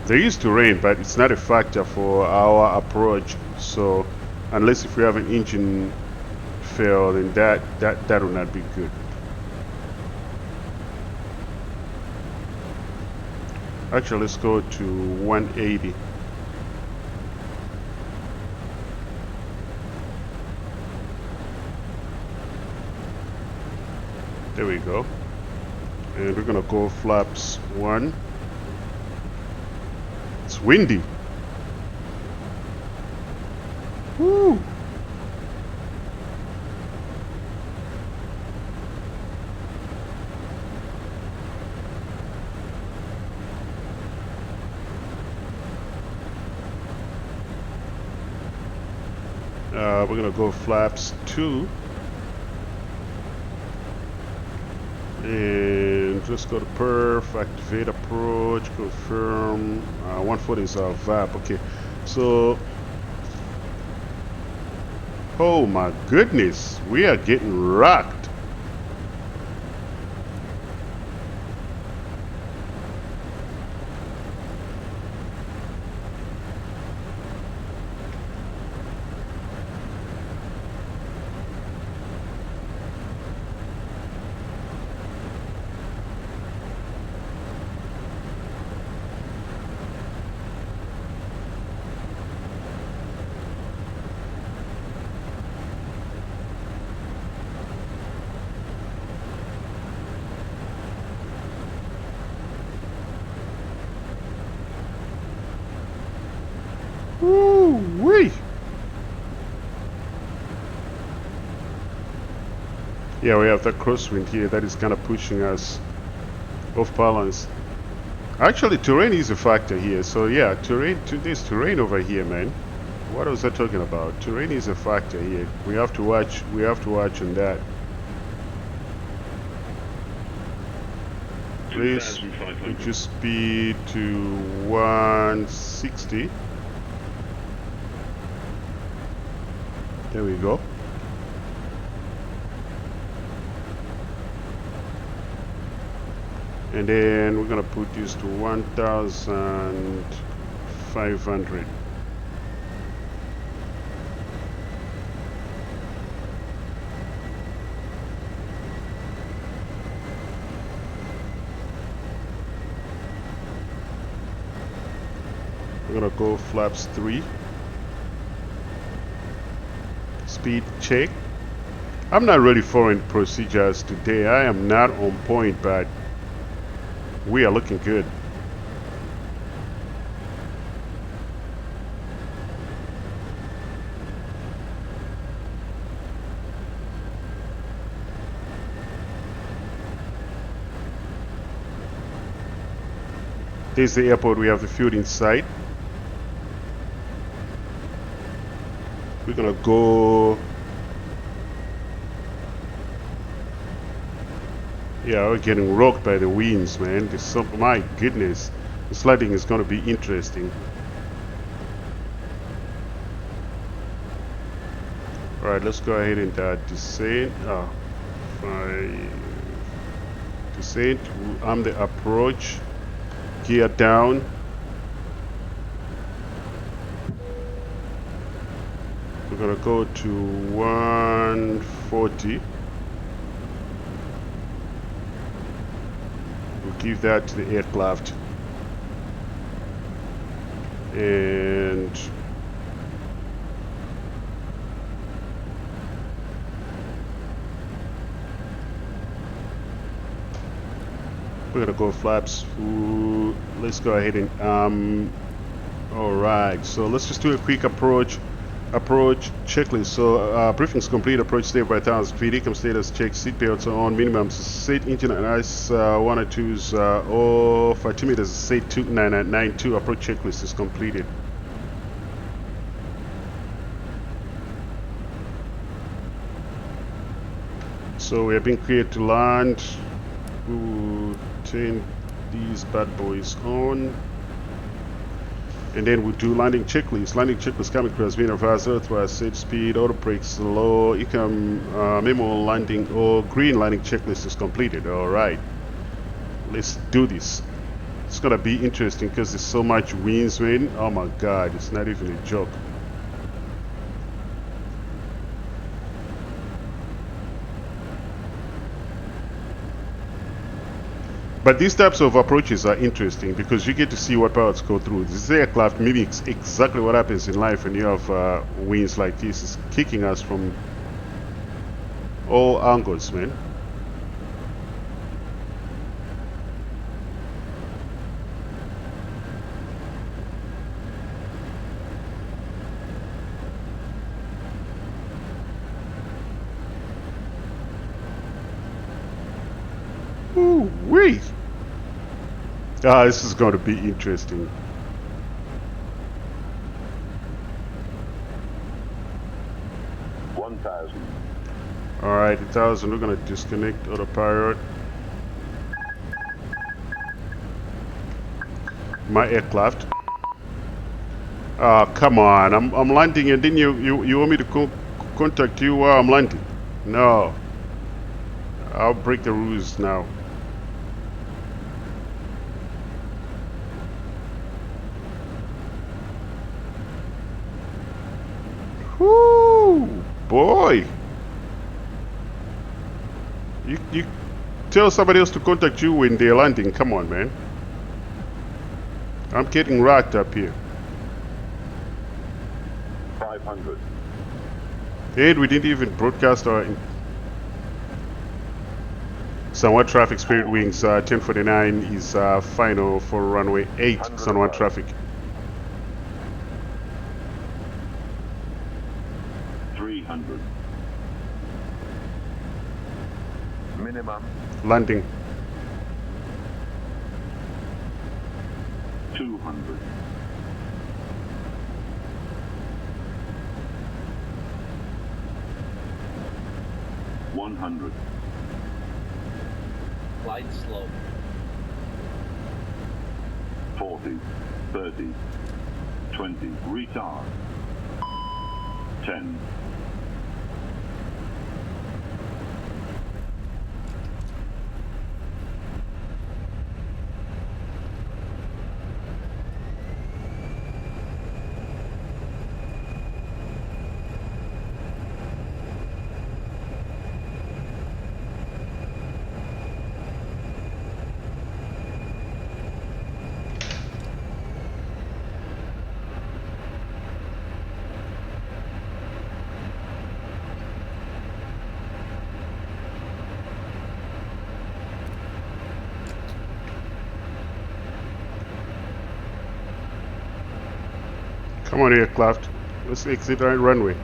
There used to rain, but it's not a factor for our approach. So unless if we have an engine fail, then that will not be good. Actually, let's go to 180. There we go. And we're gonna go flaps 1. It's windy. Woo! We're gonna go flaps 2. And just go to perf, activate approach, confirm. 140 is our VAP. Okay, so oh my goodness, we are getting rocked. Woo-wee! Yeah, we have that crosswind here that is kind of pushing us off balance. Actually, terrain is a factor here. So yeah, there's terrain over here, man. What was I talking about? Terrain is a factor here. We have to watch on that. Please reduce speed to 160. There we go. And then we're gonna put this to 1,500. We're gonna go flaps 3. Speed check. I'm not really following procedures today. I am not on point, but we are looking good. There's the airport. We have the field inside. We're gonna go. Yeah, we're getting rocked by the winds, man. My goodness, the sliding is gonna be interesting. All right, let's go ahead and descend. Descent. I'm the approach. Gear down. We're gonna go to 140. We'll give that to the aircraft. And we're gonna go flaps. Ooh, let's go ahead and all right, so let's just do a quick approach checklist. So briefing's complete. Approach state by 1,000 feet. Ecom status check. Seatbelts are on. Minimum set engine and ice 102s off. Altimeters set 29992. Approach checklist is completed. So we have been cleared to land. We will turn these bad boys on. And then we'll do landing checklist. Landing checklist coming across being advised, earthwise, set speed, auto brakes low, ecom memo landing or green landing checklist is completed. All right, let's do this. It's gonna be interesting because there's so much winds, man. Oh my God, it's not even a joke. But these types of approaches are interesting because you get to see what pilots go through. This aircraft mimics exactly what happens in life when you have winds like this. It's kicking us from all angles, man. Ooh, wait. This is going to be interesting. Alright, 1,000. We're going to disconnect autopilot. My aircraft. Come on. I'm landing and then you want me to contact you while I'm landing? No. I'll break the rules now. Whoo, boy. You tell somebody else to contact you when they're landing. Come on, man. I'm getting racked up here. 500. And we didn't even broadcast our San traffic Spirit Wings 1049 is final for runway 8 San traffic. 300. Minimum. Landing. 200. 100. Glide slow. 40, 30, 20, retard. 10. Come on, aircraft. Let's exit our runway.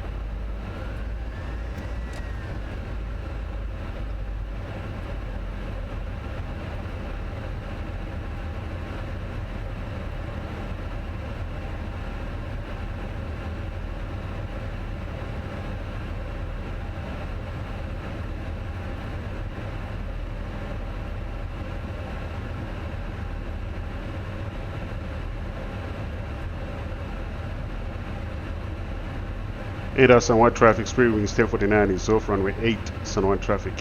ADA San Juan traffic, Spirit Wings 1049 is off runway 8 San Juan traffic.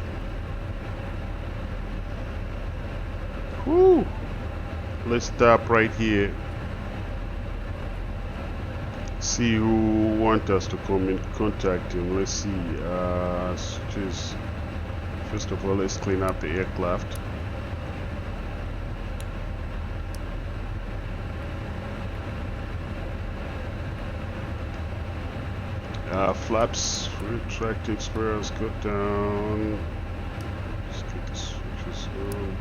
Whoo! Let's stop right here. See who want us to come and contact him. Let's see. Just first of all, let's clean up the aircraft. Flaps, retract express, go down. Let's get the switches on.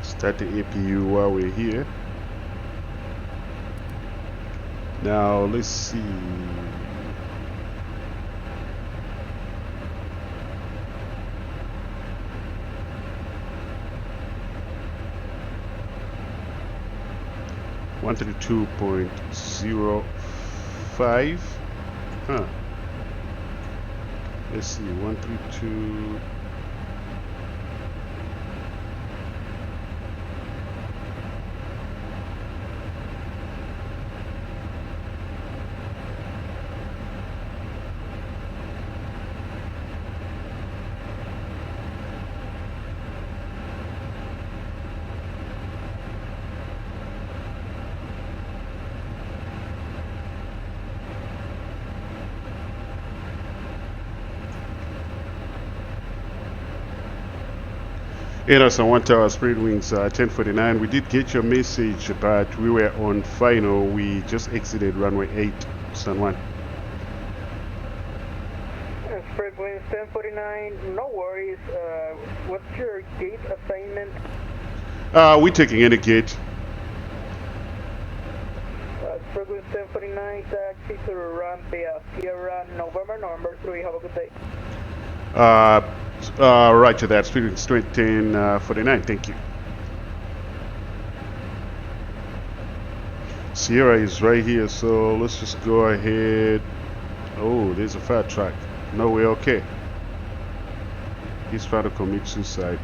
Start the APU while we're here. Now let's see. $132.05. Huh. Let's see. 132. Eros on 1 tower, Spirit Wings 1049. We did get your message, but we were on final. We just exited runway 8, San Juan. Spirit Wings 1049, no worries. What's your gate assignment? We're taking any gate. Spirit Wings 1049, taxi to run via Sierra November 3. Have a good day. Right to that, Spirit Wings 1049. Thank you. Sierra is right here, so let's just go ahead. Oh, there's a fire truck. No, we're okay. He's trying to commit suicide.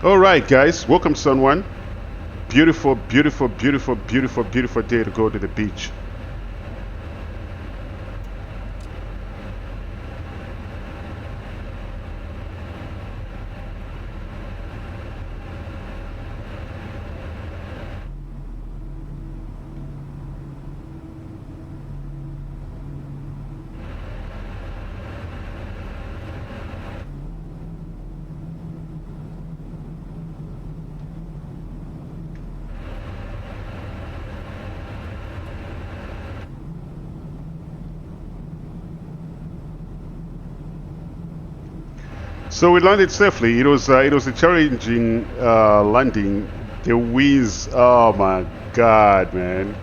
All right, guys, welcome San Juan. Beautiful, beautiful, beautiful, beautiful, beautiful day to go to the beach. So we landed safely. It was a challenging landing. The winds, oh my God, man!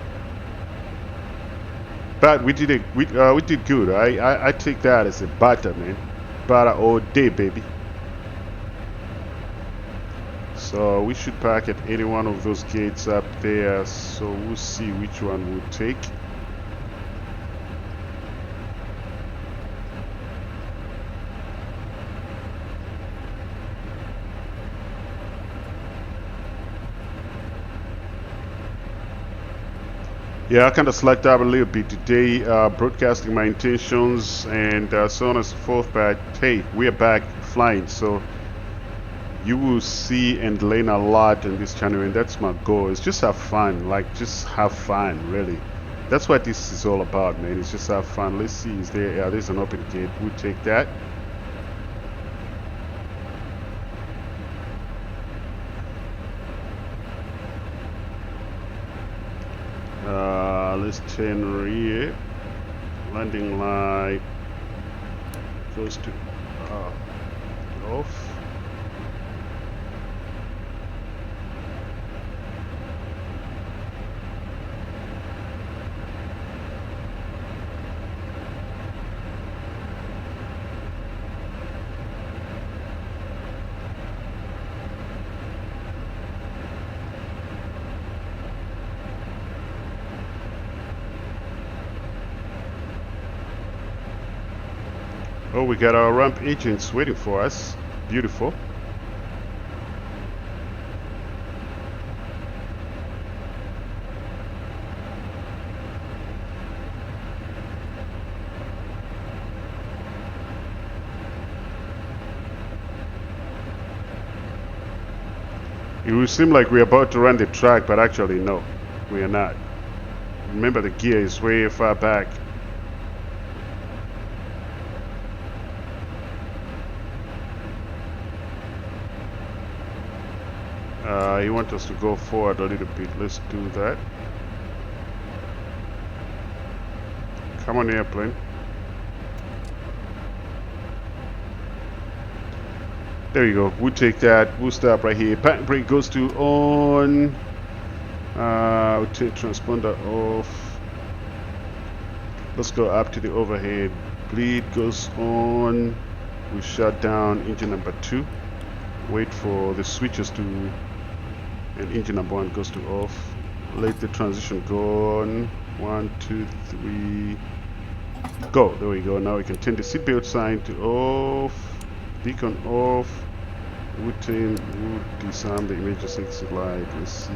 But we did we did good. I take that as a butter, man. Butter all day, baby. So we should park at any one of those gates up there. So we'll see which one we'll take. Yeah, I kind of slacked up a little bit today, broadcasting my intentions and so on and so forth, but hey, we're back flying, so you will see and learn a lot on this channel, and that's my goal. It's just have fun, like just have fun, really. That's what this is all about, man. It's just have fun. Let's see, is there, yeah, there's an open gate. We'll take that. Let's turn rear. Landing light goes to off. Oh, we got our ramp agents waiting for us. Beautiful. It will seem like we're about to run the track, but actually no, we are not. Remember, the gear is way far back. You want us to go forward a little bit. Let's do that. Come on, airplane. There you go. We'll take that. We'll stop right here. Pattern brake goes to on. We'll take transponder off. Let's go up to the overhead. Bleed goes on. We shut down engine number 2. Wait for the switches to, and engine number 1 goes to off. Let the transition go on. 1, 2, 3, go. There we go. Now we can turn the seatbelt sign to off, beacon off, would disarm the emergency exit light. Let's see.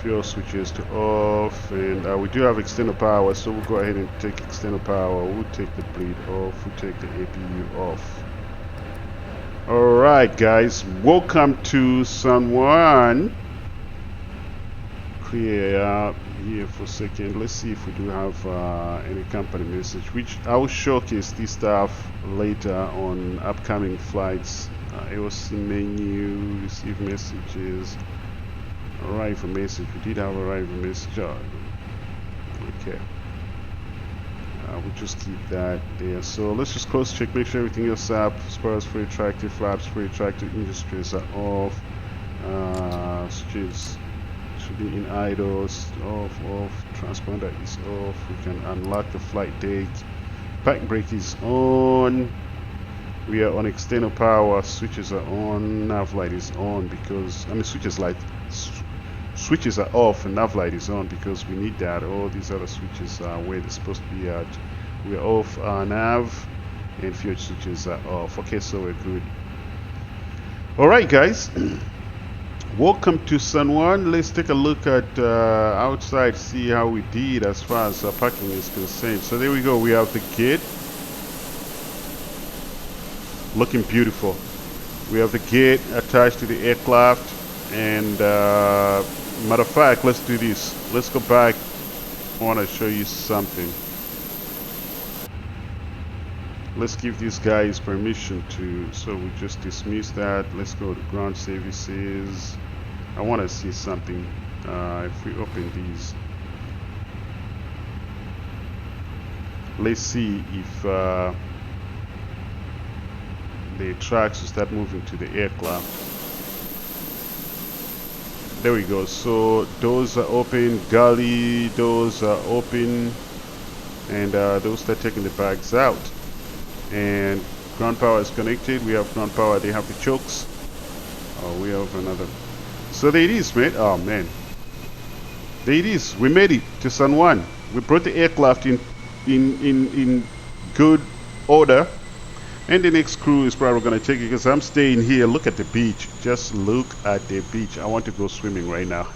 Fuel switches to off, and we do have external power, so we'll go ahead and take external power. We'll take the bleed off, we'll take the APU off. Alright guys, welcome to San Juan. Clear here for a second. Let's see if we do have any company message, which I will showcase this stuff later on upcoming flights. AOC menu, receive messages. Arrival message. We did have arrival message. Okay. We'll just keep that there. So let's just close check, make sure everything else up. Spurs free attractive, flaps free attractive, industries are off. Switches should be in idles. Off. Transponder is off. We can unlock the flight date. Back brake is on. We are on external power. Switches are on. Nav light is on because switches are off and nav light is on because we need that. All these other switches are where they're supposed to be at. We're off nav and fuel switches are off. Okay, so we're good. Alright guys, welcome to San Juan. Let's take a look at outside, see how we did as far as parking is concerned. So there we go, we have the gate looking beautiful. We have the gate attached to the aircraft, and matter of fact, let's do this. Let's go back. I want to show you something. Let's give these guys permission to, so we just dismiss that. Let's go to ground services. I want to see something. If we open these, let's see if the tracks will start moving to the aircraft. There we go. So doors are open, galley doors are open, and they'll start taking the bags out. And ground power is connected. We have ground power. They have the chokes. Oh, we have another. So there it is, mate. Oh man, there it is. We made it to San Juan. We brought the aircraft in good order. And the next crew is probably going to take it because I'm staying here. Look at the beach. Just look at the beach. I want to go swimming right now.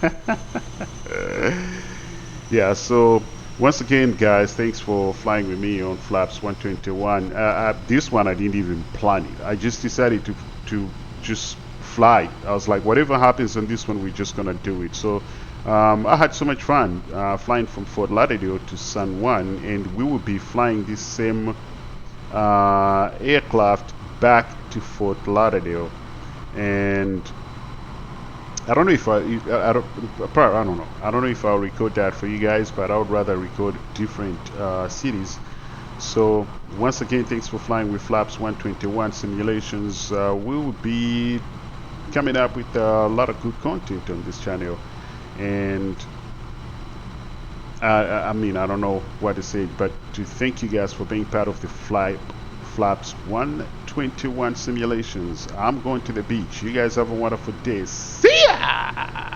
Yeah, so once again, guys, thanks for flying with me on FLAPS121. This one, I didn't even plan it. I just decided to just fly. I was like, whatever happens on this one, we're just going to do it. So I had so much fun flying from Fort Lauderdale to San Juan, and we will be flying this same aircraft back to Fort Lauderdale. And I don't know if I don't know if I'll record that for you guys, but I would rather record different cities. So once again, thanks for flying with FLAPS121 simulations. We will be coming up with a lot of good content on this channel, and I mean, I don't know what to say, but to thank you guys for being part of the FLAPS121 simulations. I'm going to the beach. You guys have a wonderful day. See ya!